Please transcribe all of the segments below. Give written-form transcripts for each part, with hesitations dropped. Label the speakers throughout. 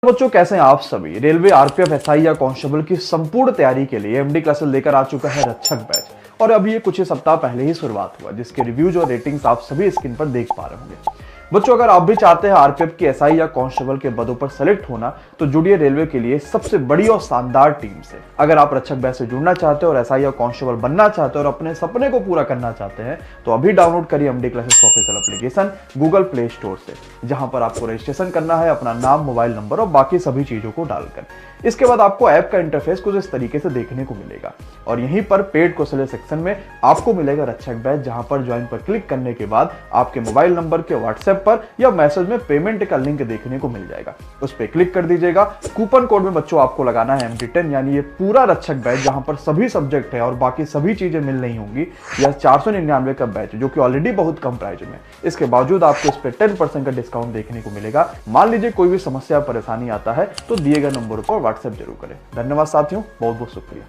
Speaker 1: बच्चों कैसे हैं आप सभी। रेलवे आरपीएफ एसआई या कांस्टेबल की संपूर्ण तैयारी के लिए एमडी क्लासेस लेकर आ चुका है रक्षक बैच और अभी ये कुछ ही सप्ताह पहले ही शुरुआत हुआ, जिसके रिव्यूज और रेटिंग्स आप सभी स्क्रीन पर देख पा रहे होंगे। बच्चों अगर आप भी चाहते हैं आरपीएफ की एसआई या कांस्टेबल के पदों पर सेलेक्ट होना तो जुड़िए रेलवे के लिए सबसे बड़ी और शानदार टीम से। अगर आप रक्षक बैच से जुड़ना चाहते हो और एसआई या कांस्टेबल बनना चाहते हो और अपने सपने को पूरा करना चाहते हैं तो अभी डाउनलोड करिए MD classes official application Google play store से, जहां पर आपको रजिस्ट्रेशन करना है अपना नाम, मोबाइल नंबर और बाकी सभी चीजों को डालकर। इसके बाद आपको ऐप का इंटरफेस कुछ इस तरीके से देखने को मिलेगा और यहीं पर पेड कौशल्य सेक्शन में आपको मिलेगा रक्षक बैच, जहां पर ज्वाइन पर क्लिक करने के बाद आपके मोबाइल नंबर के व्हाट्सएप पर या मैसेज में पेमेंट का लिंक देखने को मिल जाएगा। उस पर क्लिक कर दीजिएगा। कूपन कोड में बच्चों आपको लगाना है MD10, यानी ये पूरा रक्षक बैच जहां पर सभी सब्जेक्ट है और बाकी सभी चीजें मिल रही होंगी। यह 499 का बैच जो कि ऑलरेडी बहुत कम प्राइस में, इसके बावजूद आपको इस पर 10% का डिस्काउंट देखने को मिलेगा। मान लीजिए कोई भी समस्या परेशानी आता है तो दिए गए नंबर पर व्हाट्सएप जरूर करें। धन्यवाद साथियों, बहुत बहुत शुक्रिया।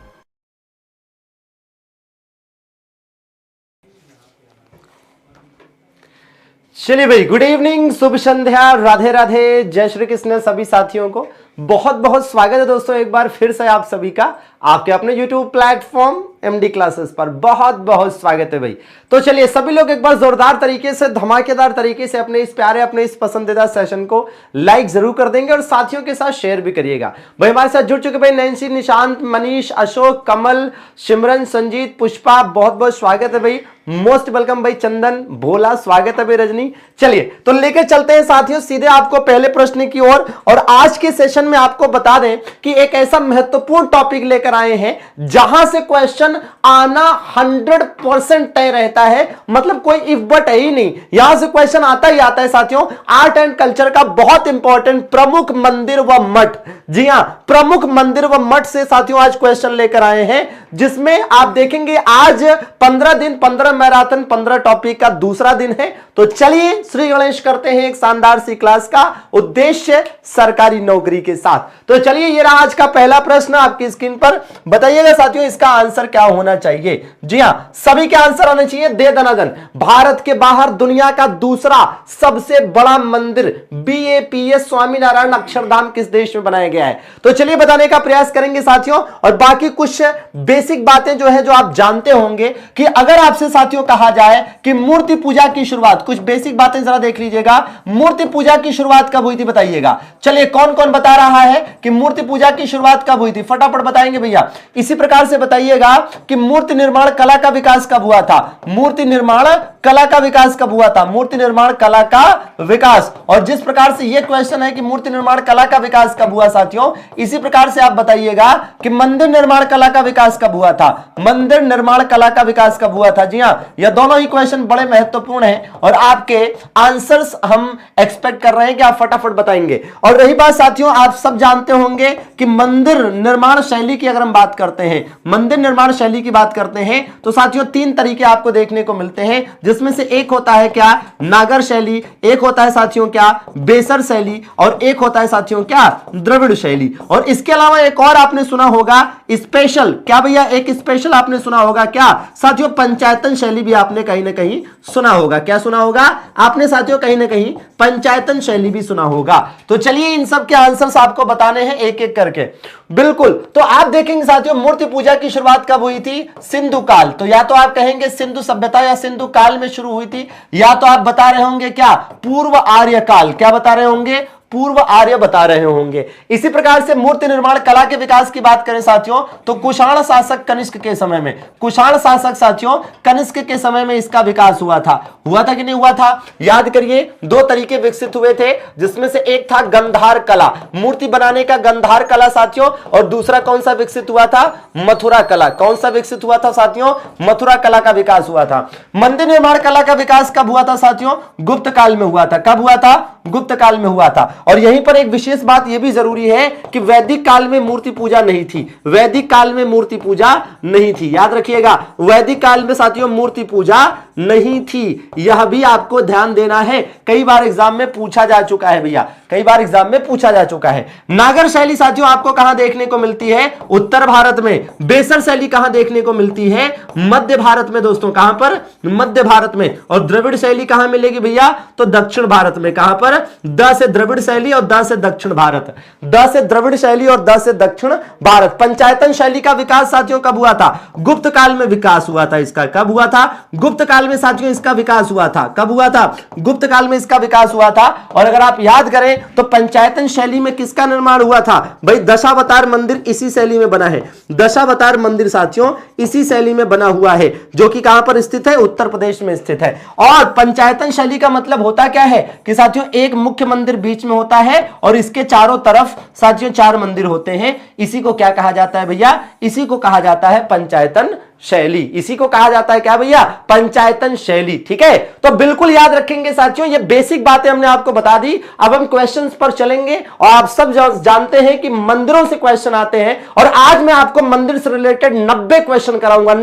Speaker 2: चलिए भाई, गुड इवनिंग, शुभ संध्या, राधे राधे, जय श्री कृष्ण सभी साथियों को बहुत बहुत स्वागत है दोस्तों एक बार फिर से आप सभी का आपके अपने YouTube प्लेटफॉर्म एमडी क्लासेस पर बहुत बहुत स्वागत है भाई। तो चलिए सभी लोग एक बार जोरदार तरीके से, धमाकेदार तरीके से अपने इस प्यारे, अपने इस पसंदीदा सेशन को लाइक जरूर कर देंगे और साथियों के साथ शेयर भी करिएगा भाई। हमारे साथ जुड़ चुके भाई नैन्सी, निशांत, मनीष, अशोक, कमल, सिमरन, संजीत, पुष्पा, बहुत बहुत स्वागत है भाई। मोस्ट वेलकम भाई। चंदन, भोला, स्वागत है भाई। रजनी, चलिए तो लेकर चलते हैं साथियों सीधे आपको पहले प्रश्न की ओर। और आज के सेशन में आपको बता दें कि एक ऐसा महत्वपूर्ण टॉपिक लेकर आए हैं जहां से क्वेश्चन आना 100% तय रहता है, मतलब कोई इफ बट है ही नहीं, यहां से क्वेश्चन आता ही आता है साथियों। आर्ट एंड कल्चर का बहुत इंपॉर्टेंट प्रमुख मंदिर व मठ, जी हां, प्रमुख मंदिर व मठ से साथियों आज क्वेश्चन लेकर आए हैं, जिसमें आप देखेंगे आज 15 दिन, 15 मैराथन, 15 टॉपिक का दूसरा दिन है। तो चलिए श्री गणेश करते हैं एक शानदार सी क्लास का उद्देश्य सरकारी नौकरी के साथ। तो चलिए ये रहा आज का पहला प्रश्न आपकी स्क्रीन पर। बताइएगा साथियों इसका आंसर क्या होना चाहिए। जी हां, सभी के आंसर आने चाहिए दे दनादन। भारत के बाहर दुनिया का दूसरा सबसे बड़ा मंदिर BAPS स्वामीनारायण अक्षरधाम किस देश में बनाया गया है? तो चलिए बताने का प्रयास करेंगे साथियों। और बाकी कुछ बेसिक बातें जो है जो आप जानते होंगे कि अगर आपसे साथियों कहा जाए कि मूर्ति पूजा की शुरुआत, कुछ बेसिक बातें जरा देख लीजिएगा। मूर्ति पूजा की शुरुआत कब हुई थी बताइएगा। चलिए कौन कौन बता रहा है कि मूर्ति पूजा की शुरुआत कब हुई थी, फटाफट बताएंगे भैया। इसी प्रकार से बताइएगा कि मूर्ति निर्माण कला का विकास कब हुआ था। मूर्ति निर्माण कला का विकास कब हुआ था? मूर्ति निर्माण कला का विकास। और जिस प्रकार से यह क्वेश्चन है कि मूर्ति निर्माण कला का विकास कब हुआ साथियों, इसी प्रकार से आप बताइएगा कि मंदिर निर्माण कला का विकास कब हुआ था। मंदिर निर्माण कला का विकास कब हुआ था। जी हां, यह दोनों ही क्वेश्चन बड़े महत्वपूर्ण हैं और आपके आंसर्स हम एक्सपेक्ट कर रहे हैं कि आप फटाफट बताएंगे। और रही बात साथियों, आप सब जानते होंगे कि मंदिर निर्माण शैली की अगर हम बात करते हैं, मंदिर निर्माण शैली की बात करते हैं तो साथियों 3 तरीके आपको देखने को मिलते हैं, जिसमें से एक होता है क्या नागर शैली, एक होता है साथियों क्या बेसर शैली और एक होता है साथियों क्या द्रविड़ शैली। और इसके अलावा एक और आपने सुना होगा स्पेशल, क्या भैया एक स्पेशल आपने सुना होगा क्या साथियों पंचायतन शैली भी आपने कहीं ना कहीं सुना होगा। क्या सुना होगा आपने साथियों? कहीं ना कहीं पंचायतन शैली भी सुना होगा। तो चलिए इन सब के आंसर्स आपको बताने हैं एक एक करके। बिल्कुल, तो आप देखेंगे साथियों मूर्ति पूजा की शुरुआत कब हुई थी? सिंधु काल। तो या तो आप कहेंगे सिंधु सभ्यता या सिंधु काल में शुरू हुई थी, या तो आप बता रहे होंगे क्या पूर्व आर्य काल। क्या बता रहे होंगे? पूर्व आर्य बता रहे होंगे। इसी प्रकार से मूर्ति निर्माण कला के विकास की बात करें साथियों तो कुषाण शासक कनिष्क के समय में, कुषाण शासक साथियों कनिष्क के समय में इसका विकास हुआ था। हुआ था कि नहीं हुआ था? याद करिए 2 तरीके विकसित हुए थे, जिसमें से एक था गंधार कला, मूर्ति बनाने का गंधार कला साथियों, और दूसरा कौन सा विकसित हुआ था? मथुरा कला। कौन सा विकसित हुआ था साथियों? मथुरा कला का विकास हुआ था। मंदिर निर्माण कला का विकास कब हुआ था साथियों? गुप्त काल में हुआ था। कब हुआ था? गुप्त काल में हुआ था। और यहीं पर एक विशेष बात यह भी जरूरी है कि वैदिक काल में मूर्ति पूजा नहीं थी। वैदिक काल में मूर्ति पूजा नहीं थी, याद रखिएगा। वैदिक काल में साथियों मूर्ति पूजा नहीं थी, यह भी आपको ध्यान देना है। कई बार एग्जाम में पूछा जा चुका है भैया, कई बार एग्जाम में पूछा जा चुका है। नागर शैली साथियों आपको कहां देखने को मिलती है? उत्तर भारत में। बेसर शैली कहां देखने को मिलती है? मध्य भारत में दोस्तों। कहां पर? मध्य भारत में। और द्रविड़ शैली कहां मिलेगी भैया? तो दक्षिण भारत में। कहां पर? द से द्रविड़ शैली और द से दक्षिण भारत। द से द्रविड़ शैली और द से दक्षिण भारत। पंचायतन शैली का विकास साथियों कब हुआ था? गुप्त काल में विकास हुआ था इसका। कब हुआ था? गुप्त काल में साथियों इसका विकास हुआ था। कब हुआ था? गुप्त काल में इसका विकास हुआ था। और अगर आप याद करें तो पंचायतन शैली में किसका निर्माण हुआ था? भाई दशावतार मंदिर इसी शैली में बना है। दशावतार मंदिर साथियों इसी शैली में बना हुआ है, जो कि कहां पर स्थित है? उत्तर प्रदेश में स्थित है। और पंचायतन शैली का मतलब होता क्या है कि साथियों एक मुख्य मंदिर बीच में होता है और इसके चारों तरफ साथियों 4 मंदिर होते हैं। इसी को क्या कहा जाता है भैया? इसी को कहा जाता है पंचायतन शैली। इसी को कहा जाता है क्या भैया? पंचायतन शैली। ठीक है, तो बिल्कुल याद रखेंगे साथियों, ये बेसिक बातें हमने आपको बता दी। अब हम क्वेश्चंस पर चलेंगे और आप सब जानते हैं कि मंदिरों से क्वेश्चन आते हैं और आज मैं आपको मंदिर से रिलेटेड 90 क्वेश्चन कराऊंगा।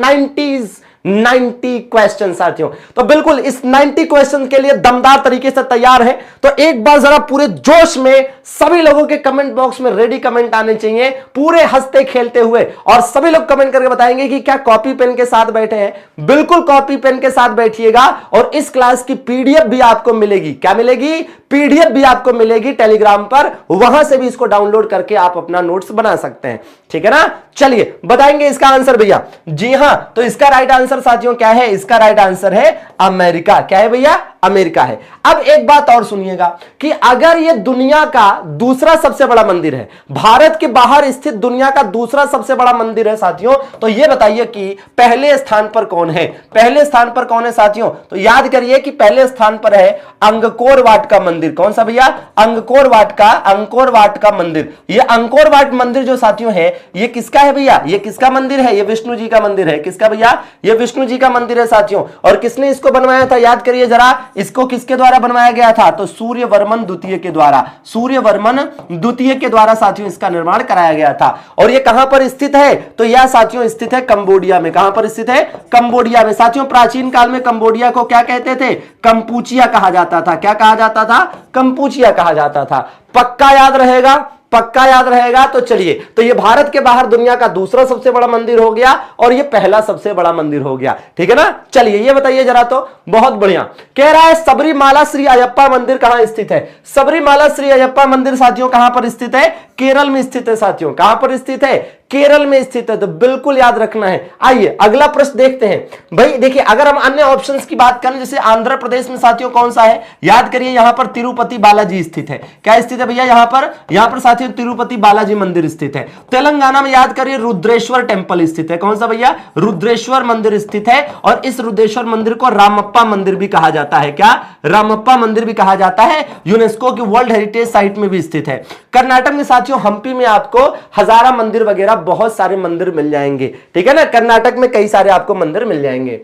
Speaker 2: 90 क्वेश्चन साथियों। तो बिल्कुल इस 90 क्वेश्चन के लिए दमदार तरीके से तैयार है। तो एक बार जरा पूरे जोश में सभी लोगों के कमेंट बॉक्स में रेडी कमेंट आने चाहिए, पूरे हंसते खेलते हुए। और सभी लोग कमेंट करके बताएंगे कि क्या कॉपी पेन के साथ बैठे हैं? बिल्कुल कॉपी पेन के साथ बैठिएगा। और इस क्लास की पीडीएफ भी आपको मिलेगी। क्या मिलेगी? पीडीएफ भी आपको मिलेगी टेलीग्राम पर। वहां से भी इसको डाउनलोड करके आप अपना नोट्स बना सकते हैं। ठीक है ना? चलिए बताएंगे इसका आंसर भैया। जी हां, तो इसका राइट आंसर साथियों क्या है? इसका राइट आंसर है अमेरिका। क्या है भैया? अमेरिका है। अब एक बात और सुनिएगा कि अगर यह दुनिया का दूसरा सबसे बड़ा मंदिर है, भारत के बाहर स्थित दुनिया का दूसरा सबसे बड़ा मंदिर है साथियों, तो यह बताइए कि पहले स्थान पर कौन है? पहले स्थान पर कौन है साथियों? तो याद करिए कि पहले स्थान पर है अंगकोर वाट का मंदिर। कौन सा भैया? अंगकोर वाट का मंदिर। यह अंगकोर वाट मंदिर जो साथियों है, यह किसका है भैया? यह किसका मंदिर है? यह विष्णु जी का मंदिर है। किसका भैया? यह विष्णु जी का मंदिर है साथियों। और किसने इसको बनवाया था? याद करिए जरा, इसको किसके द्वारा बनवाया गया था? तो सूर्यवर्मन द्वितीय के द्वारा। सूर्यवर्मन द्वितीय के द्वारा साथियों इसका निर्माण कराया गया था। और यह कहां पर स्थित है? तो यह साथियों स्थित है कंबोडिया में। कहां पर स्थित है? कंबोडिया में। साथियों प्राचीन काल में कंबोडिया को क्या कहते थे? कंपूचिया कहा जाता था। क्या कहा जाता था? कंपूचिया कहा जाता था। पक्का याद रहेगा? पक्का याद रहेगा। तो चलिए, तो ये भारत के बाहर दुनिया का दूसरा सबसे बड़ा मंदिर हो गया और ये पहला सबसे बड़ा मंदिर हो गया। ठीक है ना? चलिए ये बताइए जरा, तो बहुत बढ़िया कह रहा है सबरीमाला श्री अयप्पा मंदिर कहां स्थित है? सबरीमाला श्री अयप्पा मंदिर साथियों कहां पर स्थित है? केरल में स्थित है साथियों। कहां पर स्थित है? केरल में स्थित है। तो बिल्कुल याद रखना है। आइए अगला प्रश्न देखते हैं। भाई देखिए, अगर हम अन्य ऑप्शंस की बात करें, जैसे आंध्र प्रदेश में साथियों कौन सा है? याद करिए, यहां पर तिरुपति बालाजी स्थित है। क्या स्थित है भैया? यहां पर साथियों तिरुपति बालाजी मंदिर स्थित है। तेलंगाना में याद करिए रुद्रेश्वर टेंपल स्थित है। कौन सा भैया? रुद्रेश्वर मंदिर स्थित है। और इस रुद्रेश्वर मंदिर को रामप्पा मंदिर भी कहा जाता है। क्या? रामप्पा मंदिर भी कहा जाता है। यूनेस्को की वर्ल्ड हेरिटेज साइट में भी स्थित है। कर्नाटक में साथियों हम्पी में आपको हजारा मंदिर वगैरह बहुत सारे मंदिर मिल जाएंगे। ठीक है ना? कर्नाटक में कई सारे आपको मंदिर मिल जाएंगे।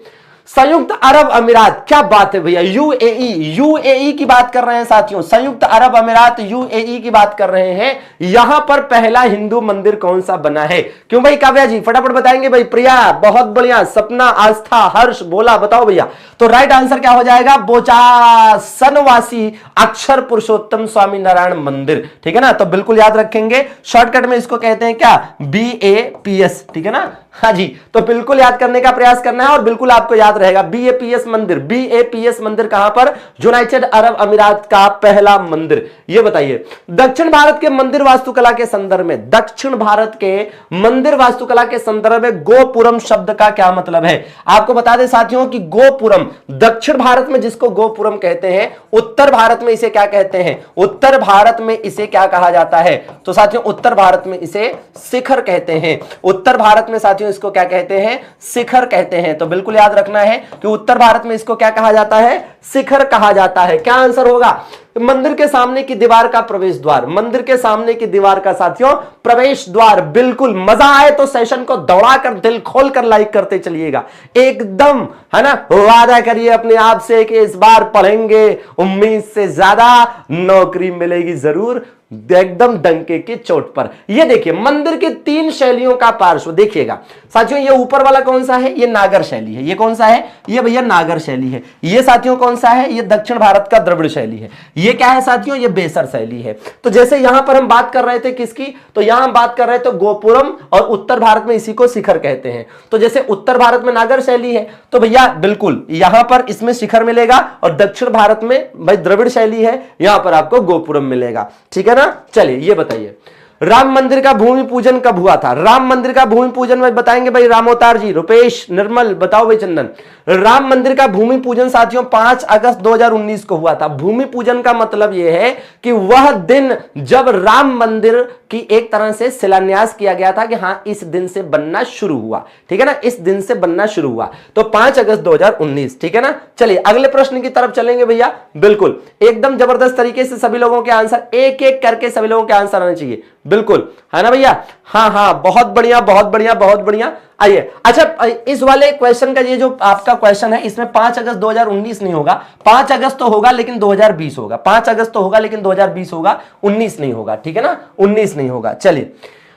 Speaker 2: संयुक्त अरब अमीरात, क्या बात है भैया? यूएई की बात कर रहे हैं साथियों। संयुक्त अरब अमीरात यूएई की बात कर रहे हैं। यहां पर पहला हिंदू मंदिर कौन सा बना है? क्यों भाई? काव्या जी फटाफट बताएंगे भाई। प्रिया बहुत बढ़िया, सपना, आस्था, हर्ष, बोला, बताओ भैया। तो राइट आंसर क्या हो जाएगा? बोचासनवासी अक्षर पुरुषोत्तम स्वामी नारायण मंदिर। ठीक है ना? तो बिल्कुल याद रखेंगे। शॉर्टकट में इसको कहते हैं क्या? BAPS। ठीक है ना? हाँ जी, तो बिल्कुल याद करने का प्रयास करना है और बिल्कुल आपको याद रहेगा। BAPS मंदिर। BAPS मंदिर कहां पर? यूनाइटेड अरब अमीरात का पहला मंदिर। ये बताइए, दक्षिण भारत के मंदिर वास्तुकला के संदर्भ में, दक्षिण भारत के मंदिर वास्तुकला के संदर्भ में गोपुरम शब्द का क्या मतलब है? आपको बता दें साथियों कि गोपुरम दक्षिण भारत में जिसको गोपुरम कहते हैं, उत्तर भारत में इसे क्या कहते हैं? उत्तर भारत में इसे क्या कहा जाता है? तो साथियों उत्तर भारत में इसे शिखर कहते हैं। उत्तर भारत में साथियों इसको क्या कहते हैं? शिखर कहते हैं। तो बिल्कुल याद रखना है कि उत्तर भारत में इसको क्या कहा जाता है? शिखर कहा जाता है। क्या आंसर होगा? मंदिर के सामने की दीवार का प्रवेश द्वार। मंदिर के सामने की दीवार का साथियों प्रवेश द्वार। बिल्कुल मजा आए तो सेशन को दौड़ाकर दिल खोलकर लाइक करते चलिएगा एकदम, है ना? वादा करिए अपने आप से कि इस बार पढ़ेंगे, उम्मीद से ज्यादा नौकरी मिलेगी जरूर। एकदम डंके की चोट पर। ये देखिए मंदिर के 3 शैलियों का पार्श्व देखिएगा साथियों। ये ऊपर वाला कौन सा है? ये नागर शैली है। ये कौन सा है? ये भैया नागर शैली है। ये साथियों कौन सा है? ये दक्षिण भारत का द्रविड़ शैली है। ये क्या है साथियों? ये बेसर शैली है। तो जैसे यहां पर हम बात कर रहे थे किसकी, तो यहां हम बात कर रहे थे गोपुरम, और उत्तर भारत में इसी को शिखर कहते हैं। तो जैसे उत्तर भारत में नागर शैली है तो भैया बिल्कुल यहां पर इसमें शिखर मिलेगा, और दक्षिण भारत में भाई द्रविड़ शैली है, यहां पर आपको गोपुरम मिलेगा। ठीक है ना? चलिए ये बताइए राम मंदिर का भूमि पूजन कब हुआ था? राम मंदिर का भूमि पूजन में बताएंगे भाई रामोतार जी, रुपेश, निर्मल, बताओ भाई चंदन। राम मंदिर का भूमि पूजन साथियों 5 अगस्त 2019 को हुआ था। भूमि पूजन का मतलब यह है कि वह दिन जब राम मंदिर की एक तरह से शिलान्यास किया गया था कि हां इस दिन से बनना शुरू हुआ। ठीक है ना? इस दिन से बनना शुरू हुआ, तो 5 अगस्त 2019। ठीक है ना? चलिए अगले प्रश्न की तरफ चलेंगे भैया। बिल्कुल एकदम जबरदस्त तरीके से सभी लोगों के आंसर एक एक करके सभी लोगों के आंसर आने चाहिए। बिल्कुल है ना भैया? हाँ, बहुत बढ़िया, बहुत बढ़िया, बहुत बढ़िया। आइए, अच्छा इस वाले क्वेश्चन का ये जो आपका क्वेश्चन है इसमें 5 अगस्त 2019 नहीं होगा, 5 अगस्त तो होगा लेकिन 2020 होगा। 5 अगस्त तो होगा लेकिन 2020 होगा, 19 नहीं होगा। ठीक है ना? 19 नहीं होगा। चलिए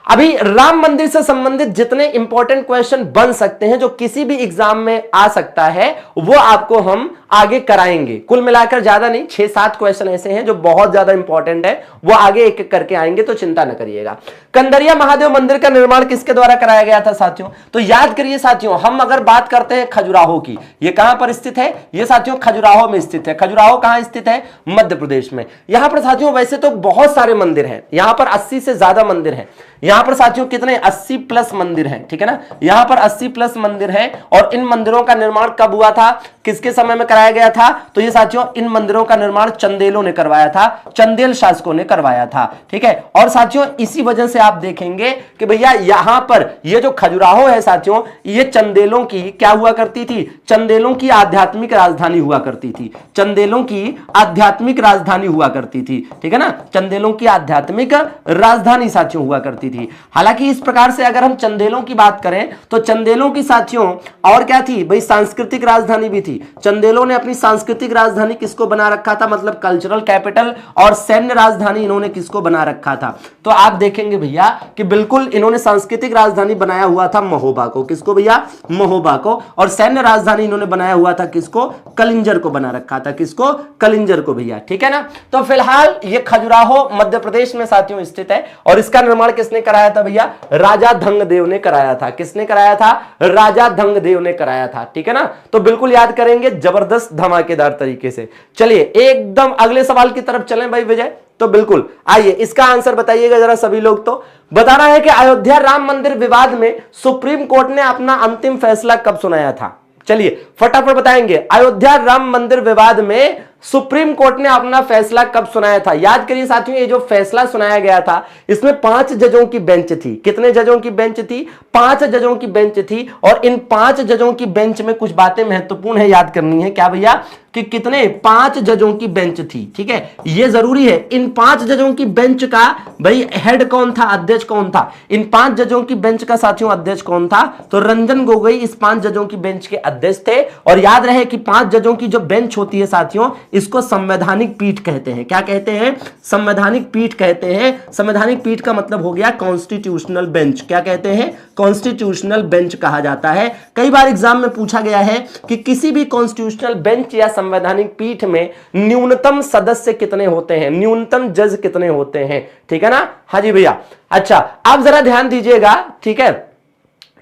Speaker 2: अभी राम मंदिर से संबंधित जितने इंपॉर्टेंट क्वेश्चन बन सकते हैं जो किसी भी एग्जाम में आ सकता है वो आपको हम आगे कराएंगे। कुल मिलाकर ज्यादा नहीं, 6-7 क्वेश्चन ऐसे हैं जो बहुत ज्यादा इंपॉर्टेंट है, वो आगे एक एक करके आएंगे, तो चिंता न करिएगा। कंदरिया महादेव मंदिर का निर्माण किसके द्वारा कराया गया था साथियों? तो याद करिए साथियों, हम अगर बात करते हैं खजुराहो की, ये कहां पर स्थित है? ये साथियों खजुराहो में स्थित है। खजुराहो कहां स्थित है? मध्य प्रदेश में। यहां पर साथियों वैसे तो बहुत सारे मंदिर हैं, यहां पर 80 से ज्यादा मंदिर हैं। यहां पर साथियों कितने? 80 प्लस मंदिर हैं। ठीक है ना? यहां पर 80 प्लस मंदिर हैं, और इन मंदिरों का निर्माण कब हुआ था, किसके समय में कराया गया था? तो ये साथियों इन मंदिरों का निर्माण चंदेलों ने करवाया था, चंदेल शासकों ने करवाया था। ठीक है? और साथियों इसी वजह से आप देखेंगे कि भैया यहां पर ये जो खजुराहो है साथियों, ये चंदेलों की क्या हुआ करती थी? चंदेलों की आध्यात्मिक राजधानी हुआ करती थी। चंदेलों की आध्यात्मिक राजधानी हुआ करती थी। ठीक है ना? चंदेलों की आध्यात्मिक राजधानी साथियों हुआ करती थी। हालांकि इस प्रकार से अगर हम चंदेलों की बात करें तो चंदेलों की साथियों और क्या थी भाई? सांस्कृतिक राजधानी भी थी। चंदेलों ने अपनी सांस्कृतिक राजधानी किसको बना रखा था? मतलब कल्चरल कैपिटल। और सैन्य राजधानी इन्होंने किसको बना रखा था? तो आप देखेंगे भैया कि बिल्कुल इन्होंने सांस्कृतिक राजधानी बनाया हुआ था महोबा को। किसको भैया? महोबा को। और सैन्य राजधानी इन्होंने बनाया हुआ था किसको? कलिंजर को बना रखा था। किसको? कलिंजर को भैया। ठीक है ना? तो फिलहाल ये खजुराहो मध्य प्रदेश में साथियों स्थित है, और इसका निर्माण किसने कराया था भैया? राजा धंगदेव ने कराया था। किसने कराया था? राजा धंगदेव ने कराया था। ठीक है ना? तो बिल्कुल याद करेंगे जबरदस्त धमाकेदार तरीके से। चलिए एकदम अगले सवाल की तरफ चलें भाई विजय। तो बिल्कुल आइए इसका आंसर बताइएगा जरा सभी लोग। तो बताना है कि अयोध्या राम मंदिर विवाद में सुप्रीम कोर्ट ने अपना अंतिम फैसला कब सुनाया था? चलिए फटाफट बताएंगे। अयोध्या राम मंदिर विवाद में सुप्रीम कोर्ट ने अपना फैसला कब सुनाया था? याद करिए साथियों, ये जो फैसला सुनाया गया था इसमें 5 जजों की बेंच थी। कितने जजों की बेंच थी? 5 जजों की बेंच थी। और इन 5 जजों की बेंच में कुछ बातें महत्वपूर्ण है, याद करनी है। क्या भैया? कि कितने? 5 जजों की बेंच थी। ठीक है? ये जरूरी है। इन 5 जजों की बेंच का भाई हेड कौन था? अध्यक्ष कौन था? इन 5 जजों की बेंच का साथियों अध्यक्ष कौन था? तो रंजन गोगोई इस 5 जजों की बेंच के अध्यक्ष थे। और याद रहे कि 5 जजों की जो बेंच होती है साथियों, इसको संवैधानिक पीठ कहते हैं। क्या कहते हैं? संवैधानिक पीठ कहते हैं। संवैधानिक पीठ का मतलब हो गया कॉन्स्टिट्यूशनल बेंच। क्या कहते हैं? कॉन्स्टिट्यूशनल बेंच कहा जाता है। कई बार एग्जाम में पूछा गया है कि किसी भी कॉन्स्टिट्यूशनल बेंच या संवैधानिक पीठ में न्यूनतम सदस्य कितने होते हैं, न्यूनतम जज कितने होते हैं? ठीक है ना? हाँ जी भैया। अच्छा आप जरा ध्यान दीजिएगा। ठीक है?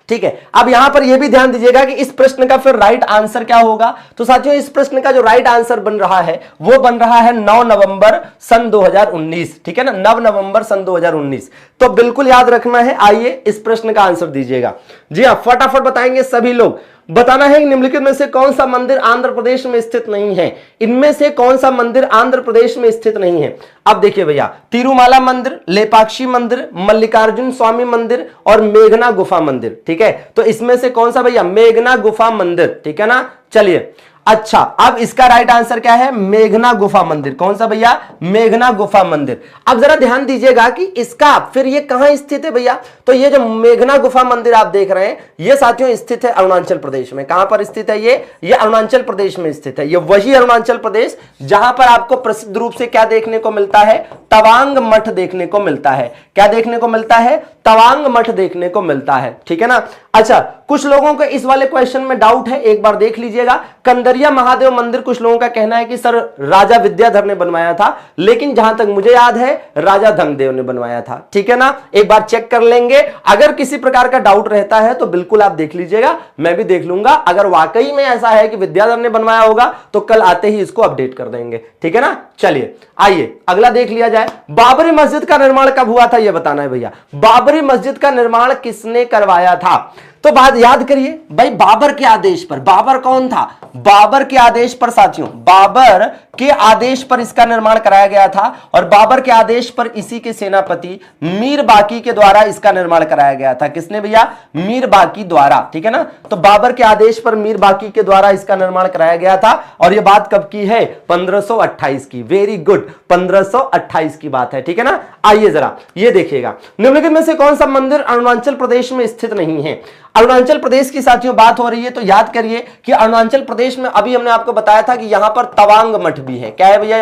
Speaker 2: ठीक है, अब यहां पर यह भी ध्यान दीजिएगा कि इस प्रश्न का फिर राइट आंसर क्या होगा। तो साथियों इस प्रश्न का जो राइट आंसर बन रहा है वो बन रहा है 9 नवंबर सन 2019। ठीक है ना? 9 नवंबर सन 2019। तो बिल्कुल याद रखना है। आइए इस प्रश्न का आंसर दीजिएगा। जी हां, फटाफट बताएंगे सभी लोग। बताना है निम्नलिखित में से कौन सा मंदिर आंध्र प्रदेश में स्थित नहीं है? इनमें से कौन सा मंदिर आंध्र प्रदेश में स्थित नहीं है? अब देखिए भैया, तिरुमाला मंदिर, लेपाक्षी मंदिर, मल्लिकार्जुन स्वामी मंदिर और मेघना गुफा मंदिर। ठीक है? तो इसमें से कौन सा भैया? मेघना गुफा मंदिर। ठीक है ना? चलिए अच्छा, अब इसका राइट आंसर क्या है? मेघना गुफा मंदिर। कौन सा भैया? मेघना गुफा मंदिर। अब जरा ध्यान दीजिएगा कि इसका फिर ये कहां स्थित है भैया? तो ये जो मेघना गुफा मंदिर आप देख रहे हैं, ये साथियों स्थित है अरुणाचल प्रदेश में। कहां पर स्थित है ये अरुणाचल प्रदेश में स्थित है। ये वही अरुणाचल प्रदेश जहां पर आपको प्रसिद्ध रूप से क्या देखने को मिलता है? तवांग मठ देखने को मिलता है। क्या देखने को मिलता है? तवांग मठ देखने को मिलता है। ठीक है ना? अच्छा, कुछ लोगों को इस वाले क्वेश्चन में डाउट है, एक बार देख लीजिएगा। कंदरिया महादेव मंदिर कुछ लोगों का कहना है कि सर राजा विद्याधर ने बनवाया था, लेकिन जहां तक मुझे याद है राजा धनदेव ने बनवाया था। ठीक है ना? एक बार चेक कर लेंगे। अगर किसी प्रकार का डाउट रहता है तो बिल्कुल आप देख लीजिएगा, मैं भी देख लूंगा। अगर वाकई में ऐसा है कि विद्याधर ने बनवाया होगा तो कल आते ही इसको अपडेट कर देंगे। ठीक है ना? चलिए आइए अगला देख लिया जाए। बाबरी मस्जिद का निर्माण कब हुआ था ये बताना है भैया। बाबरी मस्जिद का निर्माण किसने करवाया था? तो बात याद करिए भाई, बाबर के आदेश पर। बाबर कौन था? बाबर के आदेश पर साथियों, बाबर के आदेश पर इसका निर्माण कराया गया था और बाबर के आदेश पर इसी के सेनापति मीर बाकी के द्वारा इसका निर्माण कराया गया था। किसने भैया? मीर बाकी द्वारा। ठीक है ना? तो बाबर के आदेश पर मीर बाकी के द्वारा इसका निर्माण कराया गया था और यह बात कब की है? 1528 की। वेरी गुड, 1528 की बात है। ठीक है ना? आइए जरा ये देखिएगा, निम्नलिखित में से कौन सा मंदिर अरुणाचल प्रदेश में स्थित नहीं है? अरुणाचल प्रदेश की साथियों बात हो रही है तो याद करिए कि अरुणाचल प्रदेश में अभी हमने आपको बताया था कि यहां पर तवांग मठ भी है। क्या है भैया?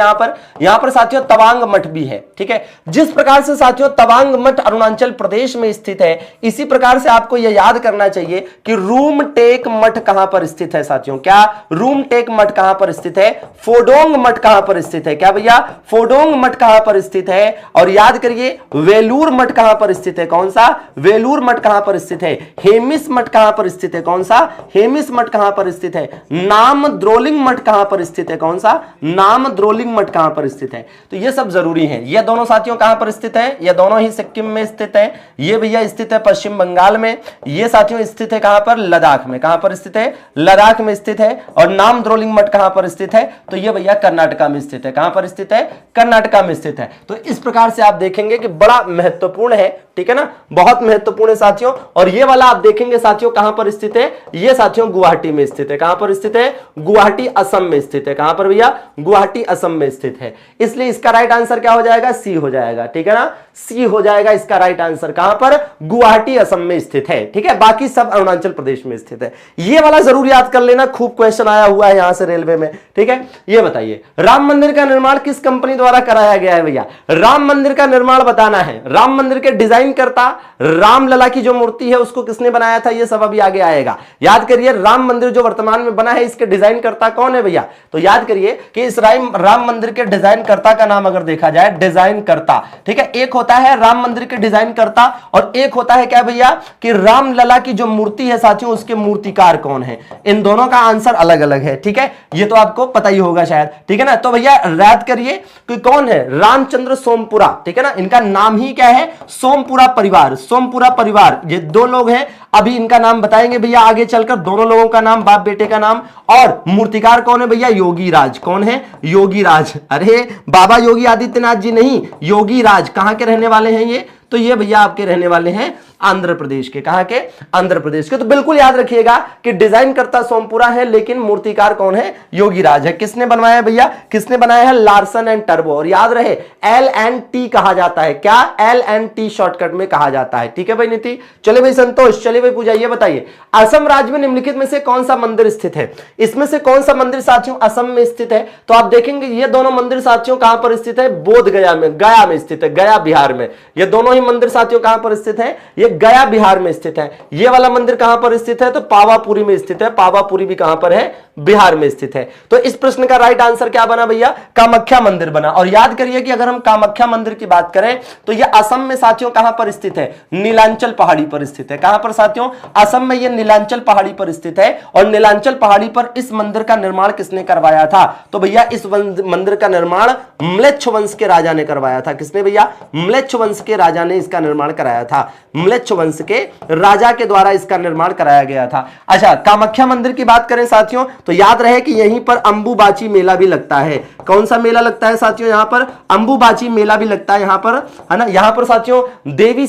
Speaker 2: यहां पर साथियों तवांग मठ भी है। ठीक है? जिस प्रकार से साथियों तवांग मठ अरुणाचल प्रदेश में स्थित है, इसी प्रकार से आपको यह याद करना चाहिए कि रूमटेक मठ कहां पर स्थित है साथियों? क्या रूमटेक मठ कहां पर स्थित है? फोडोंग मठ कहां पर स्थित है? क्या भैया? फोडोंग मठ कहां पर स्थित है? और याद करिए वेलूर मठ कहां पर स्थित है? कौन सा? वेलूर मठ कहां पर स्थित है? हेमिस मठ कहां पर स्थित है? कौन सा? हेमिस मठ कहां पर स्थित है? नाम द्रोलिंग मठ कहां पर स्थित है? कौन सा? नाम द्रोलिंग मठ कहां पर स्थित है? तो ये सब जरूरी है। ये दोनों साथियों कहां पर स्थित है? ये दोनों ही सिक्किम में स्थित है। ये भैया स्थित है पश्चिम बंगाल में। ये साथियों स्थित है कहां पर? लद्दाख में। कहां पर स्थित है? लद्दाख में स्थित है। और नाम द्रोलिंग मठ कहां पर स्थित है? तो ये भैया कर्नाटका में स्थित है। कहां पर स्थित है? कर्नाटका में स्थित है। तो इस प्रकार से आप देखेंगे कि बड़ा महत्वपूर्ण है। ठीक है ना? बहुत महत्वपूर्ण है साथियों। और ये वाला आप देखेंगे साथियों कहां पर स्थित है? ये साथियों गुवाहाटी में स्थित है। कहां पर स्थित है? गुवाहाटी असम में स्थित है। कहां पर भैया? गुवाहाटी असम में स्थित है। इसलिए इसका राइट आंसर क्या हो जाएगा? सी हो जाएगा। ठीक है ना? सी हो जाएगा इसका राइट आंसर। कहां पर? गुवाहाटी असम में स्थित है। ठीक है? बाकी सब अरुणाचल प्रदेश में स्थित है। ये वाला जरूर याद कर लेना, खूब क्वेश्चन आया हुआ है यहां से रेलवे में। ठीक है? ये बताइए राम मंदिर का निर्माण किस कंपनी द्वारा कराया गया है भैया? राम मंदिर का निर्माण बताना है। राम मंदिर के डिजाइन करता राम लला की जो मूर्ति है उसको किसने बनाया था? ये सब अभी आगे आएगा। याद करिए राम मंदिर जो वर्तमान में बना है इसके डिजाइन करता कौन है भैया? तो याद करिए कि इस राम मंदिर के डिजाइन करता का नाम अगर देखा जाए, डिजाइन करता। ठीक है? एक होता है राम मंदिर के डिजाइन करता और एक होता है क्या भैया कि राम लला की जो मूर्ति है साथियों उसके मूर्तिकार कौन है। इन दोनों का आंसर अलग अलग है। ठीक है? ये तो आपको पता ही होगा शायद। ठीक है ना? तो भैया याद करिए कि कौन है? रामचंद्र सोमपुरा। ठीक है ना? इनका नाम ही क्या है? सोमपुरा परिवार। सोमपुरा परिवार, ये दो लोग हैं। अभी इनका नाम बताएंगे भैया आगे चलकर, दोनों लोगों का नाम, बाप बेटे का नाम। और मूर्तिकार कौन है भैया? योगी राज। कौन है? योगी राज। अरे बाबा योगी आदित्यनाथ जी नहीं, योगी राज। कहां के रहने वाले हैं ये? तो ये भैया आपके रहने वाले हैं आंध्र प्रदेश के। कहां के? आंध्र प्रदेश के। तो बिल्कुल याद रखिएगा कि डिजाइन करता सोमपुरा है लेकिन मूर्तिकार कौन है? योगी राज है। किसने बनवाया है भैया? किसने बनाया है? Larsen and turbo. और याद रहे LNT कहा जाता है। क्या? LNT शॉर्टकट में कहा जाता है। ठीक है भाई नीति? चलिए भाई संतोष, चलिए भाई पूजा, ये बताइए असम राज्य में निम्नलिखित में से कौन सा मंदिर स्थित है? इसमें से कौन सा मंदिर साथियों असम में स्थित है? तो आप देखेंगे ये दोनों मंदिर साथियों कहां पर स्थित है? बोध गया में, गया में स्थित है, गया बिहार में। ये दोनों ही मंदिर साथियों कहां पर स्थित है? ये गया बिहार में स्थित है। ये वाला मंदिर कहां पर स्थित है? तो पावापुरी में स्थित है। पावापुरी भी कहां पर है? बिहार में स्थित है। तो इस प्रश्न का राइट आंसर क्या बना भैया? कामाख्या मंदिर बना। और याद करिए कि अगर हम कामाख्या मंदिर की बात करें तो यह असम में साथियों कहां पर स्थित है? नीलांचल पहाड़ी पर स्थित है। कहां पर साथियों? असम में यह नीलांचल पहाड़ी पर स्थित है। और नीलांचल पहाड़ी पर इस मंदिर का निर्माण किसने करवाया था? तो भैया इस मंदिर का निर्माण म्लेच्छ वंश के राजा ने करवाया था। किसने भैया? म्लेच्छ वंश के राजा ने इसका निर्माण कराया था। म्लेच्छ वंश के राजा के द्वारा इसका निर्माण कराया गया था। अच्छा, कामाख्या मंदिर की बात करें साथियों तो याद रहे कि यहीं पर अंबुबाची मेला भी लगता है। कौन सा मेला लगता है साथियों? यहां पर अंबुबाची मेला भी लगता है यहां पर, है ना। यहां पर साथियों देवी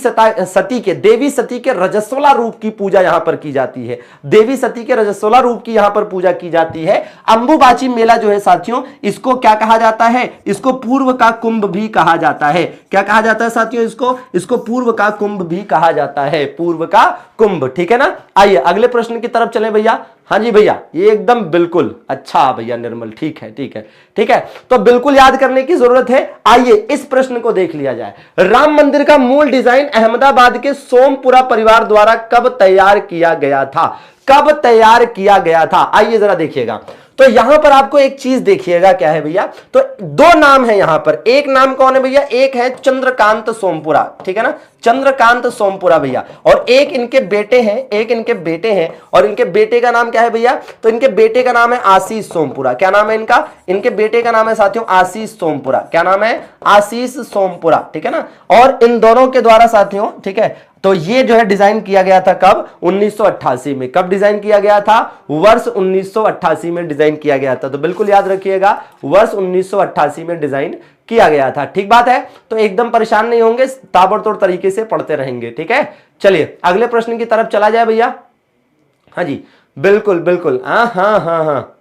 Speaker 2: सती के रजस्वला रूप की पूजा यहां पर की जाती है। देवी सती के रजस्वला रूप की यहां पर पूजा की जाती है। अंबुबाची मेला जो है साथियों, इसको क्या कहा जाता है? इसको पूर्व का कुंभ भी कहा जाता है। क्या कहा जाता है साथियों? इसको पूर्व का कुंभ भी कहा जाता है, पूर्व का कुंभ, ठीक है ना। आइए अगले प्रश्न की तरफ चलें भैया। हाँ जी भैया, ये एकदम बिल्कुल अच्छा भैया निर्मल, ठीक है ठीक है ठीक है। तो बिल्कुल याद करने की जरूरत है। आइए इस प्रश्न को देख लिया जाए। राम मंदिर का मूल डिजाइन अहमदाबाद के सोमपुरा परिवार द्वारा कब तैयार किया गया था? कब तैयार किया गया था? आइए जरा देखिएगा। तो यहां पर आपको एक चीज देखिएगा, क्या है भैया? तो दो नाम है यहां पर। एक नाम कौन है भैया? एक है चंद्रकांत सोमपुरा, ठीक है ना, चंद्रकांत सोमपुरा भैया। और एक इनके बेटे हैं, और इनके बेटे का नाम क्या है भैया? तो इनके बेटे का नाम है आशीष सोमपुरा। क्या नाम है इनका? इनके बेटे का नाम है साथियों आशीष सोमपुरा। क्या नाम है? आशीष सोमपुरा, ठीक है ना। और इन दोनों के द्वारा साथियों, ठीक है, तो ये जो है डिजाइन किया गया था कब? 1988 में। कब डिजाइन किया गया था? वर्ष 1988 में डिजाइन किया गया था। तो बिल्कुल याद रखिएगा, वर्ष 1988 में डिजाइन किया गया था। ठीक बात है। तो एकदम परेशान नहीं होंगे, ताबड़तोड़ तरीके से पढ़ते रहेंगे, ठीक है। चलिए अगले प्रश्न की तरफ चला जाए भैया। हाँ जी बिल्कुल बिल्कुल, हाँ।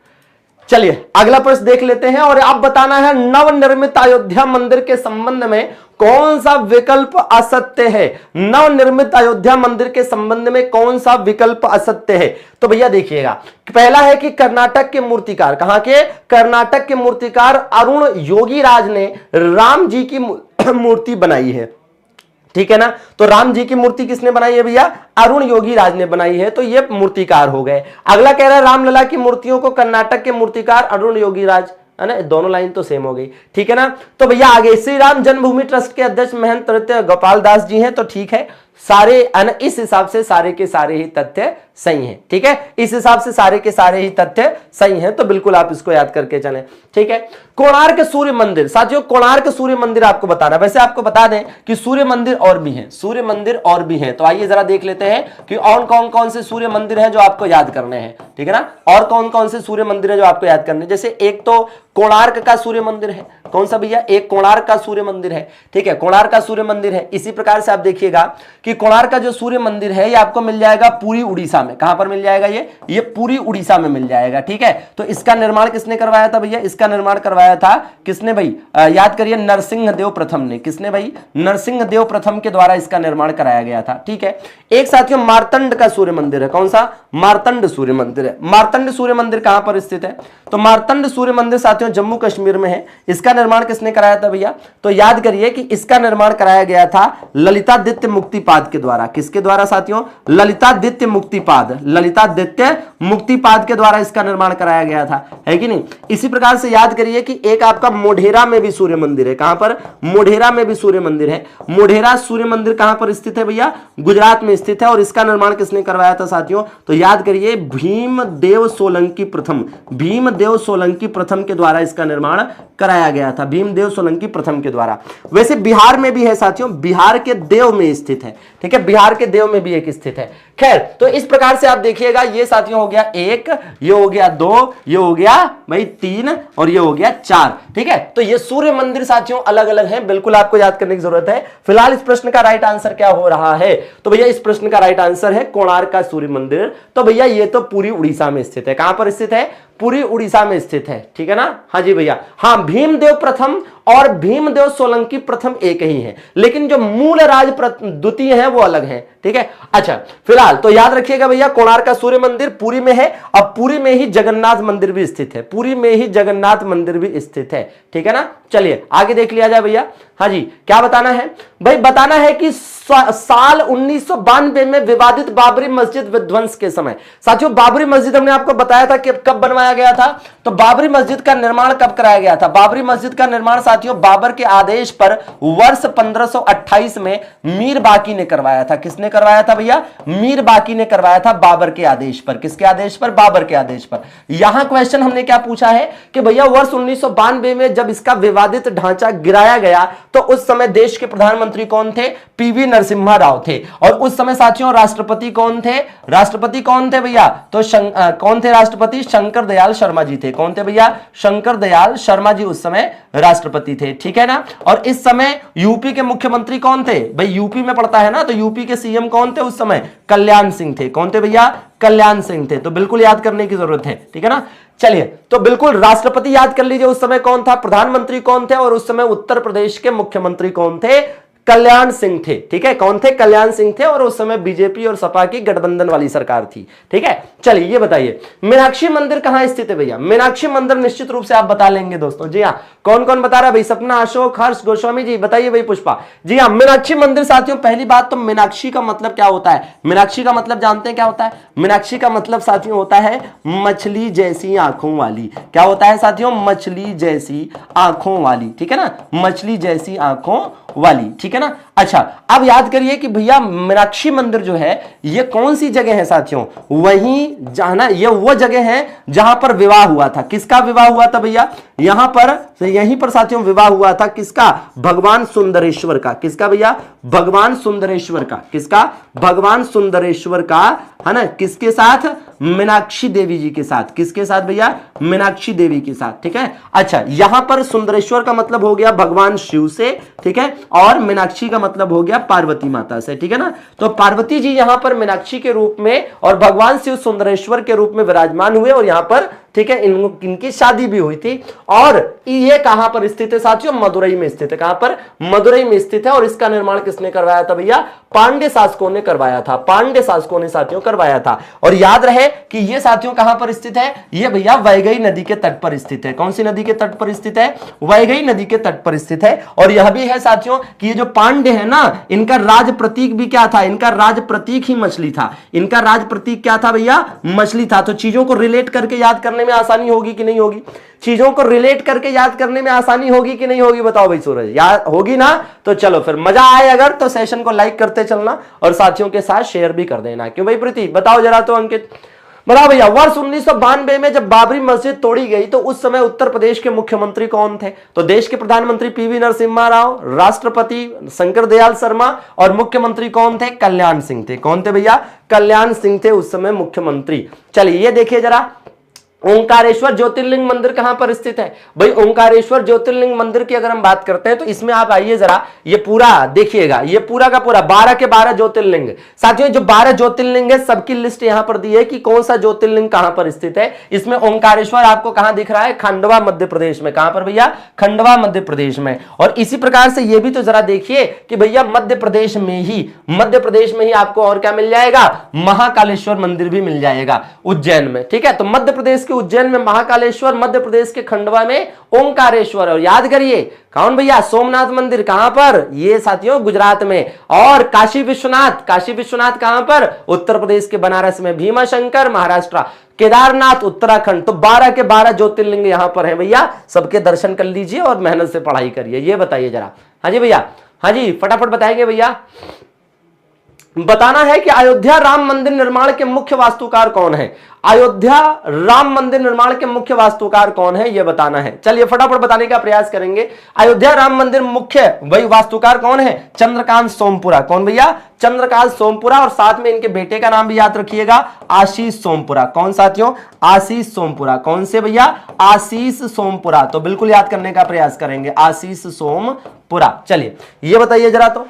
Speaker 2: चलिए अगला प्रश्न देख लेते हैं, और आप बताना है नवनिर्मित अयोध्या मंदिर के संबंध में कौन सा विकल्प असत्य है? नवनिर्मित अयोध्या मंदिर के संबंध में कौन सा विकल्प असत्य है? तो भैया देखिएगा, पहला है कि कर्नाटक के मूर्तिकार, कहां के? कर्नाटक के मूर्तिकार अरुण योगीराज ने राम जी की मूर्ति बनाई है, ठीक है ना। तो राम जी की मूर्ति किसने बनाई है भैया? अरुण योगीराज ने बनाई है। तो ये मूर्तिकार हो गए। अगला कह रहा है रामलला की मूर्तियों को कर्नाटक के मूर्तिकार अरुण योगीराज, है ना, दोनों लाइन तो सेम हो गई, ठीक है ना। तो भैया आगे श्री राम जन्मभूमि ट्रस्ट के अध्यक्ष महंत नृत्य गोपाल दास जी हैं। तो ठीक है, सारे इस हिसाब से सारे के सारे ही तथ्य सही हैं, ठीक है। इस हिसाब से सारे के सारे ही तथ्य सही हैं। तो बिल्कुल आप इसको याद करके चलें, ठीक है। कोणार्क सूर्य मंदिर, साथियों कोणार्क सूर्य मंदिर आपको बताना। वैसे आपको बता दें कि सूर्य मंदिर और भी हैं, सूर्य मंदिर और भी हैं। तो आइए जरा देख लेते हैं कि और कौन कौन से सूर्य मंदिर हैं जो आपको याद करने हैं, ठीक है ना। और कौन कौन से सूर्य मंदिर है जो आपको याद करने हैं? जैसे एक तो कोणार्क का सूर्य मंदिर है। कौन सा भैया? एक कोणार्क का सूर्य मंदिर है, ठीक है, कोणार्क का सूर्य मंदिर है। इसी प्रकार से आप देखिएगा कि कोणार्क का जो सूर्य मंदिर है ये आपको मिल जाएगा पूरी उड़ीसा में। कहां पर मिल जाएगा? ये पूरी उड़ीसा में मिल जाएगा, ठीक है। तो इसका निर्माण किसने करवाया था भैया? इसका निर्माण करवाया था किसने भाई? याद करिए, नरसिंहदेव प्रथम ने। किसने भाई? नरसिंहदेव प्रथम के द्वारा इसका निर्माण कराया गया था, ठीक है। एक साथियों मार्तंड का सूर्य मंदिर है। कौन सा? मार्तंड सूर्य मंदिर है। मार्तंड सूर्य मंदिर कहां पर स्थित है? तो मार्तंड सूर्य मंदिर साथियों जम्मू कश्मीर में है। इसका निर्माण किसने कराया था भैया? तो याद करिए कि इसका निर्माण कराया गया था ललितादित्य मुक्तिपाद के द्वारा। किसके द्वारा साथियों? ललितादित्य मुक्तिपाद, ललितादित्य मुक्तिपाद के द्वारा इसका निर्माण कराया गया था, है कि नहीं। इसी प्रकार से याद करिए कि एक आपका मोढेरा में भी सूर्य मंदिर है। कहां पर? मोढेरा में भी सूर्य मंदिर है। मोढेरा सूर्य मंदिर कहां पर स्थित है भैया? गुजरात में स्थित है। और इसका निर्माण किसने करवाया था साथियों? तो याद करिए भीमदेव सोलंकी प्रथम, भीमदेव सोलंकी प्रथम के द्वारा इसका निर्माण कराया गया था, भीमदेव सोलंकी प्रथम के द्वारा। वैसे बिहार में भी है साथियों, बिहार के देव में स्थित है, ठीक है, बिहार के देव में भी एक स्थित है। खैर, तो इस प्रकार से आप देखिएगा, ये साथियों हो गया एक, ये हो गया दो, ये हो गया भाई तीन, और ये हो गया चार, ठीक है। तो ये सूर्य मंदिर साथियों अलग अलग हैं, बिल्कुल आपको याद करने की जरूरत है। फिलहाल इस प्रश्न का राइट आंसर क्या हो रहा है? तो भैया इस प्रश्न का राइट आंसर है कोणार्क का सूर्य मंदिर। तो भैया ये तो पूरी उड़ीसा में स्थित है। कहां पर स्थित है? पूरी उड़ीसा में स्थित है, ठीक है ना। हाँ जी भैया, हाँ, भीमदेव प्रथम और भीमदेव सोलंकी प्रथम एक ही है, लेकिन जो मूल राज द्वितीय है वो अलग है, ठीक है। अच्छा, फिलहाल तो याद रखिएगा भैया, कोणार्क का सूर्य मंदिर पुरी में है। अब पुरी में ही जगन्नाथ मंदिर भी स्थित है, पुरी में ही जगन्नाथ मंदिर भी स्थित है, ठीक है ना। चलिए आगे देख लिया जाए भैया। हाँ जी, क्या बताना है भाई? बताना है कि साल 1992 में विवादित बाबरी मस्जिद विध्वंस के समय, साथियों बाबरी मस्जिद हमने आपको बताया था कि कब बनवाया गया था। तो बाबरी मस्जिद का निर्माण कब कराया गया था? बाबरी मस्जिद का निर्माण साथियों बाबर के आदेश पर वर्ष 1528 में मीर बाकी ने करवाया था। किसने करवाया था भैया? मीर बाकी ने करवाया था, बाबर के आदेश पर। किसके आदेश पर? बाबर के आदेश पर। यहां क्वेश्चन हमने क्या पूछा है कि भैया वर्ष 1992 में जब इसका विवादित ढांचा गिराया गया तो उस समय देश के प्रधानमंत्री कौन थे? पीवी नरसिम्हा राव थे। और उस समय साथियों राष्ट्रपति कौन थे? राष्ट्रपति कौन थे भैया? तो कौन थे राष्ट्रपति? शंकर दयाल शर्मा जी थे। कौन थे भैया? शंकर दयाल शर्मा जी उस समय राष्ट्रपति थे, ठीक है ना। और इस समय यूपी के मुख्यमंत्री कौन थे? भाई यूपी में पड़ता है ना, तो यूपी के सीएम कौन थे उस समय? कल्याण सिंह थे। कौन थे भैया? कल्याण सिंह थे। तो बिल्कुल याद करने की जरूरत है, ठीक है ना। चलिए, तो बिल्कुल राष्ट्रपति याद कर लीजिए उस समय कौन था, प्रधानमंत्री कौन थे, और उस समय उत्तर प्रदेश के मुख्यमंत्री कौन थे? कल्याण सिंह थे, ठीक है। कौन थे? कल्याण सिंह थे। और उस समय बीजेपी और सपा की गठबंधन वाली सरकार थी, ठीक है। चलिए ये बताइए मीनाक्षी मंदिर कहां स्थित है भैया? मीनाक्षी मंदिर निश्चित रूप से आप बता लेंगे दोस्तों। जी हाँ, कौन कौन बता रहा है भाई? सपना, अशोक, हर्ष, गोस्वामी जी बताइए भाई। पुष्पा जी हाँ, मीनाक्षी मंदिर साथियों पहली बात तो मीनाक्षी का मतलब क्या होता है? मीनाक्षी का मतलब जानते हैं क्या होता है? मीनाक्षी का मतलब साथियों होता है मछली जैसी आंखों वाली। क्या होता है साथियों? मछली जैसी आंखों वाली, ठीक है ना। मछली जैसी आंखों वाली, ठीक है ना। अच्छा, अब याद करिए कि भैया मीनाक्षी मंदिर जो है ये कौन सी जगह है साथियों? वहीं जहां ना, ये वो जगह है जहां पर विवाह हुआ था। किसका विवाह हुआ था भैया? यहां पर, यहीं पर साथियों विवाह हुआ था। किसका? भगवान सुंदरेश्वर का। किसका भैया? भगवान सुंदरेश्वर का। किसका? भगवान सुंदरेश्वर का, है ना। किसके साथ? मीनाक्षी देवी जी के साथ। किसके साथ भैया? मीनाक्षी देवी के साथ, ठीक है। अच्छा, यहां पर सुंदरेश्वर का मतलब हो गया भगवान शिव से, ठीक है, और मीनाक्षी का मतलब हो गया पार्वती माता से, ठीक है ना। तो पार्वती जी यहां पर मीनाक्षी के रूप में और भगवान शिव सुंदरेश्वर के रूप में विराजमान हुए, और यहां पर, ठीक है, इनकी शादी भी हुई थी। और ये कहां पर स्थित है साथियों? मदुरई में स्थित है। कहां पर? मदुरई में स्थित है। और इसका निर्माण किसने करवाया था भैया? पांड्य शासकों ने करवाया था। पांड्य शासकों ने साथियों करवाया था। और याद रहे कि ये साथियों कहां पर स्थित है? ये भैया वैगई नदी के तट पर स्थित है। कौन सी नदी के तट पर स्थित है? वैगई नदी के तट पर स्थित है। और यह भी है साथियों कि ये जो पांड्य है ना, इनका राज प्रतीक भी क्या था? इनका राज प्रतीक ही मछली था। इनका राज प्रतीक क्या था भैया? मछली था। तो चीजों को रिलेट करके याद करने में आसानी होगी कि नहीं होगी? चीजों को रिलेट करके याद करने में आसानी होगी कि नहीं होगी? बताओ भाई सूरज, याद होगी ना? तो चलो फिर, मजा आए अगर तो सेशन को लाइक करते चलना और साथियों के साथ शेयर भी कर देना। क्यों भाई प्रीति? बताओ जरा तो अंकित, बताओ भैया। वर्ष 1992 में जब बाबरी मस्जिद तोड़ी गई तो उस समय उत्तर प्रदेश के मुख्यमंत्री कौन थे? तो देश के प्रधानमंत्री पीवी नरसिम्हा राव, राष्ट्रपति शंकर दयाल शर्मा, और मुख्यमंत्री कौन थे? कल्याण सिंह थे। कौन थे भैया? कल्याण सिंह थे उस समय मुख्यमंत्री। चलिए ये देखिए जरा, ओंकारेश्वर ज्योतिर्लिंग मंदिर कहां पर स्थित है? भाई ओंकारेश्वर ज्योतिर्लिंग मंदिर की अगर हम बात करते हैं तो इसमें आप आइए जरा, ये पूरा देखिएगा, ये पूरा का पूरा 12 के 12 ज्योतिर्लिंग। साथियों जो 12 ज्योतिर्लिंग है सबकी लिस्ट यहां पर दी है कि कौन सा ज्योतिर्लिंग कहां पर स्थित है। इसमें ओंकारेश्वर आपको कहां दिख रहा है? खंडवा मध्य प्रदेश में। कहां पर भैया? खंडवा मध्य प्रदेश में। और इसी प्रकार से ये भी तो जरा देखिए कि भैया मध्य प्रदेश में ही आपको और क्या मिल जाएगा? महाकालेश्वर मंदिर भी मिल जाएगा उज्जैन में, ठीक है। तो मध्य प्रदेश के उज्जैन में महाकालेश्वर, मध्य प्रदेश के खंडवा में ओंकारेश्वर। और याद करिए कौन भैया? सोमनाथ मंदिर कहां पर? ये साथियों गुजरात में। और काशी विश्वनाथ कहां पर? उत्तर प्रदेश के बनारस में। भीमाशंकर महाराष्ट्र, केदारनाथ उत्तराखंड। तो 12 के 12 ज्योतिर्लिंग यहां पर है भैया। सबके दर्शन कर लीजिए और मेहनत से पढ़ाई करिए। ये बताइए जरा। हाँ जी भैया, हाँ जी फटाफट बताएंगे भैया। बताना है कि अयोध्या राम मंदिर निर्माण के मुख्य वास्तुकार कौन है? अयोध्या राम मंदिर निर्माण के मुख्य वास्तुकार कौन है, यह बताना है। चलिए फटाफट बताने का प्रयास करेंगे। अयोध्या राम मंदिर मुख्य वही वास्तुकार कौन है? चंद्रकांत सोमपुरा। कौन भैया? चंद्रकांत सोमपुरा। और साथ में इनके बेटे का नाम भी याद रखिएगा, आशीष सोमपुरा। कौन साथियों? आशीष सोमपुरा। कौन से भैया? आशीष सोमपुरा। तो बिल्कुल याद करने का प्रयास करेंगे, आशीष सोमपुरा। चलिए ये बताइए जरा तो।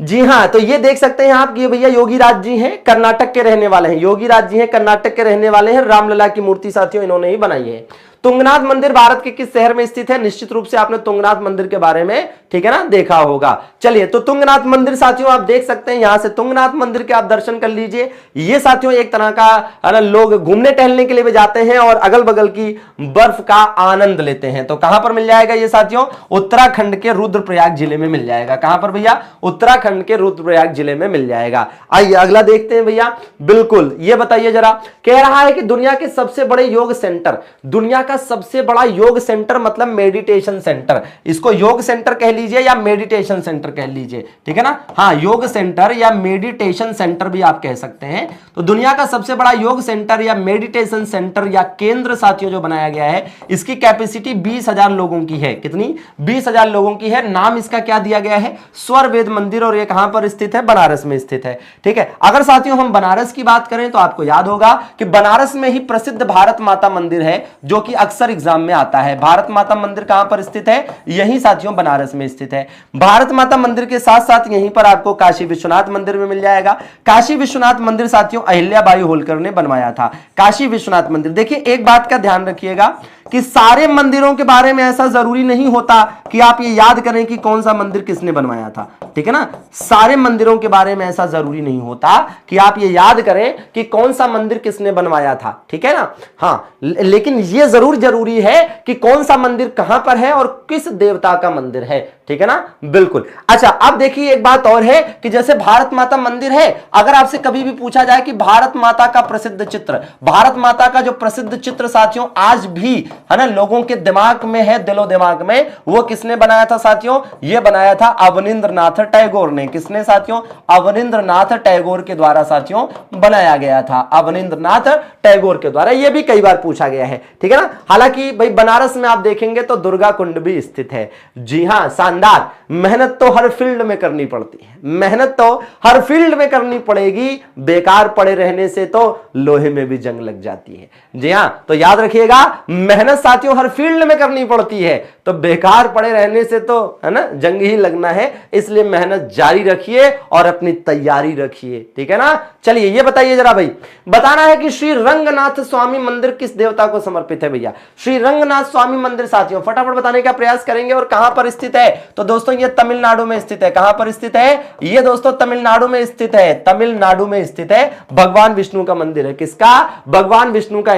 Speaker 2: जी हाँ, तो ये देख सकते हैं आप, ये भैया योगी राज जी हैं, कर्नाटक के रहने वाले हैं। योगी राज जी हैं, कर्नाटक के रहने वाले हैं। रामलला की मूर्ति साथियों इन्होंने ही बनाई है। तुंगनाथ मंदिर भारत के किस शहर में स्थित है? निश्चित रूप से आपने तुंगनाथ मंदिर के बारे में, ठीक है ना, देखा होगा। चलिए तो तुंगनाथ मंदिर साथियों आप देख सकते हैं, यहां से तुंगनाथ मंदिर के आप दर्शन कर लीजिए। ये साथियों एक तरह का लोग घूमने टहलने के लिए भी जाते हैं और अगल बगल की बर्फ का आनंद लेते हैं। तो कहां पर मिल जाएगा ये साथियों? उत्तराखंड के रुद्रप्रयाग जिले में मिल जाएगा। कहां पर भैया? उत्तराखंड के रुद्रप्रयाग जिले में मिल जाएगा। आइए अगला देखते हैं भैया। बिल्कुल ये बताइए जरा, कह रहा है कि दुनिया के सबसे बड़े योग सेंटर, दुनिया का सबसे बड़ा योग सेंटर मतलब मेडिटेशन सेंटर, इसको योग सेंटर कह लीजिए या मेडिटेशन सेंटर कह लीजिए, ठीक है ना। हाँ, योग सेंटर या मेडिटेशन सेंटर भी आप कह सकते हैं। तो दुनिया का सबसे बड़ा योग सेंटर या मेडिटेशन सेंटर या केंद्र साथियों जो बनाया गया है, इसकी कैपेसिटी 20,000 लोगों की है। कितनी? 20,000 लोगों की है। नाम इसका क्या दिया गया है? स्वर वेद मंदिर, और ये कहां पर स्थित है? बनारस में स्थित है, ठीक है। अगर साथियों हम बनारस की बात करें तो आपको याद होगा कि बनारस में ही प्रसिद्ध भारत माता मंदिर है, जो कि अक्सर एग्जाम में आता है। भारत माता मंदिर कहां पर स्थित है? यही साथियों बनारस में स्थित है। भारत माता मंदिर के साथ साथ यहीं पर आपको काशी विश्वनाथ मंदिर में मिल जाएगा। काशी विश्वनाथ मंदिर साथियों अहिल्याबाई होलकर ने बनवाया था। काशी विश्वनाथ मंदिर, देखिए एक बात का ध्यान रखिएगा कि सारे मंदिरों के बारे में ऐसा जरूरी नहीं होता कि आप ये याद करें कि कौन सा मंदिर किसने बनवाया था, ठीक है ना। सारे मंदिरों के बारे में ऐसा जरूरी नहीं होता कि आप ये याद करें कि कौन सा मंदिर किसने बनवाया था, ठीक है ना। हाँ, लेकिन ये जरूरी है कि कौन सा मंदिर कहां पर है और किस देवता का मंदिर है, ठीक है ना, बिल्कुल। अच्छा, अब देखिए एक बात और है कि जैसे भारत माता मंदिर है, अगर आपसे कभी भी पूछा जाए कि भारत माता का प्रसिद्ध चित्र, भारत माता का जो प्रसिद्ध चित्र साथियों आज भी है ना लोगों के दिमाग में है, दिलो दिमाग में, वो किसने बनाया था साथियों? ये बनाया था अवनींद्रनाथ टैगोर ने। किसने साथियों? अवनींद्रनाथ टैगोर के द्वारा साथियों बनाया गया था, अवनींद्रनाथ टैगोर के द्वारा। ये भी कई बार पूछा गया है, ठीक है ना। हालांकि भाई बनारस में आप देखेंगे तो दुर्गा कुंड भी स्थित है। जी हां, शानदार। मेहनत तो हर फील्ड में करनी पड़ती है, मेहनत तो हर फील्ड में करनी पड़ेगी, बेकार पड़े रहने से तो लोहे में भी जंग लग जाती है। जी हां, तो याद रखिएगा, मेहनत साथियों हर फील्ड में करनी पड़ती है, तो बेकार पड़े रहने से तो है ना जंग ही लगना है। इसलिए मेहनत जारी रखिए और अपनी तैयारी रखिए, ठीक है ना। चलिए ये बताइए जरा भाई, बताना है कि श्री रंगनाथ स्वामी मंदिर किस देवता को समर्पित है भैया? श्री रंगनाथ स्वामी मंदिर साथियों फटाफट बताने का प्रयास करेंगे। और कहां पर स्थित है? तो दोस्तों ये तमिलनाडु में स्थित है। कहां पर स्थित है? ये दोस्तों तमिलनाडु में स्थित है, तमिलनाडु में स्थित है। भगवान विष्णु का मंदिर है। किसका? भगवान विष्णु का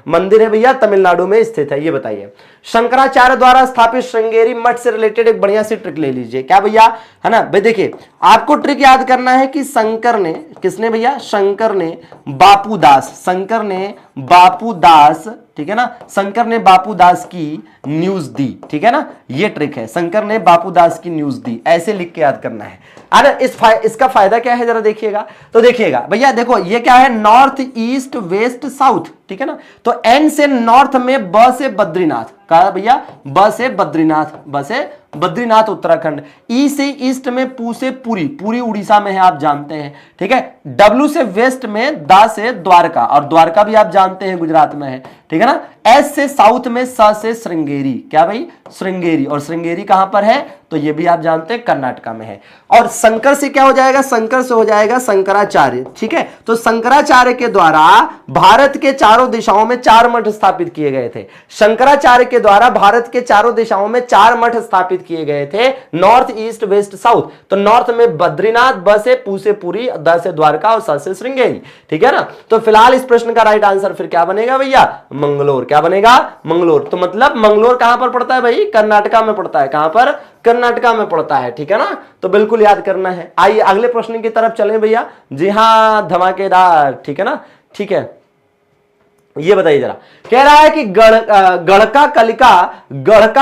Speaker 2: मंदिर है भैया, तमिलनाडु में स्थित है। ये बताइए, शंकराचार्य द्वारा स्थापित श्रृंगेरी मठ से रिलेटेड एक बढ़िया सी ट्रिक ले लीजिए। क्या भैया? है ना भाई, देखिए आपको ट्रिक याद करना है कि शंकर ने, किसने भैया? शंकर ने बापूदास, शंकर ने बापूदास, ठीक है ना, शंकर ने बापूदास की न्यूज दी, ठीक है ना। ये ट्रिक है, शंकर ने बापूदास की न्यूज दी, ऐसे लिख के याद करना है। अरे इसका फायदा क्या है जरा देखिएगा। तो देखिएगा भैया, देखो ये क्या है? नॉर्थ ईस्ट वेस्ट साउथ, ठीक है ना। तो एन से नॉर्थ में, ब से बद्रीनाथ, कहा भैया? ब से बद्रीनाथ, ब से बद्रीनाथ उत्तराखंड। ई से ईस्ट में, पू से पुरी, पूरी उड़ीसा में है, आप जानते हैं, ठीक है। डब्ल्यू से वेस्ट में, दा से द्वारका, और द्वारका भी आप जानते हैं गुजरात में है, ठीक है ना। एस से साउथ में, स से श्रृंगेरी, क्या भाई? श्रृंगेरी, और श्रृंगेरी कहां पर है? तो ये भी आप जानते हैं कर्नाटका में है। और शंकर से क्या हो जाएगा? शंकर से हो जाएगा शंकराचार्य, ठीक है। तो शंकराचार्य के द्वारा भारत के चारों दिशाओं में 4 मठ स्थापित किए गए थे। शंकराचार्य के द्वारा भारत के चारों दिशाओं में 4 मठ स्थापित किए गए थे, नॉर्थ ईस्ट वेस्ट साउथ। तो नॉर्थ में बद्रीनाथ, ब से पू से पुरी, द से द्वारका और स से श्रृंगेरी, ठीक है ना। तो फिलहाल इस प्रश्न का राइट आंसर फिर क्या बनेगा भैया? मंगलोर। क्या बनेगा? मंगलोर। तो मतलब मंगलोर कहां पर पड़ता है भाई? कर्नाटका में पड़ता है। कहां पर? कर्नाटका में पड़ता है, ठीक है ना। तो बिल्कुल याद करना है। आइए अगले प्रश्न की तरफ चलें भैया। जी हां, धमाकेदार, ठीक है ना, ठीक है। ये बताइए जरा, कह रहा है कि गढ़का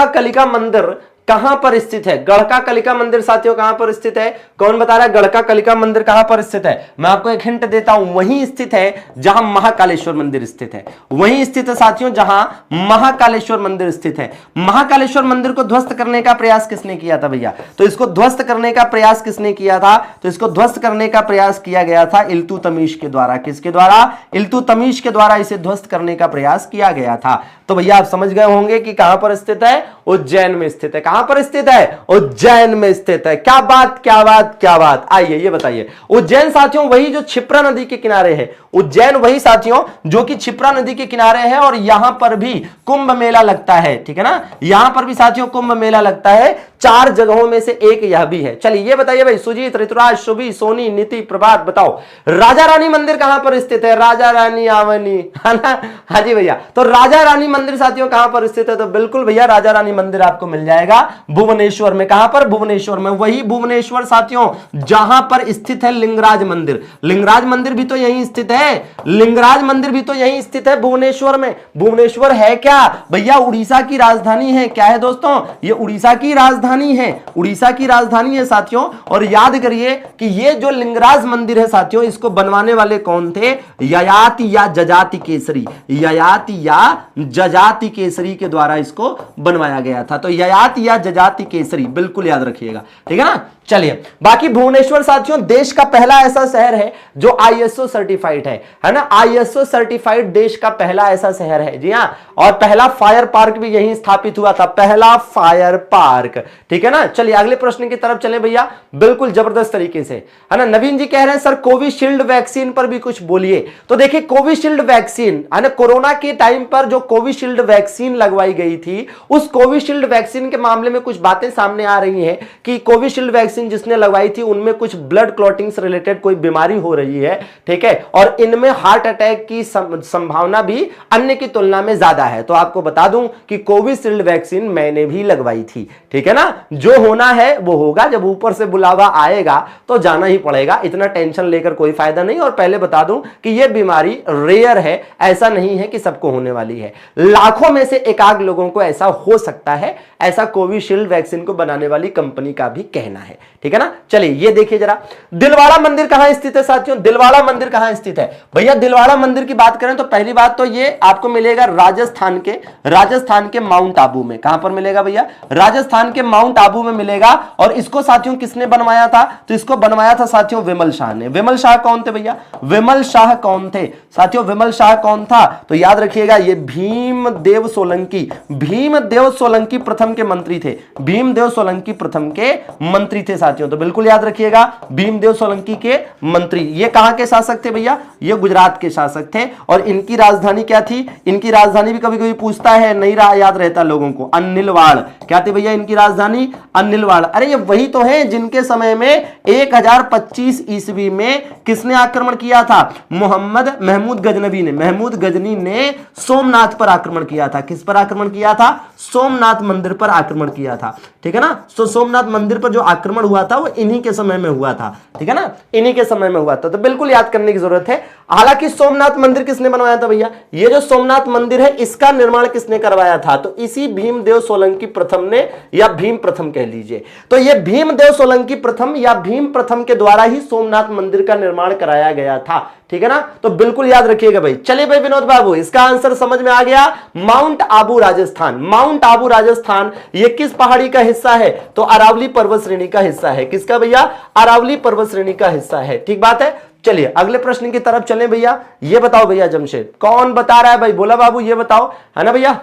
Speaker 2: कलिका मंदिर कहां पर स्थित है? गढ़का कलिका मंदिर साथियों कहां पर स्थित है? कौन बता रहा है गढ़का कलिका मंदिर कहां पर स्थित है? मैं आपको एक हिंट देता हूं, वहीं स्थित है जहां महाकालेश्वर मंदिर स्थित है। वहीं स्थित है साथियों जहां महाकालेश्वर मंदिर स्थित है। महाकालेश्वर मंदिर को ध्वस्त करने का प्रयास किसने किया था भैया? तो इसको ध्वस्त करने का प्रयास किसने किया था? तो इसको ध्वस्त करने का प्रयास किया गया था इल्तुतमिश के द्वारा। किसके द्वारा? इल्तुतमिश के द्वारा इसे ध्वस्त करने का प्रयास किया गया था। तो भैया आप समझ गए होंगे कि कहां पर स्थित है? उज्जैन में स्थित है। कहां पर स्थित है? उज्जैन में स्थित है। क्या बात, क्या बात, क्या बात। आइए ये बताइए, उज्जैन साथियों वही जो क्षिप्रा नदी के किनारे है। उज्जैन वही साथियों जो कि क्षिप्रा नदी के किनारे है, और यहां पर भी कुंभ मेला लगता है, ठीक है ना। यहां पर भी साथियों कुंभ मेला लगता है। 4 जगहों में से एक यह भी है। चलिए ये बताइए भाई, सुजीत, ऋतुराज, शुभी, सोनी, नीति, प्रभात, बताओ राजा रानी मंदिर कहां पर स्थित है? राजा रानी आवनी, है ना? हाँ जी भैया, तो राजा रानी मंदिर साथियों कहां पर स्थित है? तो बिल्कुल भैया राजा रानी मंदिर आपको मिल जाएगा भुवनेश्वर में। कहां पर? भुवनेश्वर में। वही भुवनेश्वर साथियों जहां पर स्थित है लिंगराज मंदिर। लिंगराज मंदिर भी तो यहीं स्थित है, लिंगराज मंदिर भी तो यहीं स्थित है भुवनेश्वर में। भुवनेश्वर है क्या भैया? उड़ीसा की राजधानी है। क्या है दोस्तों? ये उड़ीसा की राजधानी है, उड़ीसा की राजधानी है साथियों। और याद करिए कि ये जो लिंगराज मंदिर है साथियों, इसको बनवाने वाले कौन थे? ययाति या जजाति केसरी, ययाति या जजाति केसरी के द्वारा इसको बनवाया गया था। तो ययाति या जजाति केसरी बिल्कुल याद रखिएगा, ठीक है ना? चलिए, बाकी भुवनेश्वर साथियों देश का पहला ऐसा शहर है जो आईएसओ सर्टिफाइड है ना? आईएसओ सर्टिफाइड देश का पहला ऐसा शहर है, जी हां। और पहला फायर पार्क भी यहीं स्थापित हुआ था, पहला फायर पार्क, ठीक है ना? चलिए अगले प्रश्न की तरफ चले भैया, बिल्कुल जबरदस्त तरीके से, है ना? नवीन जी कह रहे हैं सर कोविशील्ड वैक्सीन पर भी कुछ बोलिए। तो देखिए कोविशील्ड वैक्सीन, है ना, कोरोना के टाइम पर जो कोविशील्ड वैक्सीन लगवाई गई थी, उस कोविशील्ड वैक्सीन के मामले में कुछ बातें सामने आ रही हैं कि कोविशील्ड वैक्सीन जिसने लगवाई थी उनमें कुछ ब्लड क्लॉटिंग से रिलेटेड कोई बीमारी हो रही है, ठीक है? और इनमें हार्ट अटैक की संभावना भी अन्य की तुलना में ज्यादा है। तो आपको बता दूं कि कोविशील्ड वैक्सीन मैंने भी लगवाई थी, ठीक है ना? जो होना है वो होगा, जब ऊपर से बुलावा आएगा तो जाना ही पड़ेगा, इतना टेंशन लेकर कोई फायदा नहीं। और पहले बता दूं कि यह बीमारी रेयर है, ऐसा नहीं है कि सबको होने वाली है, लाखों में से एकाध लोगों को ऐसा हो सकता है, ऐसा कोविशील्ड वैक्सीन को बनाने वाली कंपनी का भी कहना है, ठीक है ना? चलिए ये देखिए जरा, दिलवाड़ा मंदिर कहां स्थित है साथियों? दिलवाड़ा मंदिर कहां स्थित है भैया? दिलवाड़ा मंदिर की बात करें तो पहली बात तो ये आपको मिलेगा राजस्थान के माउंट आबू में। कहां पर मिलेगा भैया? राजस्थान के माउंट आबू में मिलेगा। और इसको साथियों किसने बनवाया था? तो इसको बनवाया था साथियों विमल शाह ने। विमल शाह कौन थे भैया? विमल शाह कौन थे साथियों? विमल शाह कौन था? तो याद रखिएगा ये भीमदेव सोलंकी, भीमदेव सोलंकी प्रथम के मंत्री थे, भीमदेव सोलंकी प्रथम के मंत्री थे साथियों। तो बिल्कुल याद रखिएगा भीमदेव सोलंकी के मंत्री। ये कहां के शासक थे भैया? ये गुजरात के शासक थे। और इनकी राजधानी क्या थी? इनकी राजधानी भी कभी कभी पूछता है, नहीं रहा याद रहता लोगों को, अनिलवाड़। क्या थी भैया इनकी राजधानी? अनिलवाड़। अरे ये वही तो है जिनके समय में 1025 ईस्वी में किसने आक्रमण किया था? महमूद गजनवी ने। महमूद गजनी ने सोमनाथ पर आक्रमण किया था। किस पर आक्रमण किया था? सोमनाथ मंदिर पर आक्रमण किया था, ठीक है ना? तो सोमनाथ मंदिर पर जो आक्रमण हुआ था वो इन्हीं के समय में हुआ था, ठीक है ना? इन्हीं के समय में हुआ था। तो बिल्कुल याद करने की जरूरत है। हालांकि सोमनाथ मंदिर किसने बनवाया था भैया? ये जो सोमनाथ मंदिर है इसका निर्माण किसने करवाया था? तो इसी भीमदेव सोलंकी प्रथम ने, या भीम प्रथम कह लीजिए। तो ये भीमदेव सोलंकी प्रथम या भीम प्रथम के द्वारा ही सोमनाथ मंदिर का निर्माण कराया गया था, ठीक है ना? तो बिल्कुल याद रखिएगा भाई। चलिए भाई विनोद बाबू, इसका आंसर समझ में आ गया, माउंट आबू राजस्थान। माउंट आबू राजस्थान ये किस पहाड़ी का हिस्सा है? तो अरावली पर्वत श्रेणी का हिस्सा है। किसका भैया? अरावली पर्वत श्रेणी का हिस्सा है, ठीक बात है। चलिए अगले प्रश्न की तरफ चलें भैया। ये बताओ भैया जमशेद, कौन बता रहा है भाई? बोला बाबू, ये बताओ, है ना भैया?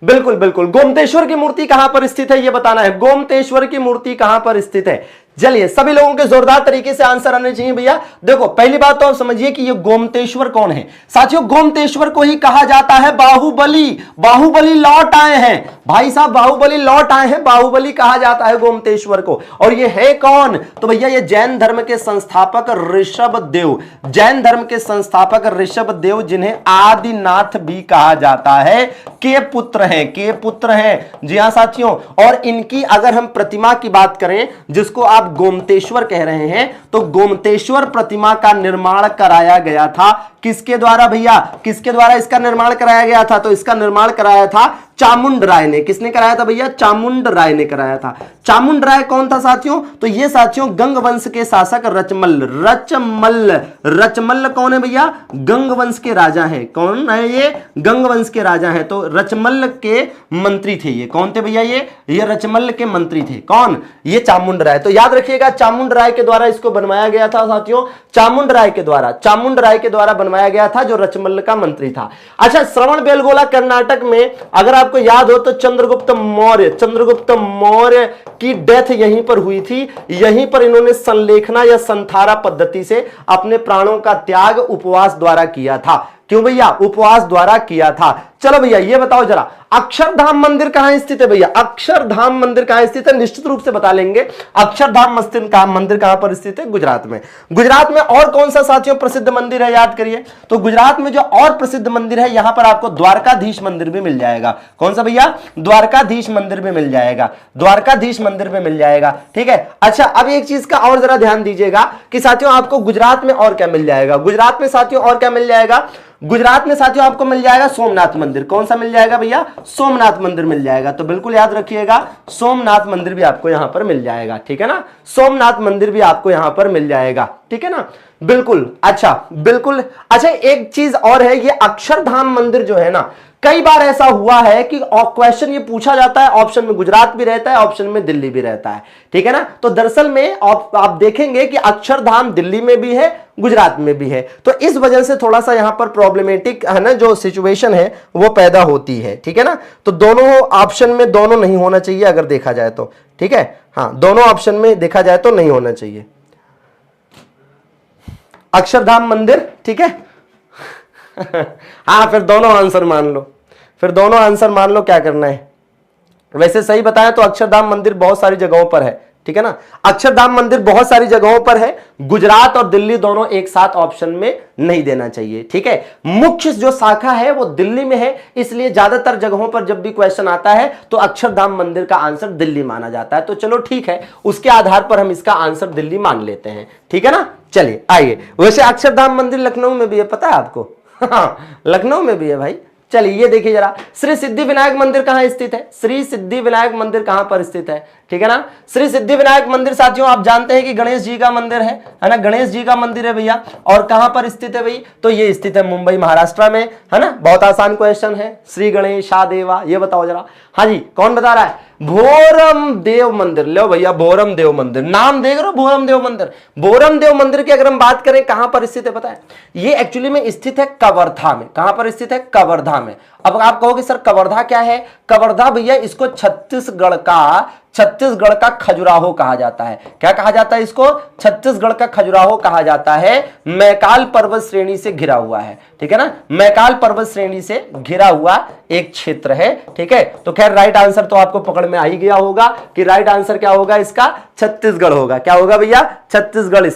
Speaker 2: बिल्कुल बिल्कुल, गोमतेश्वर की मूर्ति कहां पर स्थित है ये बताना है। गोमतेश्वर की मूर्ति कहां पर स्थित है? चलिए सभी लोगों के जोरदार तरीके से आंसर आने चाहिए भैया। देखो पहली बात तो आप समझिए कि ये गोमतेश्वर कौन है साथियों? गोमतेश्वर को ही कहा जाता है बाहुबली। बाहुबली लौट आए हैं भाई साहब, बाहुबली लौट आए हैं, बाहुबली कहा जाता है गोमतेश्वर को। और ये है कौन? तो भैया ये जैन धर्म के संस्थापक ऋषभ देव, जैन धर्म के संस्थापक ऋषभ देव, जिन्हें आदिनाथ भी कहा जाता है, के पुत्र हैं, के पुत्र हैं, जी हां साथियों। और इनकी अगर हम प्रतिमा की बात करें, जिसको आप गोमतेश्वर कह रहे हैं, तो गोमतेश्वर प्रतिमा का निर्माण कराया गया था किसके द्वारा भैया? किसके द्वारा इसका निर्माण कराया गया था? तो इसका निर्माण कराया था चामुंड राय ने। किसने कराया था भैया? चामुंड राय ने कराया था। चामुंड राय कौन था साथियों? तो ये साथियों गंग वंश के शासक रचमल्ल, रचमल्ल, रचमल्ल कौन है भैया? गंग वंश के राजा हैं। कौन है ये? गंग वंश के राजा हैं। तो रचमल्ल के मंत्री थे ये। कौन थे भैया? ये रचमल्ल के मंत्री थे। कौन? ये चामुंड राय। तो याद रखिएगा चामुंड राय के द्वारा इसको बनवाया गया था साथियों, चामुंड राय के द्वारा, चामुंड राय के द्वारा बनवाया गया था, जो रचमल्ल का मंत्री था। अच्छा, श्रवण बेलगोला कर्नाटक में अगर आपको याद हो तो चंद्रगुप्त मौर्य, चंद्रगुप्त मौर्य की डेथ यहीं पर हुई थी। यहीं पर इन्होंने संलेखना या संथारा पद्धति से अपने प्राणों का त्याग उपवास द्वारा किया था। क्यों भैया? उपवास द्वारा किया था। चलो भैया ये बताओ जरा, अक्षरधाम मंदिर कहां स्थित है भैया? अक्षरधाम मंदिर कहां स्थित है? निश्चित रूप से बता लेंगे। अक्षरधाम मंदिर कहां पर स्थित है? गुजरात में। गुजरात में और कौन सा साथियों प्रसिद्ध मंदिर है, याद करिए। तो गुजरात में जो और प्रसिद्ध मंदिर है, यहां पर आपको द्वारकाधीश मंदिर भी मिल जाएगा। कौन सा भैया? द्वारकाधीश मंदिर भी मिल जाएगा, द्वारकाधीश मंदिर में मिल जाएगा, ठीक है। अच्छा, अब एक चीज का और जरा ध्यान दीजिएगा कि साथियों आपको गुजरात में और क्या मिल जाएगा। गुजरात में साथियों और क्या मिल जाएगा? गुजरात में साथियों आपको मिल जाएगा सोमनाथ मंदिर। कौन सा मिल जाएगा भैया? सोमनाथ मंदिर मिल जाएगा। तो बिल्कुल याद रखिएगा, सोमनाथ मंदिर भी आपको यहां पर मिल जाएगा, ठीक है ना। सोमनाथ मंदिर भी आपको यहां पर मिल जाएगा, ठीक है ना, बिल्कुल। अच्छा, बिल्कुल। अच्छा, एक चीज और है, ये अक्षरधाम मंदिर जो है ना, कई बार ऐसा हुआ है कि क्वेश्चन ये पूछा जाता है, ऑप्शन में गुजरात भी रहता है, ऑप्शन में दिल्ली भी रहता है, ठीक है ना। तो दरअसल में आप देखेंगे कि अक्षरधाम दिल्ली में भी है, गुजरात में भी है। तो इस वजह से थोड़ा सा यहां पर प्रॉब्लमेटिक है ना, जो सिचुएशन है वो पैदा होती है, ठीक है ना। तो दोनों ऑप्शन में दोनों नहीं होना चाहिए अगर देखा जाए तो, ठीक है। हाँ, दोनों ऑप्शन में देखा जाए तो नहीं होना चाहिए अक्षरधाम मंदिर, ठीक है। हाँ, फिर दोनों आंसर मान लो, फिर दोनों आंसर मान लो, क्या करना है। वैसे सही बताएं तो अक्षरधाम मंदिर बहुत सारी जगहों पर है, ठीक है ना। अक्षरधाम मंदिर बहुत सारी जगहों पर है, गुजरात और दिल्ली दोनों एक साथ ऑप्शन में नहीं देना चाहिए, ठीक है। मुख्य जो शाखा है वो दिल्ली में है, इसलिए ज्यादातर जगहों पर जब भी क्वेश्चन आता है तो अक्षरधाम मंदिर का आंसर दिल्ली माना जाता है। तो चलो ठीक है, उसके आधार पर हम इसका आंसर दिल्ली मान लेते हैं, ठीक है ना। चलिए आइए, वैसे अक्षरधाम मंदिर लखनऊ में भी है, पता है आपको? लखनऊ में भी है भाई। चलिए ये देखिए जरा, श्री सिद्धि विनायक मंदिर कहां स्थित है? श्री सिद्धि विनायक मंदिर कहां पर स्थित है, ठीक है ना। श्री सिद्धि विनायक मंदिर साथियों आप जानते हैं कि गणेश जी का मंदिर है ना, गणेश जी का मंदिर है भैया। और कहां पर स्थित है भाई? तो ये स्थित है मुंबई महाराष्ट्र में, है ना। बहुत आसान क्वेश्चन है, श्री गणेशा देवा। ये बताओ जरा, हाँ जी, कौन बता रहा है? भोरम देव मंदिर। लो भैया, भोरम देव मंदिर, नाम देख रहे हो, भोरम देव मंदिर। भोरम देव मंदिर की अगर हम बात करें कहां पर स्थित है पता है? ये एक्चुअली में स्थित है कवर्धा में। कहां पर स्थित है? कवर्धा में। अब आप कहोगे सर कवर्धा क्या है? कवर्धा भैया इसको छत्तीसगढ़ का खजुराहो कहा जाता है। क्या कहा जाता है इसको? छत्तीसगढ़ का खजुराहो कहा जाता है। मैकाल पर्वत श्रेणी से घिरा हुआ है, ठीक है ना। मैकाल पर्वत श्रेणी से घिरा हुआ एक क्षेत्र है, ठीक है। तो खैर राइट आंसर तो आपको पकड़ में आ ही गया होगा कि राइट आंसर क्या होगा इसका? छत्तीसगढ़ होगा। क्या होगा भैया? छत्तीसगढ़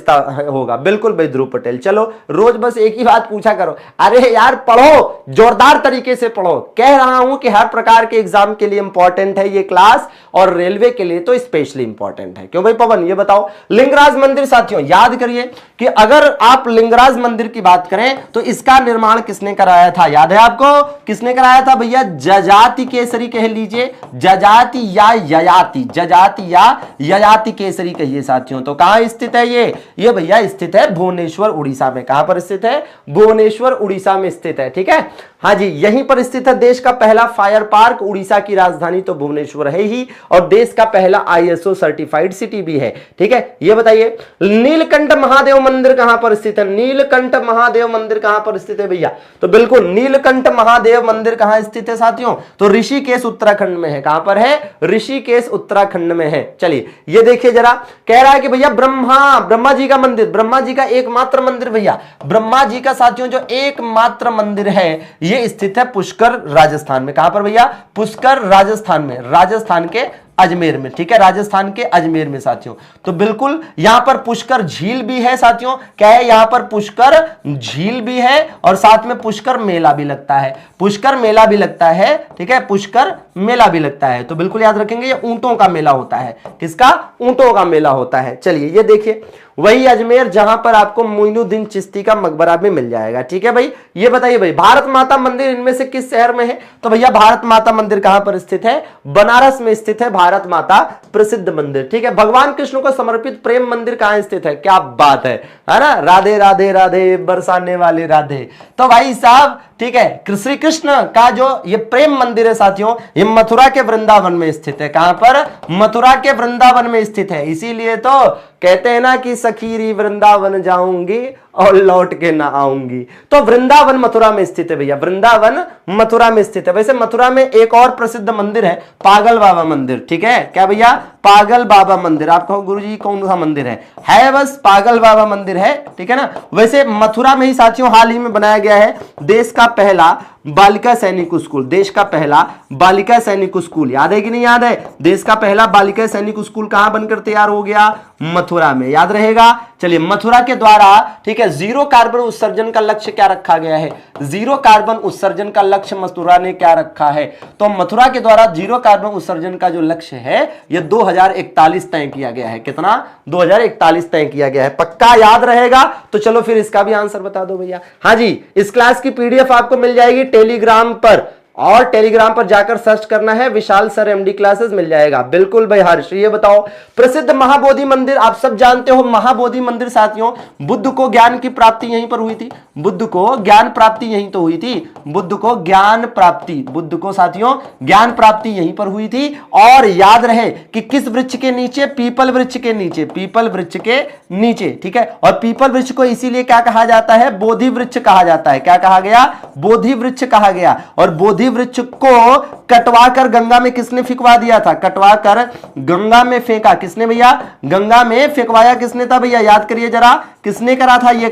Speaker 2: होगा, बिल्कुल भाई ध्रुव पटेल। चलो रोज बस एक ही बात पूछा करो, अरे यार पढ़ो, जोरदार तरीके से पढ़ो। कह रहा हूं कि हर प्रकार के एग्जाम के लिए इंपॉर्टेंट है ये क्लास, और रेलवे के लिए तो स्पेशली इंपॉर्टेंट है। क्यों भाई पवन? ये बताओ, लिंगराज मंदिर साथियों याद करिए कि अगर आप लिंगराज मंदिर की बात करें तो इसका निर्माण किसने कराया था? याद है आपको? किसने कराया था भैया? जजाति केसरी कह लीजिए, जजाति या ययाति, जजाति या ययाति केसरी कहिए साथियों। तो कहां स्थित है ये भैया स्थित है भुवनेश्वर उड़ीसा में। कहां पर स्थित है? भुवनेश्वर उड़ीसा में स्थित है, ठीक है। हाँ जी, यहीं पर स्थित है देश का पहला फायर पार्क। उड़ीसा की राजधानी तो भुवनेश्वर है ही, और देश का पहला ISO सर्टिफाइड सिटी भी है, ठीक है। ये बताइए, नीलकंठ महादेव मंदिर कहां पर स्थित है? नीलकंठ महादेव मंदिर कहां पर स्थित है भैया? तो बिल्कुल नीलकंठ महादेव मंदिर कहां स्थित है साथियों? तो ऋषिकेश उत्तराखंड में है। कहां पर है? ऋषिकेश उत्तराखंड में है। चलिए ये देखिए जरा, कह रहा है कि भैया ब्रह्मा जी का मंदिर, ब्रह्मा जी का एकमात्र मंदिर भैया, ब्रह्मा जी का साथियों जो एकमात्र मंदिर है ये स्थित है पुष्कर राजस्थान में। कहां पर भैया? पुष्कर राजस्थान में, राजस्थान के अजमेर में, ठीक है, राजस्थान के अजमेर में साथियों। तो बिल्कुल यहां पर पुष्कर झील भी है साथियों। क्या है? यहां पर पुष्कर झील भी है और साथ में पुष्कर मेला भी लगता है, पुष्कर मेला भी लगता है, ठीक है, पुष्कर मेला भी लगता है। तो बिल्कुल याद रखेंगे ये ऊंटों का मेला होता है। किसका? ऊंटों का मेला होता है। चलिए ये देखिए, वही अजमेर जहां पर आपको मोइनुद्दीन चिश्ती का मकबरा भी मिल जाएगा, ठीक है भाई। ये बताइए भाई, भारत माता मंदिर इनमें से किस शहर में है? तो भैया भारत माता मंदिर कहां पर स्थित है? बनारस में स्थित है भारत माता प्रसिद्ध मंदिर, ठीक है। भगवान कृष्ण को समर्पित प्रेम मंदिर कहां स्थित है? क्या बात है ना, राधे राधे राधे बरसाने वाले राधे। तो भाई साहब, ठीक है, श्री कृष्ण का जो ये प्रेम मंदिर है साथियों, ये मथुरा के वृंदावन में स्थित है। कहां पर? मथुरा के वृंदावन में स्थित है। इसीलिए तो कहते हैं ना कि सखीरी वृंदावन जाऊंगी और लौट के ना आऊंगी। तो वृंदावन मथुरा में स्थित है भैया, वृंदावन मथुरा में स्थित है। वैसे मथुरा में एक और प्रसिद्ध मंदिर है, पागल बाबा मंदिर, ठीक है। क्या भैया? पागल बाबा मंदिर। आप कहो गुरुजी कौन सा मंदिर है बस पागल बाबा मंदिर है, ठीक है ना। वैसे मथुरा में ही साथियों हाल ही में बनाया गया है देश का पहला बालिका सैनिक स्कूल, देश का पहला बालिका सैनिक स्कूल, याद है कि नहीं याद है? देश का पहला बालिका सैनिक स्कूल कहां बनकर तैयार हो गया? मथुरा में, याद रहेगा। चलिए, मथुरा के द्वारा, ठीक है, जीरो कार्बन उत्सर्जन का लक्ष्य क्या रखा गया है? जीरो कार्बन उत्सर्जन का लक्ष्य मथुरा ने क्या रखा है? तो मथुरा के द्वारा जीरो कार्बन उत्सर्जन का जो लक्ष्य है यह 2041 तय किया गया है। कितना? 2041 तय किया गया है। पक्का याद रहेगा? तो चलो फिर इसका भी आंसर बता दो भैया। हाँ जी, इस क्लास की पीडीएफ आपको मिल जाएगी टेलीग्राम पर, और टेलीग्राम पर जाकर सर्च करना है विशाल सर एमडी क्लासेस, मिल जाएगा। बिल्कुल भाई हर्ष, ये बताओ, प्रसिद्ध महाबोधि मंदिर आप सब जानते हो। महाबोधि मंदिर साथियों, बुद्ध को ज्ञान की प्राप्ति यहीं पर हुई थी। बुद्ध को ज्ञान प्राप्ति यहीं तो हुई थी। बुद्ध को ज्ञान प्राप्ति, बुद्ध को साथियों ज्ञान प्राप्ति यहीं पर हुई थी। और याद रहे कि किस वृक्ष के नीचे? पीपल वृक्ष के नीचे, पीपल वृक्ष के नीचे, ठीक है। और पीपल वृक्ष को इसीलिए क्या कहा जाता है? बोधि वृक्ष कहा जाता है। क्या कहा गया? बोधि वृक्ष कहा गया। और बोधि वृक्ष को कटवाकर गंगा में किसने फेंकवा दिया था? कटवाकर गंगा में फेंका किसने भैया? गंगा में फेंकवाया किसने था भैया? याद करिए जरा, किसने करा था ये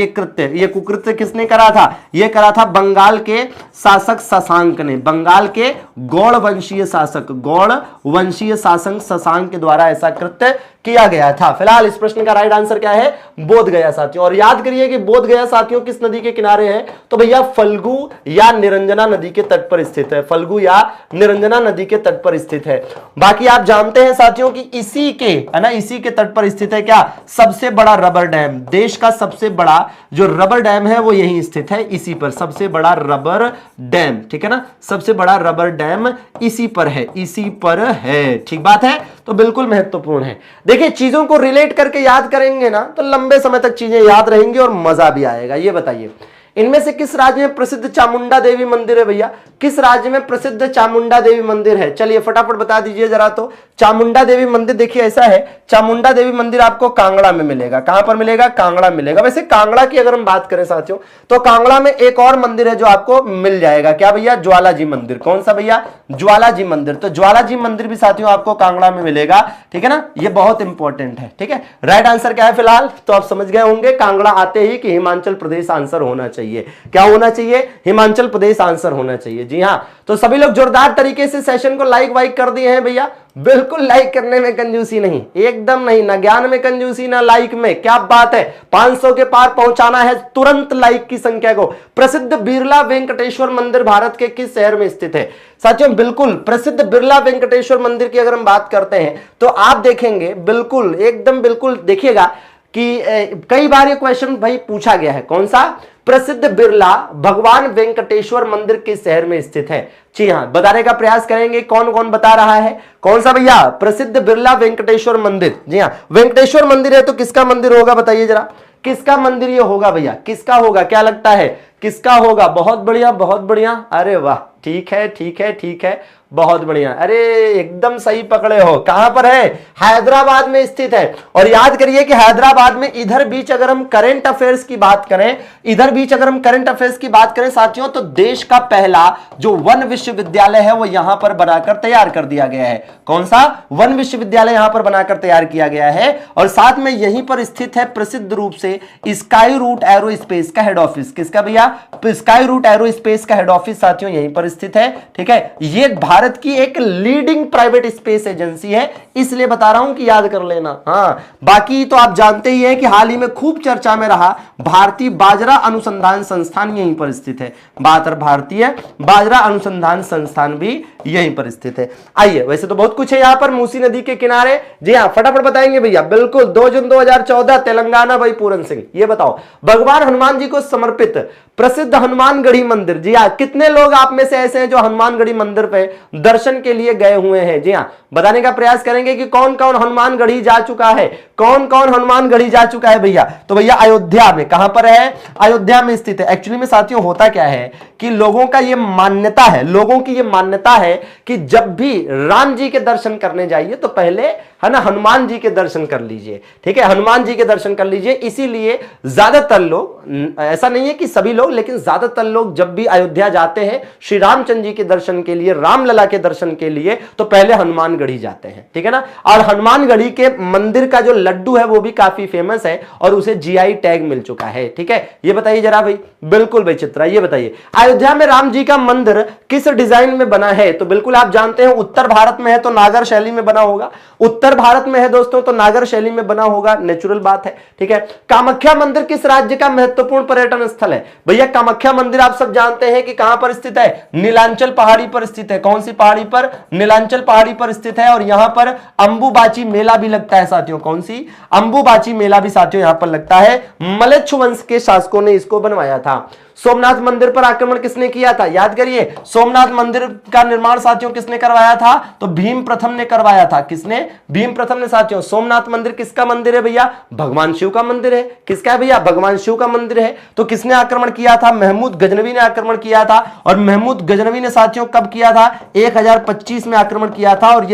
Speaker 2: कृत्य, ये कुकृत्य किसने करा था? ये करा था बंगाल के शासक शशांक ने। बंगाल के गौड़ वंशीय शासक, गौड़ वंशीय शासक शशांक के द्वारा ऐसा कृत्य किया गया था। फिलहाल इस प्रश्न का राइट आंसर क्या है? बोध गया साथियों। और याद करिए कि बोध गया साथियों किस नदी के किनारे है? तो भैया फल्गु या निरंजना नदी के तट पर स्थित है। फल्गु या निरंजना नदी के तट पर स्थित है। बाकी आप जानते हैं साथियों कि इसी के, है ना, इसी के तट पर स्थित है क्या? सबसे बड़ा रबर डैम, देश का सबसे बड़ा जो रबर डैम है वो यहीं स्थित है, इसी पर। सबसे बड़ा रबर डैम, ठीक है ना, सबसे बड़ा रबर डैम इसी पर है, इसी पर है। ठीक बात है, तो बिल्कुल महत्वपूर्ण है। देखिए, चीजों को रिलेट करके याद करेंगे ना तो लंबे समय तक चीजें याद रहेंगी और मजा भी आएगा। ये बताइए, इनमें से किस राज्य में प्रसिद्ध चामुंडा देवी मंदिर है भैया? किस राज्य में प्रसिद्ध चामुंडा देवी मंदिर है? चलिए फटाफट बता दीजिए जरा। तो चामुंडा देवी मंदिर देखिए ऐसा है, चामुंडा देवी मंदिर आपको कांगड़ा में मिलेगा। कहां पर मिलेगा? कांगड़ा मिलेगा। वैसे कांगड़ा की अगर हम बात करें साथियों, तो कांगड़ा में एक और मंदिर है जो आपको मिल जाएगा। क्या भैया? ज्वालाजी मंदिर। कौन सा भैया? ज्वालाजी मंदिर। तो ज्वालाजी मंदिर भी साथियों आपको कांगड़ा में मिलेगा, ठीक है ना, ये बहुत इंपॉर्टेंट है। ठीक है, राइट आंसर क्या है फिलहाल? तो आप समझ गए होंगे कांगड़ा आते ही कि हिमाचल प्रदेश आंसर होना चाहिए। क्या होना चाहिए? हिमाचल प्रदेश आंसर होना चाहिए। जी हाँ, तो सभी लोग जोरदार तरीके से सेशन को लाइक वाइक कर दिए हैं भैया। बिल्कुल लाइक करने में कंजूसी नहीं, एकदम नहीं, ना ज्ञान में कंजूसी ना लाइक में। क्या बात है, 500 के पार पहुंचाना है तुरंत लाइक की संख्या को। प्रसिद्ध बिरला वेंकटेश्वर मंदिर भारत के किस शहर में स्थित है? साथियों बिल्कुल प्रसिद्ध बिरला वेंकटेश्वर मंदिर की अगर हम बात करते हैं तो आप देखेंगे, बिल्कुल एकदम बिल्कुल देखिएगा कि कई बार ये क्वेश्चन भाई पूछा गया है। कौन सा? प्रसिद्ध बिरला भगवान वेंकटेश्वर मंदिर किस शहर में स्थित है? जी हां, बताने का प्रयास करेंगे। कौन कौन बता रहा है? कौन सा भैया? प्रसिद्ध बिरला वेंकटेश्वर मंदिर। जी हां, वेंकटेश्वर मंदिर है तो किसका मंदिर होगा बताइए जरा, किसका मंदिर ये होगा भैया? किसका होगा? क्या लगता है किसका होगा? बहुत बढ़िया, बहुत बढ़िया, अरे वाह, ठीक है ठीक है ठीक है, बहुत बढ़िया, अरे एकदम सही पकड़े हो। कहां पर है? हैदराबाद में स्थित है। और याद करिए कि हैदराबाद में इधर बीच अगर हम करंट अफेयर्स की बात करें, इधर बीच अगर हम करंट अफेयर्स की बात करें साथियों, तो देश का पहला जो वन विश्वविद्यालय है वो यहां पर बनाकर तैयार कर दिया गया है। कौन सा? वन विश्वविद्यालय यहां पर बनाकर तैयार किया गया है। और साथ में यहीं पर स्थित है प्रसिद्ध रूप से स्काई रूट एरोस्पेस का हेड ऑफिस। किसका भैया? स्काई रूट एरोस्पेस का हेड ऑफिस साथियों यहीं पर स्थित है। ठीक है, ये भारत की एक लीडिंग प्राइवेट स्पेस एजेंसी है, इसलिए बता रहा हूं कि याद कर लेना। हाँ, बाकी तो आप जानते ही हैं कि हाल ही में खूब चर्चा में रहा भारतीय बाजरा अनुसंधान संस्थान यहीं पर स्थित है। भारतीय बाजरा अनुसंधान संस्थान भी यहीं पर स्थित है। आइए, वैसे तो बहुत कुछ है यहां पर मूसी नदी के किनारे। जी हाँ, फटाफट बताएंगे भैया। बिल्कुल, 2 जून 2014 तेलंगाना, भाई पूरन सिंह। ये बताओ, भगवान हनुमान जी को समर्पित प्रसिद्ध हनुमानगढ़ी मंदिर। जी हाँ, कितने लोग आप में से ऐसे हैं जो हनुमानगढ़ी मंदिर पे दर्शन के लिए गए हुए हैं? जी हाँ, बताने का प्रयास करेंगे कि कौन कौन हनुमानगढ़ी जा चुका है, कौन कौन हनुमानगढ़ी जा चुका है भैया। तो भैया अयोध्या में, कहां पर है? अयोध्या में स्थित है। एक्चुअली में साथियों होता क्या है कि लोगों का ये मान्यता है, लोगों की ये मान्यता है कि जब भी राम जी के दर्शन करने जाइए तो पहले, है ना, हनुमान जी के दर्शन कर लीजिए। ठीक है, हनुमान जी के दर्शन कर लीजिए। इसीलिए ज्यादातर लोग, ऐसा नहीं है कि सभी लोग, लेकिन ज्यादातर लोग जब भी अयोध्या जाते हैं श्री रामचंद्र जी के दर्शन के लिए, रामलला के दर्शन के लिए, तो पहले हनुमानगढ़ी जाते हैं। ठीक है ना, और हनुमानगढ़ी के मंदिर का जो लड्डू है वो भी काफी फेमस है और उसे जीआई टैग मिल चुका है। ठीक है, ये बताइए जरा भाई। बिल्कुल भाई चित्रा, ये बताइए अयोध्या में राम जी का मंदिर किस डिजाइन में बना है? तो बिल्कुल आप जानते हैं उत्तर भारत में है तो नागर शैली में बना होगा। उत्तर भारत में है दोस्तों तो नागर शैली में बना होगा, नेचुरल बात है। ठीक है, कामाख्या मंदिर किस राज्य का महत्वपूर्ण पर्यटन स्थल है? भैया कामाख्या मंदिर आप सब जानते हैं कि कहां पर स्थित है? नीलांचल पहाड़ी पर स्थित है। कौन सी पहाड़ी पर? नीलांचल पहाड़ी पर स्थित है। और यहां पर अंबुबाची मेला भी लगता है साथियों। कौन सी? अंबुबाची मेला भी साथियों यहां पर लगता है। मलेच्छ वंश के शासकों ने इसको बनवाया था। सोमनाथ मंदिर पर आक्रमण किसने किया था? याद करिए, सोमनाथ मंदिर का निर्माण साथियों किसने करवाया था? तो भीम प्रथम ने करवाया था। किसने? भीम प्रथम ने साथियों। सोमनाथ मंदिर किसका मंदिर है भैया? भगवान शिव का मंदिर है। किसका है भैया? भगवान शिव का मंदिर है। तो किसने आक्रमण किया था? महमूद गजनवी ने आक्रमण किया था। और महमूद गजनवी ने साथियों कब किया था? 1025 में आक्रमण किया था। और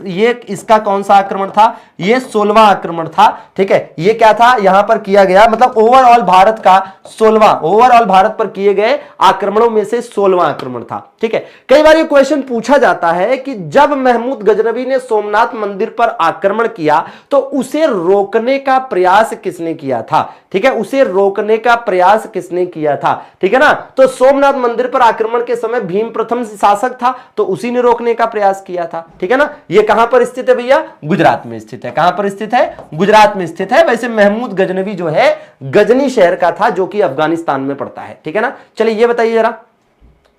Speaker 2: ये इसका कौन सा आक्रमण था? ये 16वां आक्रमण था। ठीक है, ये क्या था यहां पर किया गया, मतलब ओवरऑल भारत का 16वां, ओवरऑल भारत पर किए गए आक्रमणों में से 16वां आक्रमण था। ठीक है, कई बार ये क्वेश्चन पूछा जाता है कि जब महमूद गजनवी ने सोमनाथ मंदिर पर आक्रमण किया तो उसे रोकने का प्रयास किसने किया था? ठीक है, उसे रोकने का प्रयास किसने किया था? ठीक है ना, तो सोमनाथ मंदिर पर आक्रमण के समय भीम प्रथम शासक था तो उसी ने रोकने का प्रयास किया था। ठीक है ना, ये कहां पर स्थित है भैया? गुजरात में स्थित है। कहां पर स्थित है? गुजरात में स्थित है। वैसे महमूद गजनवी जो है गजनी शहर का था जो कि अफगानिस्तान में पड़ता है। ठीक है ना, चलिए ये बताइए जरा।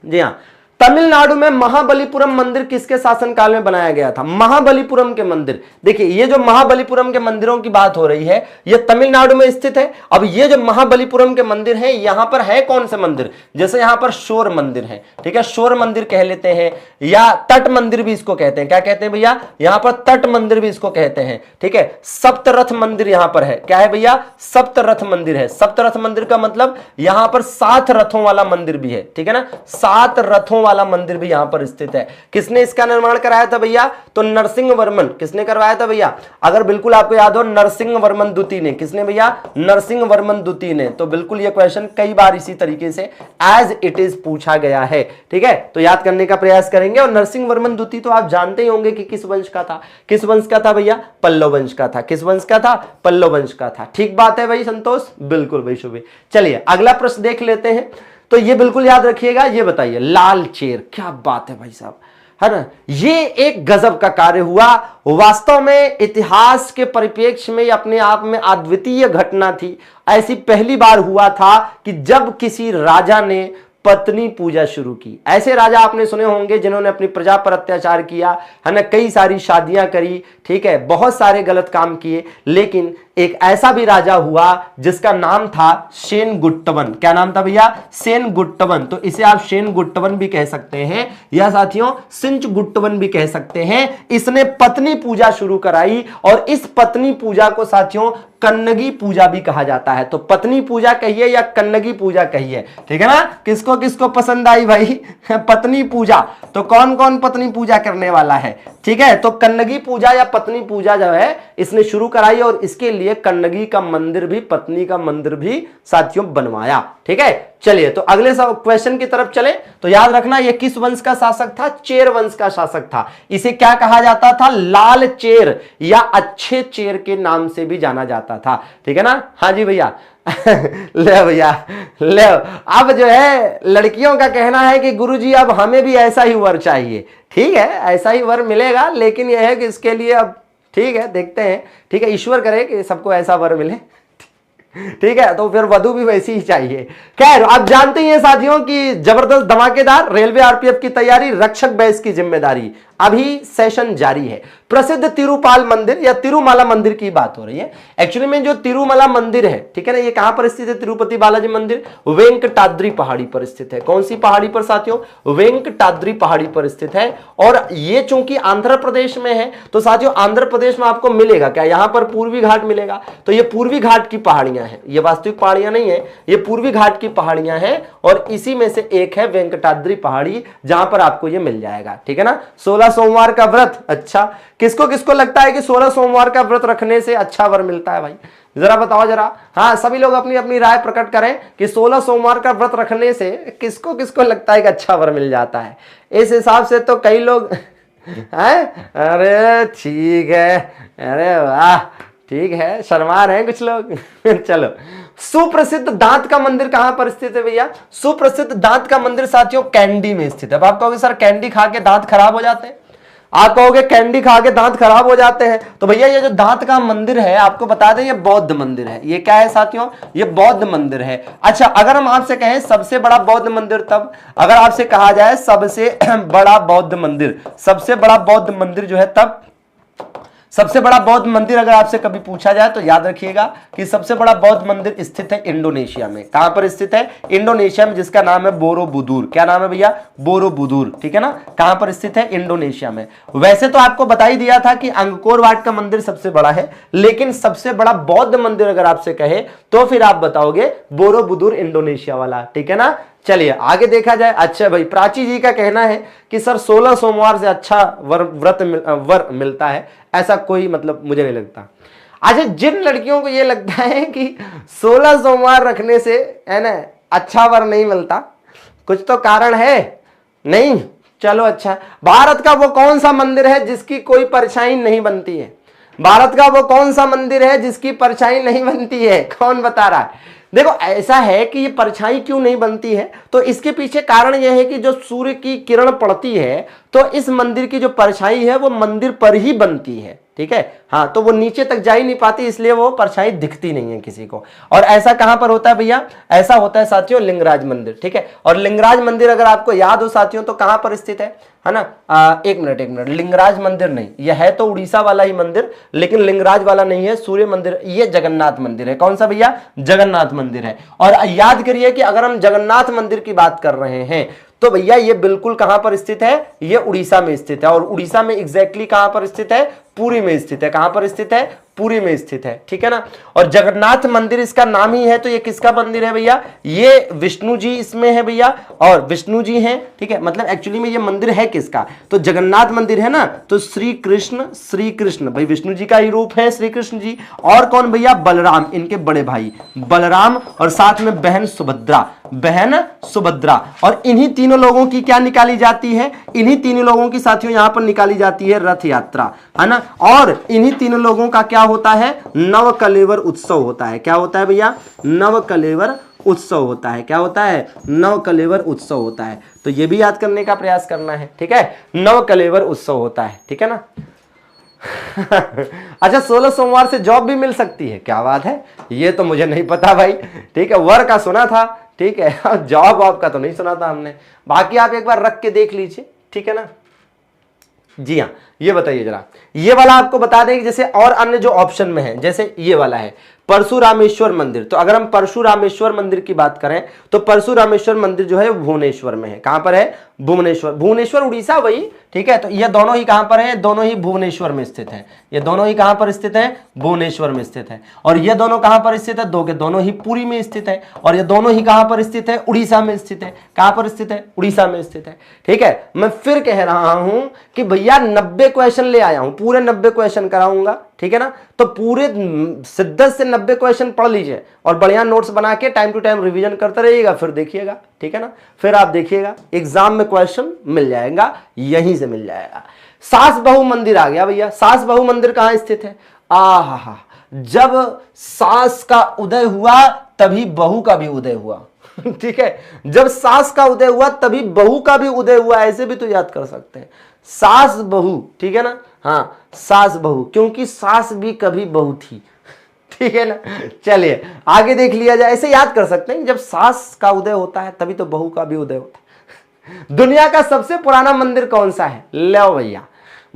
Speaker 2: जी हाँ, तमिलनाडु में महाबलीपुरम मंदिर किसके शासनकाल में बनाया गया था? महाबलीपुरम के मंदिर, देखिए ये जो महाबलीपुरम के मंदिरों की बात हो रही है ये तमिलनाडु में स्थित है। अब ये जो महाबलीपुरम के मंदिर हैं यहां पर है कौन से मंदिर? जैसे यहां पर शोर मंदिर है। ठीक है, शोर मंदिर कह लेते हैं या तट मंदिर भी इसको कहते हैं। क्या कहते हैं भैया? यहां पर तट मंदिर भी इसको कहते हैं। ठीक है, सप्तरथ मंदिर यहां पर है। क्या है भैया? सप्तरथ मंदिर है। सप्तरथ मंदिर का मतलब यहां पर 7 रथों वाला मंदिर भी है। ठीक है ना, 7 रथों वाला मंदिर भी यहां पर स्थित है। किसने इसका निर्माण कराया था भैया? तो नरसिंह वर्मन। किसने करवाया था भैया? अगर बिल्कुल आपको याद हो, नरसिंह वर्मन द्वितीय ने। किसने भैया? नरसिंह वर्मन द्वितीय ने। तो बिल्कुल ये क्वेश्चन कई बार इसी तरीके से एज इट इज पूछा गया है। ठीक है, तो याद करने का प्रयास करेंगे। और नरसिंह वर्मन द्वितीय तो आप जानते ही होंगे कि किस वंश का था। किस वंश का था भैया? पल्लव वंश का था। किस वंश का था? पल्लव वंश का था। ठीक बात है भाई संतोष, बिल्कुल भाई शुभ। चलिए अगला प्रश्न देख लेते हैं। तो ये बिल्कुल याद रखिएगा। ये बताइए, लाल चेर, क्या बात है भाई साहब, है ना, ये एक गजब का कार्य हुआ। वास्तव में इतिहास के परिप्रेक्ष्य में अपने आप में अद्वितीय घटना थी। ऐसी पहली बार हुआ था कि जब किसी राजा ने पत्नी पूजा शुरू की। ऐसे राजा आपने सुने होंगे जिन्होंने अपनी प्रजा पर अत्याचार किया, है ना, कई सारी शादियां करी, ठीक है, बहुत सारे गलत काम किए, लेकिन एक ऐसा भी राजा हुआ जिसका नाम था सेनगुट्टवन। क्या नाम था भैया? सेनगुट्टवन। तो इसे आप सेनगुट्टवन भी कह सकते हैं या साथियों सिंचगुट्टवन भी कह सकते हैं। इसने पत्नी पूजा शुरू कराई और इस पत्नी पूजा को साथियों कन्नगी पूजा भी कहा जाता है। तो पत्नी पूजा कहिए या कन्नगी पूजा कहिए, ठीक है ना। किसको किसको पसंद आई भाई पत्नी पूजा? तो कौन कौन पत्नी पूजा करने वाला है? ठीक है, तो कन्नगी पूजा या पत्नी पूजा जो है इसने शुरू कराई और इसके लिए कन्नगी का मंदिर भी, पत्नी का मंदिर भी साथियों बनवाया। ठीक है, चलिए तो अगले क्वेश्चन की तरफ चले। तो याद रखना ये किस वंश का शासक था? चेर वंश का शासक था। इसे क्या कहा जाता था? लाल चेर या अच्छे चेर के नाम से भी जाना जाता था। ठीक है ना। हाँ जी भैया ले भैया ले। अब जो है लड़कियों का कहना है कि गुरुजी अब हमें भी ऐसा ही वर चाहिए। ठीक है, ऐसा ही वर मिलेगा, लेकिन यह है कि इसके लिए अब ठीक है देखते हैं। ठीक है, ईश्वर करे कि सबको ऐसा वर मिले। ठीक है, तो फिर वधु भी वैसी ही चाहिए। खैर, आप जानते ही हैं साथियों कि जबरदस्त धमाकेदार रेलवे आरपीएफ की तैयारी, रक्षक बैच की जिम्मेदारी, अभी सेशन जारी है। प्रसिद्ध तिरुपाल मंदिर या तिरुमाला मंदिर की बात हो रही है। एक्चुअली में जो तिरुमला मंदिर है, ठीक है ना, ये कहां पर स्थित है? तिरुपति बालाजी मंदिर वेंकटाद्री पहाड़ी पर स्थित है। कौन सी पहाड़ी पर साथियों? वेंकटाद्री पहाड़ी पर स्थित है। और ये चूंकि आंध्र प्रदेश में है तो साथियों आंध्र प्रदेश में आपको मिलेगा क्या? यहां पर पूर्वी घाट मिलेगा। तो ये पूर्वी घाट की पहाड़ियां हैं, ये वास्तविक पहाड़ियां नहीं है, ये पूर्वी घाट की पहाड़ियां हैं और इसी में से एक है वेंकटाद्री पहाड़ी, जहां पर आपको ये मिल जाएगा। ठीक है ना। 16 सोमवार का व्रत, अच्छा किसको किसको लगता है कि 16 सोमवार का व्रत रखने से अच्छा वर मिलता है भाई? जरा बताओ जरा। हाँ, सभी लोग अपनी अपनी राय प्रकट करें कि 16 सोमवार का व्रत रखने से किसको किसको लगता है कि अच्छा वर मिल जाता है। इस हिसाब से तो कई लोग हैं, अरे ठीक है, अरे वाह, ठीक है, शर्मा रहे हैं कुछ लोग। चलो, सुप्रसिद्ध दांत का मंदिर कहां पर स्थित है भैया? सुप्रसिद्ध दांत का मंदिर साथियों कैंडी में स्थित है। अब आप कहोगे सर कैंडी खा के दांत खराब हो जाते हैं, आप कहोगे कैंडी खा के दांत खराब हो जाते हैं, तो भैया ये जो दांत का मंदिर है आपको बता दें ये बौद्ध मंदिर है। ये क्या है साथियों? ये बौद्ध मंदिर है। अच्छा, अगर हम आपसे कहें सबसे बड़ा बौद्ध मंदिर, तब अगर आपसे कहा जाए सबसे बड़ा बौद्ध मंदिर, सबसे बड़ा बौद्ध मंदिर जो है, तब सबसे बड़ा बौद्ध मंदिर अगर आपसे कभी पूछा जाए तो याद रखिएगा कि सबसे बड़ा बौद्ध मंदिर स्थित है इंडोनेशिया में। कहां पर स्थित है? इंडोनेशिया में, जिसका नाम है बोरोबुदुर। क्या नाम है भैया? बोरोबुदुर। ठीक है ना? कहां पर स्थित है? इंडोनेशिया में। वैसे तो आपको बता ही दिया था कि अंगकोर वाट का मंदिर सबसे बड़ा है, लेकिन सबसे बड़ा बौद्ध मंदिर अगर आपसे कहे तो फिर आप बताओगे बोरोबुदुर इंडोनेशिया वाला। ठीक है ना? चलिए आगे देखा जाए। अच्छा भाई, प्राची जी का कहना है कि सर 16 सोमवार से अच्छा वर मिलता है, ऐसा कोई मतलब मुझे नहीं लगता। अच्छा, जिन लड़कियों को ये लगता है कि 16 सोमवार रखने से है ना अच्छा वर नहीं मिलता, कुछ तो कारण है नहीं? चलो अच्छा, भारत का वो कौन सा मंदिर है जिसकी कोई परछाई नहीं बनती है? भारत का वो कौन सा मंदिर है जिसकी परछाई नहीं बनती है? कौन बता रहा है? देखो, ऐसा है कि ये परछाई क्यों नहीं बनती है, तो इसके पीछे कारण यह है कि जो सूर्य की किरण पड़ती है तो इस मंदिर की जो परछाई है वो मंदिर पर ही बनती है। ठीक है, हाँ, तो वो नीचे तक जा ही नहीं पाती, इसलिए वो परछाई दिखती नहीं है किसी को। और ऐसा कहां पर होता है भैया? ऐसा होता है साथियों लिंगराज मंदिर। ठीक है, और लिंगराज मंदिर अगर आपको याद हो साथियों तो कहां पर स्थित है ना? एक मिनट, लिंगराज मंदिर नहीं, यह है तो उड़ीसा वाला ही मंदिर, लेकिन लिंगराज वाला नहीं है, सूर्य मंदिर। ये जगन्नाथ मंदिर है। कौन सा भैया? जगन्नाथ मंदिर है। और याद करिए कि अगर हम जगन्नाथ मंदिर की बात कर रहे हैं तो भैया ये बिल्कुल कहां पर स्थित है? ये उड़ीसा में स्थित है। और उड़ीसा में एग्जैक्टली कहां पर स्थित है? पुरी में स्थित है। कहां पर स्थित है? पुरी में स्थित है। ठीक है ना? और जगन्नाथ मंदिर इसका नाम ही है, तो ये किसका मंदिर है भैया? ये विष्णु जी इसमें है भैया, और विष्णु जी हैं। ठीक है, मतलब एक्चुअली में ये मंदिर है किसका? तो जगन्नाथ मंदिर है ना, तो श्री कृष्ण भाई विष्णु जी का ही रूप है श्री कृष्ण जी। और कौन भैया? बलराम, इनके बड़े भाई बलराम, और साथ में बहन सुभद्रा। और इन्हीं तीनों लोगों की क्या निकाली जाती है? इन्हीं तीनों लोगों की साथियों यहां पर निकाली जाती है रथ यात्रा, है ना? और इन्हीं तीनों लोगों का क्या होता है? नवकलेवर उत्सव होता है। क्या होता है भैया? नवकलेवर उत्सव होता है। क्या होता है? नवकलेवर उत्सव होता है। तो ये भी याद करने का प्रयास करना है। ठीक है, नवकलेवर उत्सव होता है। ठीक है ना? अच्छा, 16 सोमवार से जॉब भी मिल सकती है? क्या बात है, ये तो मुझे नहीं पता भाई। ठीक है, वर का सुना था, ठीक है, जॉब वॉब का तो नहीं सुना था हमने। बाकी आप एक बार रख के देख लीजिए। ठीक है ना? जी हाँ, ये बताइए जरा, ये वाला आपको बता दें कि जैसे और अन्य जो ऑप्शन में है, जैसे ये वाला है परशुरामेश्वर मंदिर। तो अगर हम परशुरामेश्वर मंदिर की बात करें तो परशुरामेश्वर मंदिर जो है भुवनेश्वर में है। कहां पर है? भुवनेश्वर उड़ीसा वही। ठीक है, तो ये दोनों ही कहां पर है? दोनों ही भुवनेश्वर में स्थित है। ये दोनों ही कहां पर स्थित है? भुवनेश्वर में स्थित है। और ये दोनों कहां पर स्थित है? दोनों ही पुरी में स्थित है। और ये दोनों ही कहां पर स्थित है? उड़ीसा में स्थित है। कहां पर स्थित है? उड़ीसा में स्थित है। ठीक है, मैं फिर कह रहा हूं कि भैया 90 क्वेश्चन ले आया हूं, पूरे 90 क्वेश्चन कराऊंगा। ठीक है ना? तो पूरे शिद्दत से 90 क्वेश्चन पढ़ लीजिए और बढ़िया नोट्स बना के टाइम टू टाइम रिवीजन करते रहिएगा, फिर देखिएगा। ठीक है ना? फिर आप देखिएगा एग्जाम में क्वेश्चन मिल जाएगा, यहीं से मिल जाएगा। सास बहू मंदिर आ गया भैया। सास बहू मंदिर कहां स्थित है? आहा, जब सास का उदय हुआ तभी बहू का भी उदय हुआ। ठीक है, जब सास का उदय हुआ तभी बहू का भी उदय हुआ, ऐसे भी तो याद कर सकते हैं। सास बहू, ठीक है ना? हाँ, सास बहू, क्योंकि सास भी कभी बहू थी। ठीक है ना? चलिए आगे देख लिया जाए। ऐसे याद कर सकते हैं, जब सास का उदय होता है तभी तो बहू का भी उदय होता है। दुनिया का सबसे पुराना मंदिर कौन सा है? लो भैया,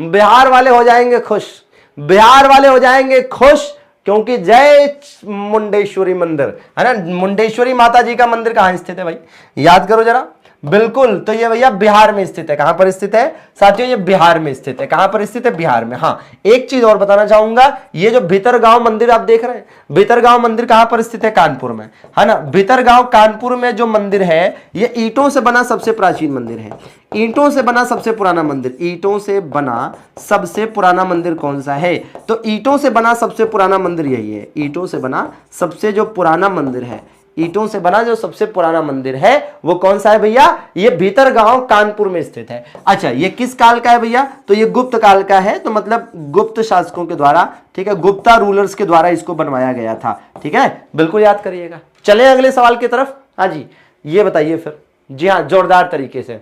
Speaker 2: बिहार वाले हो जाएंगे खुश, बिहार वाले हो जाएंगे खुश, क्योंकि जय मुंडेश्वरी मंदिर है ना। मुंडेश्वरी माता जी का मंदिर कहां स्थित है भाई? याद करो जरा। बिल्कुल, तो ये भैया बिहार में स्थित है। कहां पर स्थित है साथियों? ये बिहार में स्थित है। कहां पर स्थित है? बिहार में। हाँ, एक चीज और बताना चाहूंगा, ये जो भीतरगांव मंदिर आप देख रहे हैं, भीतरगांव मंदिर कहां पर स्थित है? कानपुर में, है ना? भीतरगांव कानपुर में जो मंदिर है ये ईंटों से बना सबसे प्राचीन मंदिर है। ईंटों से बना सबसे पुराना मंदिर। ईंटों से बना सबसे पुराना मंदिर कौन सा है? तो ईंटों से बना सबसे पुराना मंदिर यही है। ईंटों से बना सबसे जो पुराना मंदिर है, ईंटों से बना जो सबसे पुराना मंदिर है वो कौन सा है भैया? ये भीतर गांव कानपुर में स्थित है। अच्छा, ये किस काल का है भैया? तो ये गुप्त काल का है, तो मतलब गुप्त शासकों के द्वारा, ठीक है, गुप्ता रूलर्स के द्वारा इसको बनवाया गया था। ठीक है, बिल्कुल याद करिएगा। चले अगले सवाल की तरफ। हाँ जी, ये बताइए फिर। जी हाँ, जोरदार तरीके से।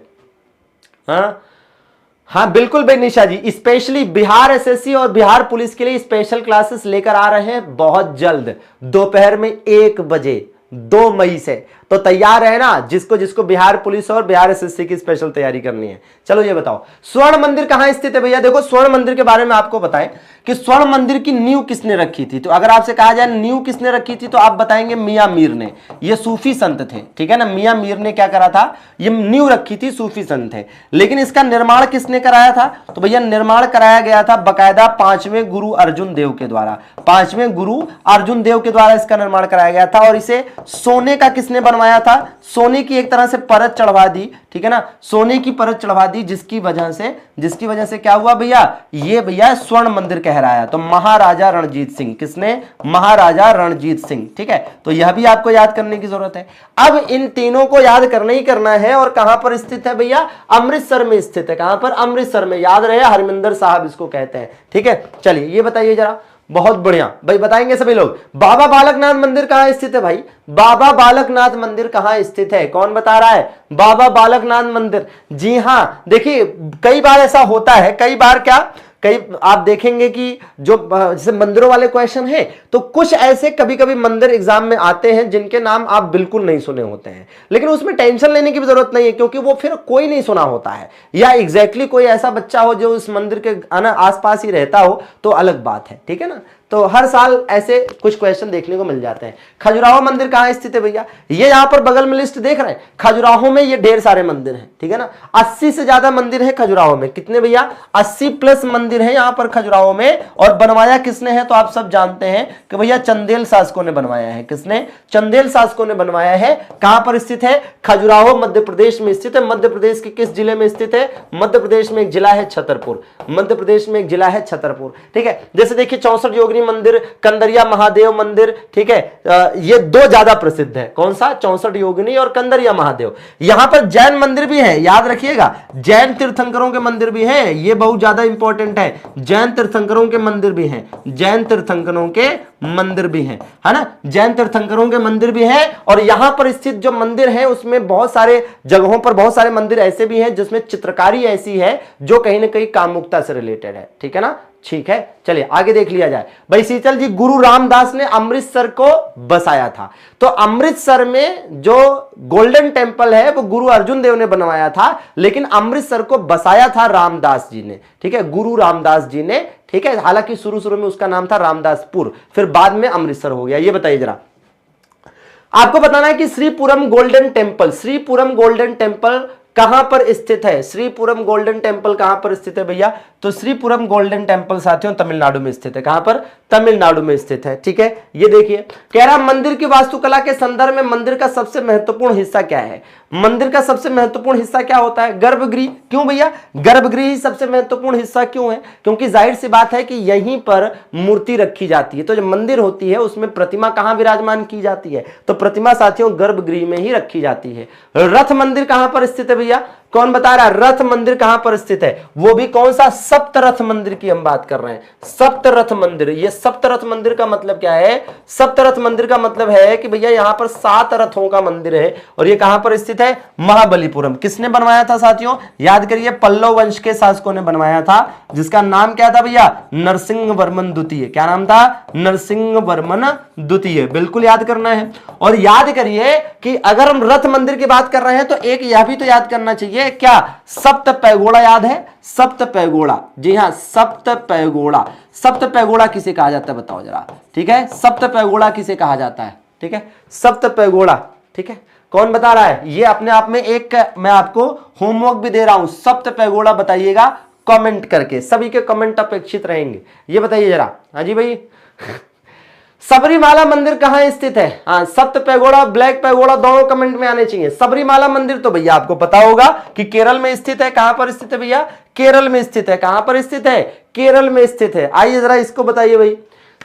Speaker 2: हाँ बिल्कुल भाई निशा जी, स्पेशली बिहार एसएससी और बिहार पुलिस के लिए स्पेशल क्लासेस लेकर आ रहे हैं बहुत जल्द, दोपहर में 1 बजे 2 मई से। तो तैयार है ना, जिसको जिसको बिहार पुलिस और बिहार एसएससी की स्पेशल तैयारी करनी है। चलो ये बताओ, स्वर्ण मंदिर कहां स्थित है भैया? देखो, स्वर्ण मंदिर के बारे में आपको बताएं कि स्वर्ण मंदिर की नींव किसने रखी थी। तो अगर आपसे कहा जाए नींव किसने रखी थी, तो आप बताएंगे मियां मीर ने। ये सूफी संत थे, ठीक है ना। मियां मीर ने क्या करा था? ये नींव रखी थी, सूफी संत थे। लेकिन इसका निर्माण किसने कराया था? तो भैया निर्माण कराया गया था बकायदा 5वें गुरु अर्जुन देव के द्वारा। 5वें गुरु अर्जुन देव के द्वारा इसका निर्माण कराया गया था। और इसे सोने का किसने बनवाया था? सोने की एक तरह से परत चढ़वा दी, ठीक है ना, सोने की परत चढ़वा दी, जिसकी वजह से क्या हुआ भैया? ये भैया स्वर्ण मंदिर कहराया। तो महाराजा रणजीत सिंह, किसने? महाराजा रणजीत सिंह। ठीक है, तो यह भी आपको याद करने की जरूरत है। अब इन तीनों को याद करना ही करना है। और कहां पर स्थित है भैया? अमृतसर में स्थित है। कहां पर? अमृतसर में। याद रहे, हरमिंदर साहब इसको कहते हैं। ठीक है, चलिए ये बताइए जरा। बहुत बढ़िया भाई, बताएंगे सभी लोग। बाबा बालकनाथ मंदिर कहां स्थित है भाई? बाबा बालकनाथ मंदिर कहां स्थित है? कौन बता रहा है? बाबा बालकनाथ मंदिर। जी हां, देखिए कई बार ऐसा होता है, कई बार क्या, कई आप देखेंगे कि जो जैसे मंदिरों वाले क्वेश्चन है, तो कुछ ऐसे कभी कभी मंदिर एग्जाम में आते हैं जिनके नाम आप बिल्कुल नहीं सुने होते हैं। लेकिन उसमें टेंशन लेने की भी जरूरत नहीं है, क्योंकि वो फिर कोई नहीं सुना होता है, या एग्जैक्टली कोई ऐसा बच्चा हो जो उस मंदिर के आसपास ही रहता हो, तो अलग बात है। ठीक है ना, तो हर साल ऐसे कुछ क्वेश्चन देखने को मिल जाते हैं। खजुराहो मंदिर कहां स्थित है भैया? ये यहां पर बगल में लिस्ट देख रहे हैं, खजुराहो में ये ढेर सारे मंदिर हैं। ठीक है ना, 80 से ज्यादा मंदिर है खजुराहो में। कितने भैया? 80 प्लस मंदिर है यहां पर खजुराहो में। और बनवाया किसने है? तो आप सब जानते हैं कि भैया चंदेल शासकों ने बनवाया है। किसने? चंदेल शासकों ने बनवाया है। कहां पर स्थित है? खजुराहो मध्य प्रदेश में स्थित है। मध्य प्रदेश के किस जिले में स्थित है? मध्य प्रदेश में एक जिला है छतरपुर। मध्य प्रदेश में एक जिला है छतरपुर। ठीक है, जैसे देखिए 64 योगिनी मंदिर, कंदरिया महादेव मंदिर, ठीक है, ये 2 ज्यादा प्रसिद्ध है। कौन सा? 64 योगिनी और कंदरिया महादेव। यहां पर जैन मंदिर भी है, याद रखिएगा, जैन तीर्थंकरों के मंदिर भी हैं। ये बहुत ज्यादा इंपॉर्टेंट है, जैन तीर्थंकरों के मंदिर भी हैं। जैन तीर्थंकरों के मंदिर भी हैं, है ना, जैन तीर्थंकरों के मंदिर भी हैं। और यहां पर स्थित जो मंदिर है उसमें बहुत सारे जगहों पर बहुत सारे मंदिर ऐसे भी हैं जिसमें चित्रकारी ऐसी है जो कहीं ना कहीं कामुकता से रिलेटेड है। ठीक है ना, ठीक है, चलिए आगे देख लिया जाए। भाई शीतल जी, गुरु रामदास ने अमृतसर को बसाया था। तो अमृतसर में जो गोल्डन टेंपल है वो गुरु अर्जुन देव ने बनवाया था, लेकिन अमृतसर को बसाया था रामदास जी ने। ठीक है, गुरु रामदास जी ने। ठीक है, हालांकि शुरू में उसका नाम था रामदासपुर, फिर बाद में अमृतसर हो गया। ये बताइए जरा, आपको बताना है कि Sripuram golden temple, Sripuram golden temple कहां पर स्थित है? श्रीपुरम गोल्डन टेंपल कहां पर स्थित है भैया? तो श्रीपुरम गोल्डन टेंपल साथियों तमिलनाडु में स्थित है। कहां पर? तमिलनाडु में स्थित है। ठीक है, ये देखिए कह रहा मंदिर की वास्तुकला के संदर्भ में मंदिर का सबसे महत्वपूर्ण हिस्सा क्या है? मंदिर का सबसे महत्वपूर्ण हिस्सा क्या होता है? गर्भगृह। क्यों भैया? गर्भगृह ही सबसे महत्वपूर्ण हिस्सा क्यों है? क्योंकि जाहिर सी बात है कि यहीं पर मूर्ति रखी जाती है। तो जो मंदिर होती है उसमें प्रतिमा कहां विराजमान की जाती है? तो प्रतिमा साथियों गर्भगृह में ही रखी जाती है। रथ मंदिर कहां पर स्थित है भैया? कौन बता रहा है? रथ मंदिर कहां पर स्थित है? वो भी कौन सा? सप्तरथ मंदिर की हम बात कर रहे हैं। सप्तरथ मंदिर। ये सप्तरथ मंदिर का मतलब क्या है? सप्तरथ मंदिर का मतलब है कि भैया यहां पर 7 रथों का मंदिर है। और ये कहां पर स्थित है? महाबलीपुरम। किसने बनवाया था साथियों? याद करिए, पल्लव वंश के शासकों ने बनवाया था, जिसका नाम क्या था भैया? नरसिंह वर्मन द्वितीय। क्या नाम था? नरसिंह वर्मन द्वितीय। बिल्कुल याद करना है। और याद करिए कि अगर हम रथ मंदिर की बात कर रहे हैं तो एक यह भी तो याद करना चाहिए, क्या? सप्त पैगोड़ा याद है? सप्त पैगोड़ा, जी हां, सप्त पैगोड़ा। सप्त पैगोड़ा किसे कहा जाता है बताओ जरा? ठीक है, सप्त पैगोड़ा किसे कहा जाता है? ठीक है, सप्त पैगोड़ा। ठीक है, कौन बता रहा है? ये अपने आप में एक मैं आपको होमवर्क भी दे रहा हूं। सप्त पैगोड़ा बताइएगा कमेंट करके, सभी के कमेंट अपेक्षित रहेंगे। ये बताइए जरा। हाँ जी भाई, सबरीमाला मंदिर कहां स्थित है? हाँ, सप्त पैगोड़ा, ब्लैक पैगोड़ा दोनों कमेंट में आने चाहिए। सबरीमाला मंदिर तो भैया आपको पता होगा कि केरल में स्थित है। कहां पर स्थित है भैया? केरल में स्थित है। कहां पर स्थित है? केरल में स्थित है। आइए जरा इसको बताइए भाई,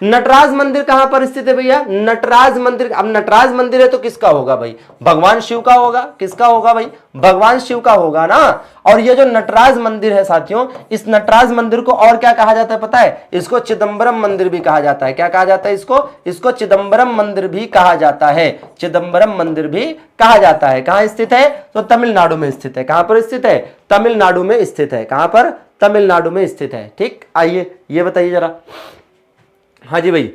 Speaker 2: नटराज मंदिर कहां पर स्थित है भैया? नटराज मंदिर। अब नटराज मंदिर है तो किसका होगा भाई? भगवान शिव का होगा। किसका होगा भाई? भगवान शिव का होगा ना। और ये जो नटराज मंदिर है साथियों, इस नटराज मंदिर को और क्या कहा जाता है पता है? इसको चिदंबरम मंदिर भी कहा जाता है। क्या कहा जाता है इसको? इसको चिदंबरम मंदिर भी कहा जाता है। चिदंबरम मंदिर भी कहा जाता है। कहां स्थित है? तो तमिलनाडु में स्थित है। कहां पर स्थित है? तमिलनाडु में स्थित है। कहां पर? तमिलनाडु में स्थित है। ठीक, आइए ये बताइए जरा। हाँ जी भाई,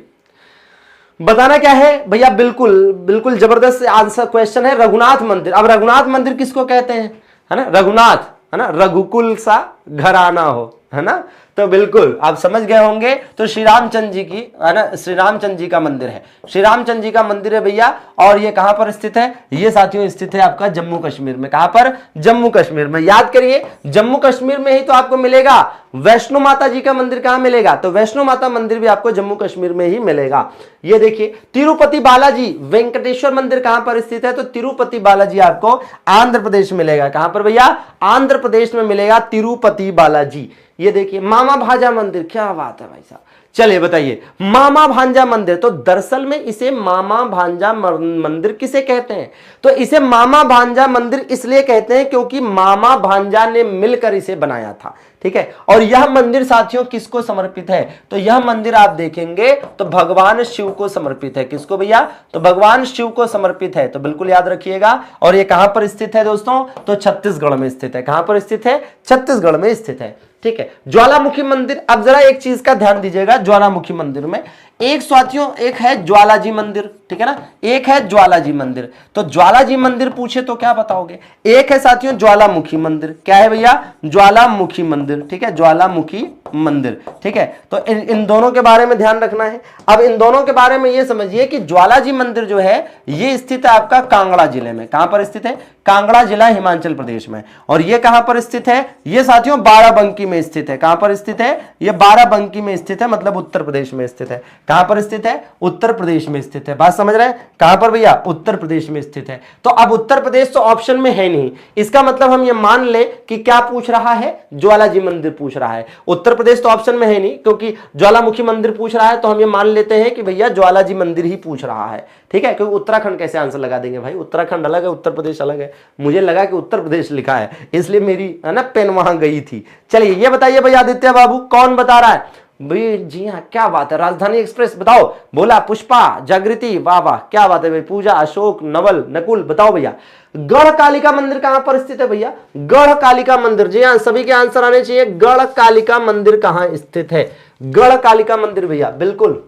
Speaker 2: बताना क्या है भैया? बिल्कुल बिल्कुल जबरदस्त आंसर क्वेश्चन है। रघुनाथ मंदिर। अब रघुनाथ मंदिर किसको कहते हैं? है ना, रघुनाथ, है ना, रघुकुल सा घराना हो, है ना, तो बिल्कुल आप समझ गए होंगे। तो श्री रामचंद्र जी की, है ना, श्री रामचंद्र जी का मंदिर है। श्री रामचंद्र जी का मंदिर है भैया। और ये कहां पर स्थित है? ये साथियों स्थित है आपका जम्मू कश्मीर में। कहां पर? जम्मू कश्मीर में। याद करिए, जम्मू कश्मीर में ही तो आपको मिलेगा वैष्णो माता जी का मंदिर। कहां मिलेगा? तो वैष्णो माता मंदिर भी आपको जम्मू कश्मीर में ही मिलेगा। ये देखिए, तिरुपति बालाजी वेंकटेश्वर मंदिर कहां पर स्थित है? तो तिरुपति बालाजी आपको आंध्र प्रदेश में मिलेगा। कहां पर भैया? आंध्र प्रदेश में मिलेगा तिरुपति बालाजी। ये देखिए, मामा भांजा मंदिर। क्या बात है भाई साहब। चलिए बताइए, मामा भांजा मंदिर। तो दरअसल में इसे मामा भांजा मंदिर किसे कहते हैं? तो इसे मामा भांजा मंदिर इसलिए कहते हैं क्योंकि मामा भांजा ने मिलकर इसे बनाया था। ठीक है, और यह मंदिर साथियों किसको समर्पित है? तो यह मंदिर आप देखेंगे तो भगवान शिव को समर्पित है। किसको भैया? तो भगवान शिव को समर्पित है। तो बिल्कुल याद रखिएगा। और ये कहां पर स्थित है दोस्तों? तो छत्तीसगढ़ में स्थित है। कहां पर स्थित है? छत्तीसगढ़ में स्थित है। ठीक है, ज्वालामुखी मंदिर। अब जरा एक चीज का ध्यान दीजिएगा, ज्वालामुखी मंदिर में एक साथियों एक है ज्वालाजी मंदिर। ठीक है ना, एक है ज्वालाजी मंदिर। तो ज्वालाजी मंदिर पूछे तो क्या बताओगे? एक है साथियों ज्वालामुखी मंदिर। क्या है भैया? ज्वालामुखी मंदिर। ठीक है, ज्वालामुखी मंदिर। ठीक है, तो इन दोनों के बारे में ध्यान रखना है। अब इन दोनों के बारे में ये समझिए कि ज्वालाजी मंदिर जो है ये स्थित है आपका कांगड़ा जिले में। कहां पर स्थित है? कांगड़ा जिला हिमाचल प्रदेश में। और ये कहां पर स्थित है? ये साथियों बाराबंकी में स्थित है। कहां पर स्थित है? ये बाराबंकी में स्थित है, मतलब उत्तर प्रदेश में स्थित है। कहां पर स्थित है? उत्तर प्रदेश में स्थित है। बात समझ रहे हैं? कहां पर भैया? उत्तर प्रदेश में स्थित है। तो अब उत्तर प्रदेश तो ऑप्शन में है नहीं, इसका मतलब हम ये मान ले कि क्या पूछ रहा है? ज्वालाजी मंदिर पूछ रहा है। उत्तर प्रदेश तो ऑप्शन में है नहीं, क्योंकि ज्वालामुखी मंदिर पूछ रहा है, तो हम ये मान लेते हैं कि भैया ज्वालाजी मंदिर ही पूछ रहा है। ठीक है, क्योंकि उत्तराखंड कैसे आंसर लगा देंगे भाई? उत्तराखंड अलग है, उत्तर प्रदेश अलग है। मुझे लगा कि उत्तर प्रदेश लिखा है, इसलिए मेरी, है ना, पेन वहां गई थी। चलिए ये बताइए भाई आदित्य बाबू, कौन बता रहा है? भाई जी हाँ, क्या बात है, राजधानी एक्सप्रेस बताओ। बोला पुष्पा, जागृति, वाह वाह, क्या बात है भाई। पूजा, अशोक, नवल, नकुल, बताओ भैया गढ़ कालिका मंदिर कहां पर स्थित है भैया? गढ़ कालिका मंदिर। जी हाँ, सभी के आंसर आने चाहिए। गढ़ कालिका मंदिर कहां स्थित है? गढ़ कालिका मंदिर भैया, बिल्कुल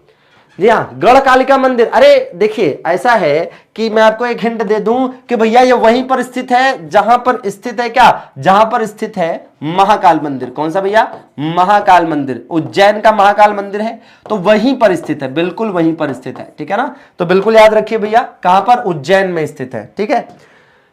Speaker 2: जी हाँ, गढ़ कालिका मंदिर। अरे देखिए, ऐसा है कि मैं आपको एक हिंट दे दूं कि भैया ये वहीं पर स्थित है जहां पर स्थित है क्या? जहां पर स्थित है महाकाल मंदिर। कौन सा भैया? महाकाल मंदिर। उज्जैन का महाकाल मंदिर है, तो वहीं पर स्थित है, बिल्कुल वहीं पर स्थित है। ठीक है ना, तो बिल्कुल याद रखिए भैया, कहां पर? उज्जैन में स्थित है। ठीक है,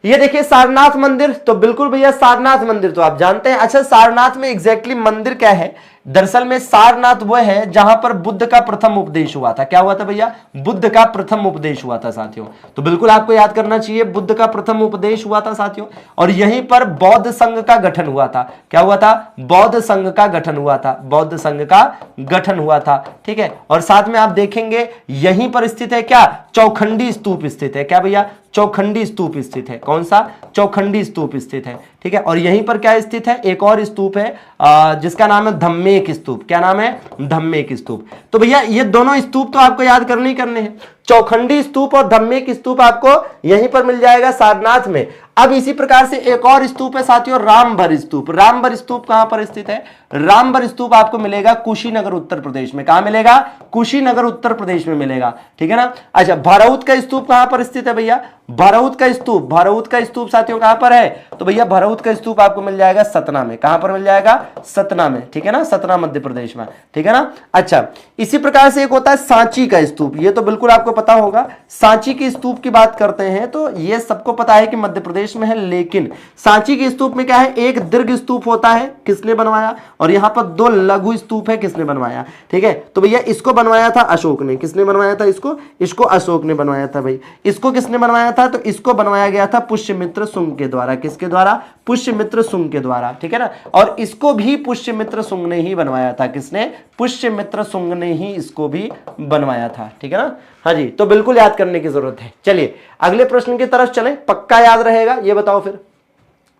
Speaker 2: ये देखिए सारनाथ मंदिर। तो बिल्कुल भैया सारनाथ मंदिर तो आप जानते हैं। अच्छा, सारनाथ में एग्जैक्टली मंदिर क्या है? दरअसल में सारनाथ वो है जहां पर बुद्ध का प्रथम उपदेश हुआ था। क्या हुआ था भैया? बुद्ध का प्रथम उपदेश हुआ था साथियों। तो बिल्कुल आपको याद करना चाहिए, बुद्ध का प्रथम उपदेश हुआ था साथियों। और यहीं पर बौद्ध संघ का गठन हुआ था। क्या हुआ था? बौद्ध संघ का गठन हुआ था। बौद्ध संघ का गठन हुआ था। ठीक है, और साथ में आप देखेंगे यहीं पर स्थित है क्या? चौखंडी स्तूप स्थित है। क्या भैया? चौखंडी स्तूप स्थित है। कौन सा? चौखंडी स्तूप स्थित है। ठीक है, और यहीं पर क्या स्थित है? एक और स्तूप है जिसका नाम है धम्मेक स्तूप। क्या नाम है? धम्मेक स्तूप। तो भैया ये दोनों स्तूप तो आपको याद करने ही करने हैं। चौखंडी स्तूप और धम्मेक स्तूप आपको यहीं पर मिल जाएगा सारनाथ में। अब इसी प्रकार से एक और स्तूप है साथियों, रामभर स्तूप। रामभर स्तूप कहां पर स्थित है? रामभर स्तूप आपको मिलेगा कुशीनगर उत्तर प्रदेश में। कहां मिलेगा? कुशीनगर उत्तर प्रदेश में मिलेगा। ठीक है ना। अच्छा, भरौत का स्तूप कहां पर स्थित है भैया? भरौत का स्तूप, भरौत का स्तूप साथियों कहां पर है? तो भैया भरौत का स्तूप आपको मिल जाएगा सतना में। कहां पर मिल जाएगा? सतना में। ठीक है ना, सतना मध्य प्रदेश में। ठीक है ना। अच्छा, इसी प्रकार से एक होता है सांची का स्तूप। ये तो बिल्कुल आपको पता होगा। सांची के स्तूप की बात करते हैं तो ये सबको पता है कि मध्य प्रदेश में है, लेकिन सांची के स्तूप में क्या है? एक दीर्घ स्तूप होता है, किसने बनवाया? और यहां पर दो लघु स्तूप है, किसने बनवाया? ठीक है, तो भैया इसको बनवाया था अशोक ने। किसने बनवाया था इसको अशोक ने बनवाया था भाई। इसको किसने बनवाया था? तो इसको बनवाया गया था पुष्यमित्र शुंग के द्वारा। किसके द्वारा? पुष्यमित्र शुंग के द्वारा, ठीक है ना। और इसको भी पुष्यमित्र शुंग ने ही बनवाया था। किसने? पुष्यमित्र शुंग ने ही इसको भी बनवाया था, ठीक है ना। हाँ जी, तो बिल्कुल याद करने की जरूरत है। चलिए अगले प्रश्न की तरफ चलें, पक्का याद रहेगा। ये बताओ फिर,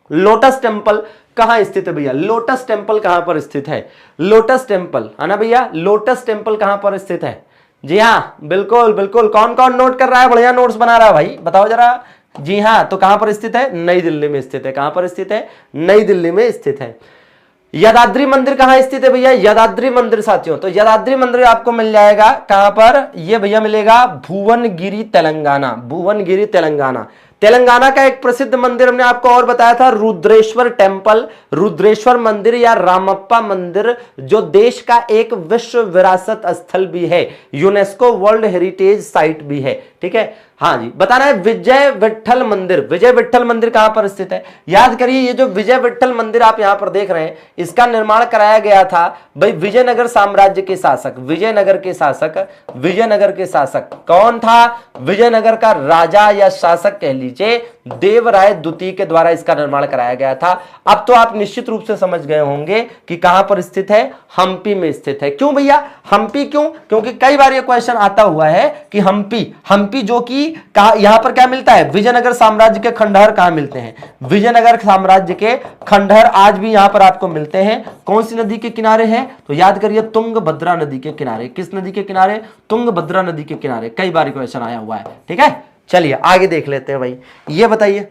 Speaker 2: लोटस टेम्पल कहां स्थित है भैया? लोटस टेम्पल कहां पर स्थित है? लोटस टेम्पल है ना भैया, लोटस टेम्पल कहां पर स्थित है? जी हाँ, बिल्कुल बिल्कुल। कौन कौन नोट कर रहा है? बढ़िया नोट्स बना रहा है भाई, बताओ जरा। जी हाँ, तो कहां पर स्थित है? नई दिल्ली में स्थित है। कहां पर स्थित है? नई दिल्ली में स्थित है। यदाद्री मंदिर कहां स्थित है भैया? यदाद्री मंदिर साथियों, तो यदाद्री मंदिर आपको मिल जाएगा कहां पर? ये भैया मिलेगा भुवनगिरी तेलंगाना। भुवनगिरी तेलंगाना। तेलंगाना का एक प्रसिद्ध मंदिर हमने आपको और बताया था, रुद्रेश्वर टेम्पल, रुद्रेश्वर मंदिर या रामप्पा मंदिर, जो देश का एक विश्व विरासत स्थल भी है, यूनेस्को वर्ल्ड हेरिटेज साइट भी है, ठीक है। हाँ जी, बताना है विजय विट्ठल मंदिर। विजय विट्ठल मंदिर कहां पर स्थित है? याद करिए, ये जो विजय विट्ठल मंदिर आप यहां पर देख रहे हैं, इसका निर्माण कराया गया था भाई विजयनगर साम्राज्य के शासक, विजयनगर के शासक, विजयनगर के शासक कौन था? विजयनगर का राजा या शासक कह लीजिए, देवराय द्वितीय के द्वारा इसका निर्माण कराया गया था। अब तो आप निश्चित रूप से समझ गए होंगे कि कहां पर स्थित है? हम्पी में स्थित है। क्यों भैया हम्पी? क्यों? क्योंकि कई बार यह क्वेश्चन आता हुआ है कि हम्पी जो कि यहां पर क्या मिलता है? विजयनगर साम्राज्य के खंडहर कहां मिलते हैं? विजयनगर साम्राज्य के खंडहर आज भी यहां पर आपको मिलते हैं। कौन सी नदी के किनारे हैं? तो याद करिए, तुंगभद्रा नदी के किनारे। किस नदी के किनारे? तुंगभद्रा नदी के किनारे। कई बार क्वेश्चन आया हुआ है, ठीक है। चलिए आगे देख लेते हैं भाई। ये बताइए,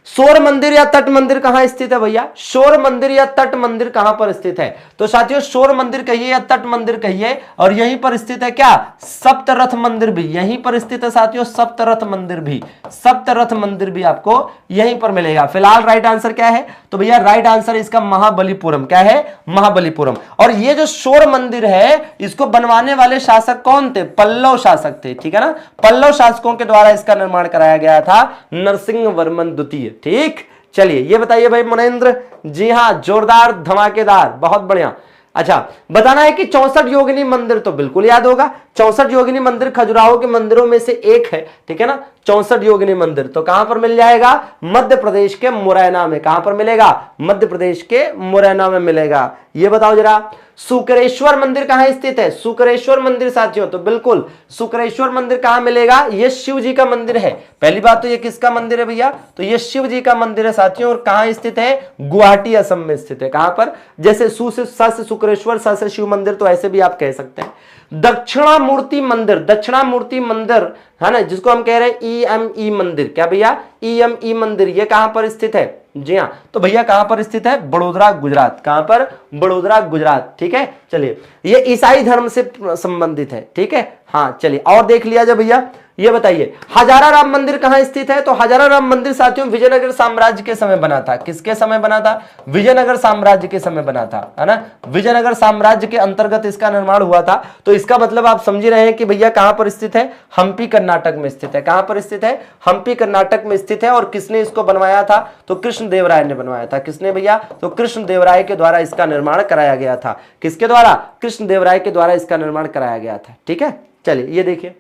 Speaker 2: शोर मंदिर या तट मंदिर कहां स्थित है भैया? शोर मंदिर या तट मंदिर कहां पर स्थित है? तो साथियों, शोर मंदिर कहिए या तट मंदिर कहिए, और यहीं पर स्थित है क्या? सप्तरथ मंदिर भी यहीं पर स्थित है साथियों। सप्तरथ मंदिर भी, सप्तरथ मंदिर भी आपको यहीं पर मिलेगा। फिलहाल राइट आंसर क्या है? तो भैया राइट आंसर इसका महाबलीपुरम। क्या है? महाबलीपुरम। और ये जो शोर मंदिर है, इसको बनवाने वाले शासक कौन थे? पल्लव शासक थे, ठीक है ना। पल्लव शासकों के द्वारा इसका निर्माण कराया गया था, नरसिंह वर्मन द्वितीय, ठीक। चलिए ये बताइए भाई मुनेंद्र। जी हां, जोरदार, धमाकेदार, बहुत बढ़िया। अच्छा, बताना है कि 64 योगिनी मंदिर, तो बिल्कुल याद होगा। 64 योगिनी मंदिर खजुराहो के मंदिरों में से एक है, ठीक है ना। 64 योगिनी मंदिर तो कहां पर मिल जाएगा? मध्य प्रदेश के मुरैना में। कहां पर मिलेगा? मध्य प्रदेश के मुरैना में मिलेगा। ये बताओ जरा, शुक्रेश्वर मंदिर कहां स्थित है? शुक्रेश्वर मंदिर साथियों, तो बिल्कुल शुक्रेश्वर मंदिर कहां मिलेगा? ये शिव जी का मंदिर है। पहली बात तो ये किसका मंदिर है भैया? तो ये शिव जी का मंदिर है साथियों। और कहां स्थित है? गुवाहाटी असम में स्थित है। कहां पर? जैसे सु से स से शुक्रेश्वर, स से शिव मंदिर, तो ऐसे भी आप कह सकते हैं। दक्षिणामूर्ति मंदिर, दक्षिणामूर्ति मंदिर है ना, जिसको हम कह रहे हैं ईएमई मंदिर। क्या भैया? ईएमई मंदिर, ये कहां पर स्थित है? जी हाँ, तो भैया कहां पर स्थित है? बड़ोदरा गुजरात। कहां पर? बड़ोदरा गुजरात, ठीक है। चलिए, ये ईसाई धर्म से संबंधित है, ठीक है। हाँ चलिए, और देख लिया जाए भैया। ये बताइए, हजारा राम मंदिर कहां स्थित है? तो हजारा राम मंदिर साथियों विजयनगर साम्राज्य के समय बना था। किसके समय बना था? विजयनगर साम्राज्य के समय बना था, है ना। विजयनगर साम्राज्य के अंतर्गत इसका निर्माण हुआ था। तो इसका मतलब आप समझ रहे हैं कि भैया कहां पर स्थित है? हम्पी कर्नाटक में स्थित है। कहां पर स्थित है? हम्पी कर्नाटक में स्थित है। और किसने इसको बनवाया था? तो कृष्णदेवराय ने बनवाया था। किसने भैया? तो कृष्णदेवराय के द्वारा इसका निर्माण कराया गया था। किसके द्वारा? कृष्णदेवराय के द्वारा इसका निर्माण कराया गया था, ठीक है। चलिए ये देखिए,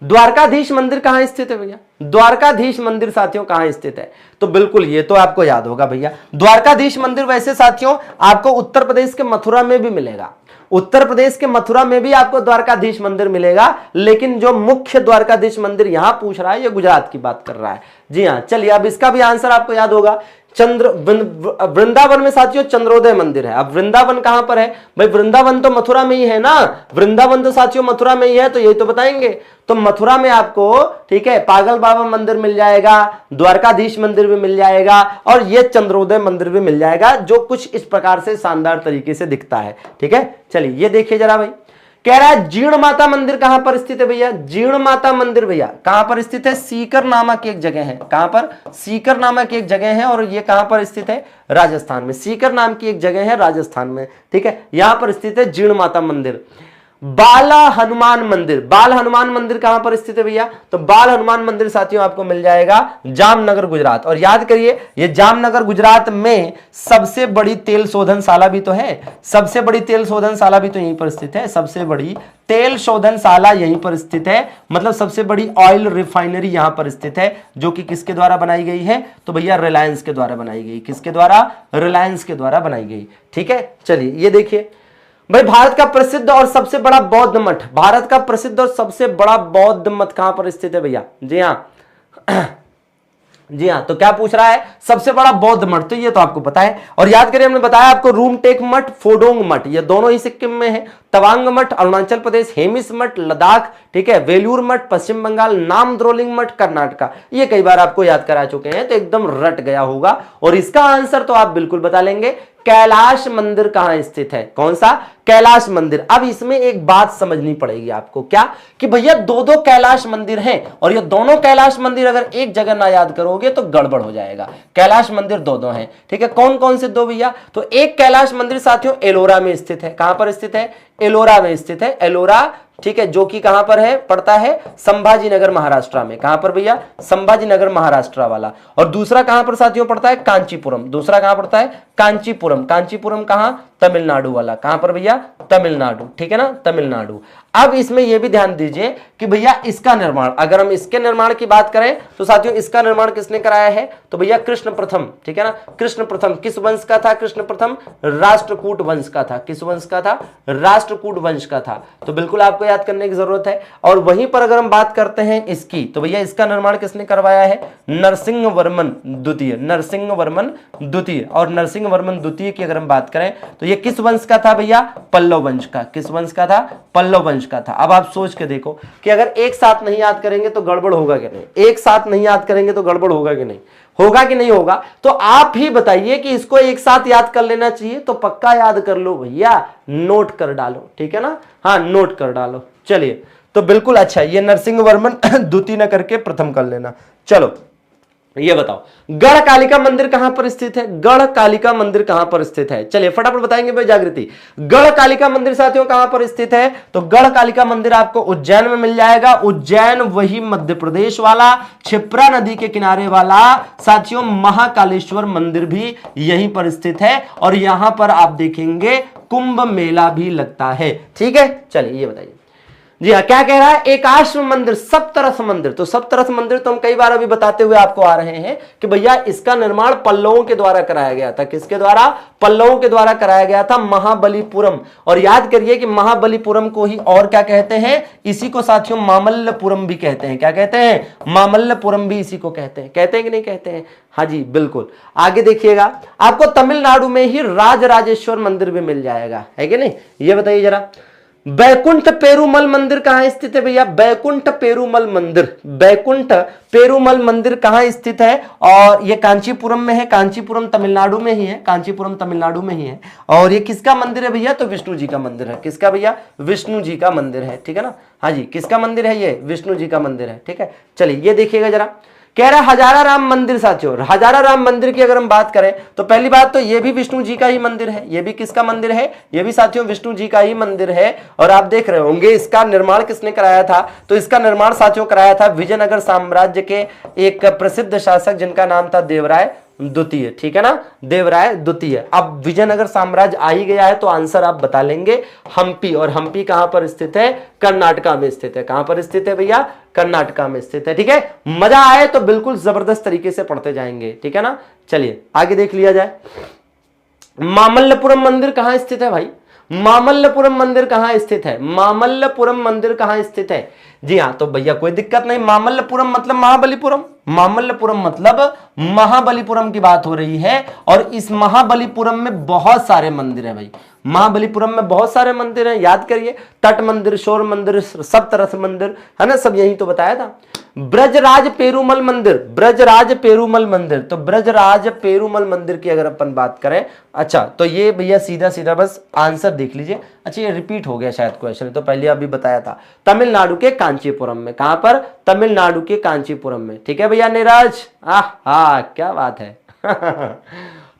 Speaker 2: द्वारकाधीश मंदिर कहां स्थित है भैया? द्वारकाधीश मंदिर साथियों कहां स्थित है? तो बिल्कुल ये तो आपको याद होगा भैया। द्वारकाधीश मंदिर वैसे साथियों आपको उत्तर प्रदेश के मथुरा में भी मिलेगा। उत्तर प्रदेश के मथुरा में भी आपको द्वारकाधीश मंदिर मिलेगा। लेकिन जो मुख्य द्वारकाधीश मंदिर यहां पूछ रहा है, ये गुजरात की बात कर रहा है। जी हां, चलिए अब इसका भी आंसर आपको याद होगा। वृंदावन में साथियों चंद्रोदय मंदिर है। अब वृंदावन कहां पर है भाई? वृंदावन तो मथुरा में ही है ना। वृंदावन तो साथियों मथुरा में ही है, तो यही तो बताएंगे। तो मथुरा में आपको, ठीक है, पागल बाबा मंदिर मिल जाएगा, द्वारकाधीश मंदिर भी मिल जाएगा, और ये चंद्रोदय मंदिर भी मिल जाएगा, जो कुछ इस प्रकार से शानदार तरीके से दिखता है, ठीक है। चलिए ये देखिए जरा भाई, कह रहा है जीर्ण माता मंदिर कहां पर स्थित है भैया? जीर्ण माता मंदिर भैया कहां पर स्थित है? सीकर नामक एक जगह है। कहां पर? सीकर नामक एक जगह है। और ये कहां पर स्थित है? राजस्थान में। सीकर नाम की एक जगह है राजस्थान में, ठीक है। यहां पर स्थित है जीर्ण माता मंदिर। बाल हनुमान मंदिर। बाल हनुमान मंदिर कहां पर स्थित है भैया? तो बाल हनुमान मंदिर साथियों आपको मिल जाएगा जामनगर गुजरात। और याद करिए ये जामनगर गुजरात में सबसे बड़ी तेल शोधनशाला भी तो है, सबसे बड़ी तेल शोधनशाला भी तो यहीं पर स्थित है, सबसे बड़ी तेल शोधनशाला यहीं पर स्थित है, मतलब सबसे बड़ी ऑयल रिफाइनरी यहां पर स्थित है, जो कि किसके द्वारा बनाई गई है? तो भैया रिलायंस के द्वारा बनाई गई। किसके द्वारा? रिलायंस के द्वारा बनाई गई। ठीक है, चलिए ये देखिए भाई, भारत का प्रसिद्ध और सबसे बड़ा बौद्ध मठ, भारत का प्रसिद्ध और सबसे बड़ा बौद्ध मठ कहां पर स्थित है भैया? जी हां जी हां, तो क्या पूछ रहा है? सबसे बड़ा बौद्ध मठ, तो ये तो आपको पता है। और याद करिए हमने बताया आपको रूमटेक मठ, फोडोंग मठ, ये दोनों ही सिक्किम में है। तवांग मठ अरुणाचल प्रदेश, हेमिस मठ लद्दाख, ठीक है, वेलूर मठ पश्चिम बंगाल, नामद्रोलिंग मठ कर्नाटका। ये कई बार आपको याद करा चुके हैं, तो एकदम रट गया होगा। और इसका आंसर तो आप बिल्कुल बता लेंगे, कैलाश मंदिर कहां स्थित है? कौन सा? कैलाश मंदिर। अब इसमें एक बात समझनी पड़ेगी आपको, क्या कि भैया दो दो कैलाश मंदिर हैं, और ये दोनों कैलाश मंदिर अगर एक जगह ना याद करोगे तो गड़बड़ हो जाएगा। कैलाश मंदिर दो दो हैं, ठीक है। कौन कौन से दो भैया? तो एक कैलाश मंदिर साथियों एलोरा में स्थित है। कहां पर स्थित है? एलोरा में स्थित है। एलोरा, ठीक है, जो कि कहां पर है? पड़ता है संभाजीनगर महाराष्ट्र में। कहां पर भैया? संभाजीनगर महाराष्ट्र वाला। और दूसरा कहां पर साथियों पड़ता है? कांचीपुरम। दूसरा कहां पड़ता है? कांचीपुरम। कांचीपुरम कहां? तमिलनाडु वाला। कहां पर भैया? तमिलनाडु, ठीक है ना, तमिलनाडु। अब इसमें यह भी ध्यान दीजिए कि भैया इसका निर्माण, अगर हम इसके निर्माण की बात करें तो साथियों इसका निर्माण किसने कराया है? तो भैया कृष्ण प्रथम, ठीक है ना, कृष्ण प्रथम। किस वंश का था कृष्ण प्रथम? राष्ट्रकूट वंश का था। किस वंश का था? राष्ट्रकूट वंश का था। तो बिल्कुल आपको याद करने की जरूरत है। और वहीं पर अगर हम बात करते हैं इसकी, तो भैया इसका निर्माण किसने करवाया है? नरसिंह वर्मन द्वितीय। नरसिंह वर्मन द्वितीय। और नरसिंह वर्मन द्वितीय की अगर हम बात करें तो ये किस वंश का था भैया? पल्लव वंश का। किस वंश का था? पल्लव वंश का था। अब आप सोच के देखो कि अगर एक साथ नहीं याद करेंगे तो गड़बड़ होगा कि नहीं? एक साथ नहीं याद करेंगे तो गड़बड़ होगा कि नहीं? होगा कि नहीं होगा? तो आप ही बताइए कि इसको एक साथ याद कर लेना चाहिए तो पक्का याद कर लो भैया, नोट कर डालो, ठीक है ना, हाँ नोट कर डालो। चलिए तो बिल्कुल अच्छा, ये नरसिंह वर्मन द्वितीय न करके प्रथम कर लेना। चलो ये बताओ गढ़ कालिका मंदिर कहां पर स्थित है? गढ़ कालिका मंदिर कहां पर स्थित है? चलिए फटाफट बताएंगे भाई जागृति। गढ़ कालिका मंदिर साथियों कहां पर स्थित है? तो गढ़ कालिका मंदिर आपको उज्जैन में मिल जाएगा। उज्जैन वही मध्य प्रदेश वाला, क्षिप्रा नदी के किनारे वाला साथियों महाकालेश्वर मंदिर भी यहीं पर स्थित है। और यहां पर आप देखेंगे कुंभ मेला भी लगता है, ठीक है। चलिए ये बताइए जी हाँ, क्या कह रहा है? एकाश्म मंदिर, सप्तरस मंदिर। तो सप्तरस मंदिर तो हम कई बार अभी बताते हुए आपको आ रहे हैं कि भैया इसका निर्माण पल्लवों के द्वारा कराया गया था। किसके द्वारा? पल्लवों के द्वारा कराया गया था, महाबलीपुरम। और याद करिए कि महाबलीपुरम को ही और क्या कहते हैं? इसी को साथियों मामल्लपुरम भी कहते हैं। क्या कहते हैं? मामल्लपुरम भी इसी को कहते हैं। कहते हैं कि नहीं कहते हैं? हाँ जी बिल्कुल। आगे देखिएगा, आपको तमिलनाडु में ही राजराजेश्वर मंदिर भी मिल जाएगा, है कि नहीं? ये बताइए जरा, बैकुंठ पेरुमल मंदिर कहां स्थित है भैया? बैकुंठ पेरुमल मंदिर, बैकुंठ पेरुमल मंदिर कहां स्थित है? और ये कांचीपुरम में है। कांचीपुरम तमिलनाडु में ही है, कांचीपुरम तमिलनाडु में ही है। और ये किसका मंदिर है भैया? तो विष्णु जी का मंदिर है। किसका भैया? विष्णु जी का मंदिर है, ठीक है ना। हाँ जी, किसका मंदिर है? ये विष्णु जी का मंदिर है, ठीक है। चलिए ये देखिएगा जरा, कह रहा हजारा राम मंदिर साथियों। हजारा राम मंदिर की अगर हम बात करें तो पहली बात तो ये भी विष्णु जी का ही मंदिर है। ये भी किसका मंदिर है? ये भी साथियों विष्णु जी का ही मंदिर है। और आप देख रहे होंगे इसका निर्माण किसने कराया था? तो इसका निर्माण साथियों कराया था विजयनगर साम्राज्य के एक प्रसिद्ध शासक जिनका नाम था देवराय द्वितीय, ठीक है ना, देवराय द्वितीय। अब विजयनगर साम्राज्य आ ही गया है तो आंसर आप बता लेंगे हम्पी। और हम्पी कहां पर स्थित है? कर्नाटका में स्थित है। कहां पर स्थित है भैया? कर्नाटका में स्थित है, ठीक है। मजा आए तो बिल्कुल जबरदस्त तरीके से पढ़ते जाएंगे, ठीक है ना। चलिए आगे देख लिया जाए, मामल्लपुरम मंदिर कहां स्थित है भाई? मामल्लपुरम मंदिर कहां स्थित है? मामल्लपुरम मंदिर कहां स्थित है? जी हाँ, तो भैया कोई दिक्कत नहीं, मामल्लपुरम मतलब महाबलीपुरम, मामल्लपुरम मतलब महाबलीपुरम की बात हो रही है। और इस महाबलीपुरम में बहुत सारे मंदिर हैं भाई, महाबलीपुरम में बहुत सारे मंदिर हैं। याद करिए, तट मंदिर, शोर मंदिर, सप्तरस मंदिर, है ना, सब यही तो बताया था। ब्रजराज पेरुमल मंदिर, ब्रजराज पेरुमल मंदिर, तो ब्रजराज पेरुमल मंदिर की अगर अपन बात करें, अच्छा तो ये भैया सीधा सीधा बस आंसर देख लीजिए। अच्छा ये रिपीट हो गया शायद क्वेश्चन, तो पहले अभी बताया था, तमिलनाडु के कांचीपुरम में। कहां पर? तमिलनाडु के कांचीपुरम में, ठीक है भैया नीरज। हाँ क्या बात है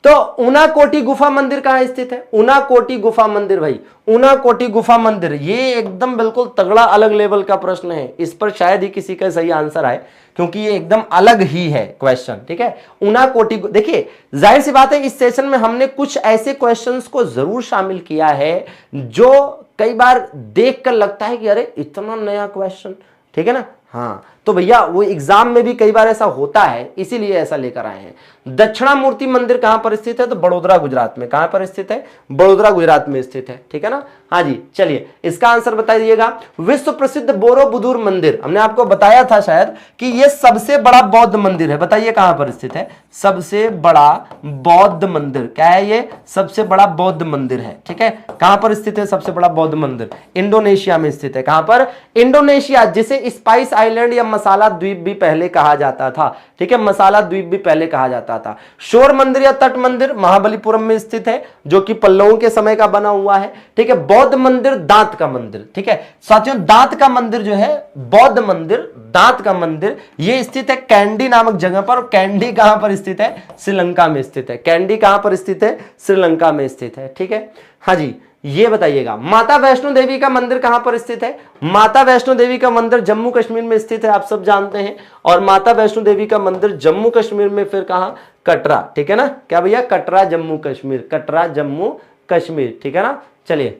Speaker 2: तो ऊनाकोटी गुफा मंदिर कहां स्थित है? ऊनाकोटी गुफा मंदिर भाई, ऊनाकोटी गुफा मंदिर, ये एकदम बिल्कुल तगड़ा अलग लेवल का प्रश्न है। इस पर शायद ही किसी का सही आंसर आए, क्योंकि ये एकदम अलग ही है क्वेश्चन। ठीक है, ऊनाकोटी, देखिए जाहिर सी बात है इस सेशन में हमने कुछ ऐसे क्वेश्चंस को जरूर शामिल किया है जो कई बार देखकर लगता है कि अरे इतना नया क्वेश्चन, ठीक है ना। हाँ, तो भैया वो एग्जाम में भी कई बार ऐसा होता है, इसीलिए ऐसा लेकर आए हैं। दक्षिणामूर्ति मंदिर कहां पर स्थित है? तो बड़ोदरा गुजरात में। कहां पर स्थित है? बड़ोदरा गुजरात में स्थित है। ठीक है ना। हाँ जी, चलिए इसका आंसर बताइएगा। विश्व प्रसिद्ध बोरोबुदुर मंदिर, हमने आपको बताया था शायद कि ये सबसे बड़ा बौद्ध मंदिर है। बताइए कहां पर स्थित है? सबसे बड़ा बौद्ध मंदिर क्या है? ये सबसे बड़ा बौद्ध मंदिर है। ठीक है, कहां पर स्थित है सबसे बड़ा बौद्ध मंदिर? इंडोनेशिया में स्थित है। कहां पर? इंडोनेशिया, जिसे स्पाइस आइलैंड या मसाला द्वीप भी पहले कहा जाता था। ठीक है, मसाला द्वीप भी पहले कहा जाता था। शोर मंदिर या तट मंदिर महाबलीपुरम में स्थित है, जो कि पल्लवों के समय का बना हुआ है। ठीक है, बौद्ध मंदिर दांत का मंदिर। ठीक है साथियों, दांत का मंदिर जो है, बौद्ध मंदिर दांत का मंदिर, ये स्थित है कैंडी नामक जगह पर। कैंडी कहां पर स्थित है? श्रीलंका में स्थित है। कैंडी कहां पर स्थित है? श्रीलंका में स्थित है। ठीक है, हाँ जी, ये बताइएगा माता वैष्णो देवी का मंदिर कहां पर स्थित है? माता वैष्णो देवी का मंदिर जम्मू कश्मीर में स्थित है, आप सब जानते हैं। और माता वैष्णो देवी का मंदिर जम्मू कश्मीर में फिर कहां? कटरा। ठीक है ना, क्या भैया? कटरा जम्मू कश्मीर, कटरा जम्मू कश्मीर। ठीक है ना। चलिए,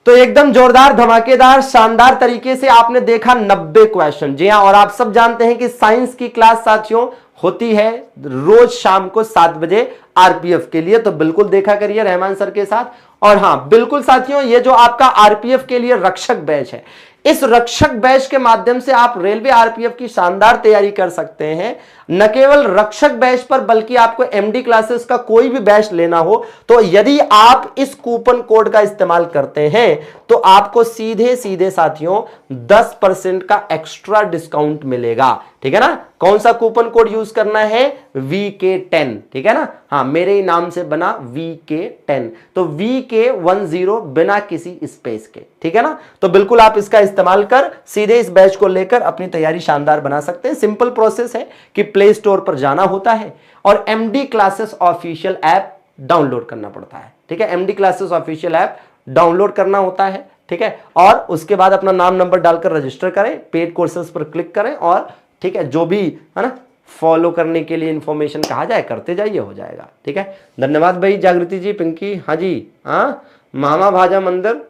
Speaker 2: तो एकदम जोरदार, धमाकेदार, शानदार तरीके से आपने देखा 90 क्वेश्चन। जी हाँ, और आप सब जानते हैं कि साइंस की क्लास साथियों होती है रोज शाम को 7 बजे आरपीएफ के लिए, तो बिल्कुल देखा करिए रहमान सर के साथ। और हाँ बिल्कुल साथियों, ये जो आपका आरपीएफ के लिए रक्षक बैच है, इस रक्षक बैच के माध्यम से आप रेलवे आरपीएफ की शानदार तैयारी कर सकते हैं। न केवल रक्षक बैच पर, बल्कि आपको एमडी क्लासेस का कोई भी बैच लेना हो तो यदि आप इस कूपन कोड का इस्तेमाल करते हैं तो आपको सीधे सीधे साथियों 10% का एक्स्ट्रा डिस्काउंट मिलेगा। ठीक है ना। कौन सा कूपन कोड यूज करना है? VK10। ठीक है ना। हाँ, मेरे ही नाम से बना VK10, तो VK10 बिना किसी स्पेस के। ठीक है ना। तो बिल्कुल आप इसका इस्तेमाल कर सीधे इस बैच को लेकर अपनी तैयारी शानदार बना सकते हैं। सिंपल प्रोसेस है कि प्ले स्टोर पर जाना होता है और MD classes official app download करना पड़ता है। ठीक है, MD classes official app download करना होता है। ठीक है, और उसके बाद अपना नाम नंबर डालकर रजिस्टर करें, पेड कोर्सेज पर क्लिक करें और ठीक है जो भी है ना फॉलो करने के लिए इंफॉर्मेशन कहा जाए करते जाइए, हो जाएगा। ठीक है, धन्यवाद भाई जागृति जी, पिंकी। हाँ जी, हाँ मामा भांजा मंदिर,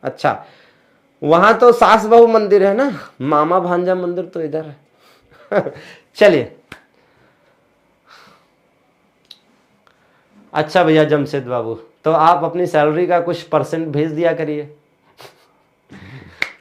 Speaker 2: अच्छा वहां तो सास बहू मंदिर है ना, मामा भांजा मंदिर तो इधर है। चलिए, अच्छा भैया जमशेद बाबू, तो आप अपनी सैलरी का कुछ % भेज दिया करिए।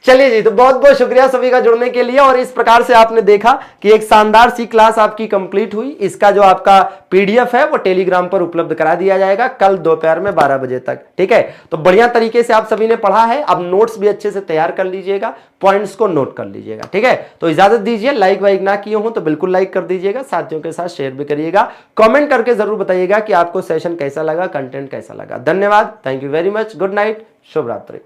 Speaker 2: चलिए जी, तो बहुत बहुत शुक्रिया सभी का जुड़ने के लिए। और इस प्रकार से आपने देखा कि एक शानदार सी क्लास आपकी कंप्लीट हुई। इसका जो आपका पीडीएफ है वो टेलीग्राम पर उपलब्ध करा दिया जाएगा कल दोपहर में 12 बजे तक। ठीक है, तो बढ़िया तरीके से आप सभी ने पढ़ा है। अब नोट्स भी अच्छे से तैयार कर लीजिएगा, पॉइंट्स को नोट कर लीजिएगा। ठीक है, तो इजाजत दीजिए। लाइक वाइक ना किए हो तो बिल्कुल लाइक कर दीजिएगा, साथियों के साथ शेयर भी करिएगा, कमेंट करके जरूर बताइएगा कि आपको सेशन कैसा लगा, कंटेंट कैसा लगा। धन्यवाद, thank you very much, good night, शुभ रात्रि।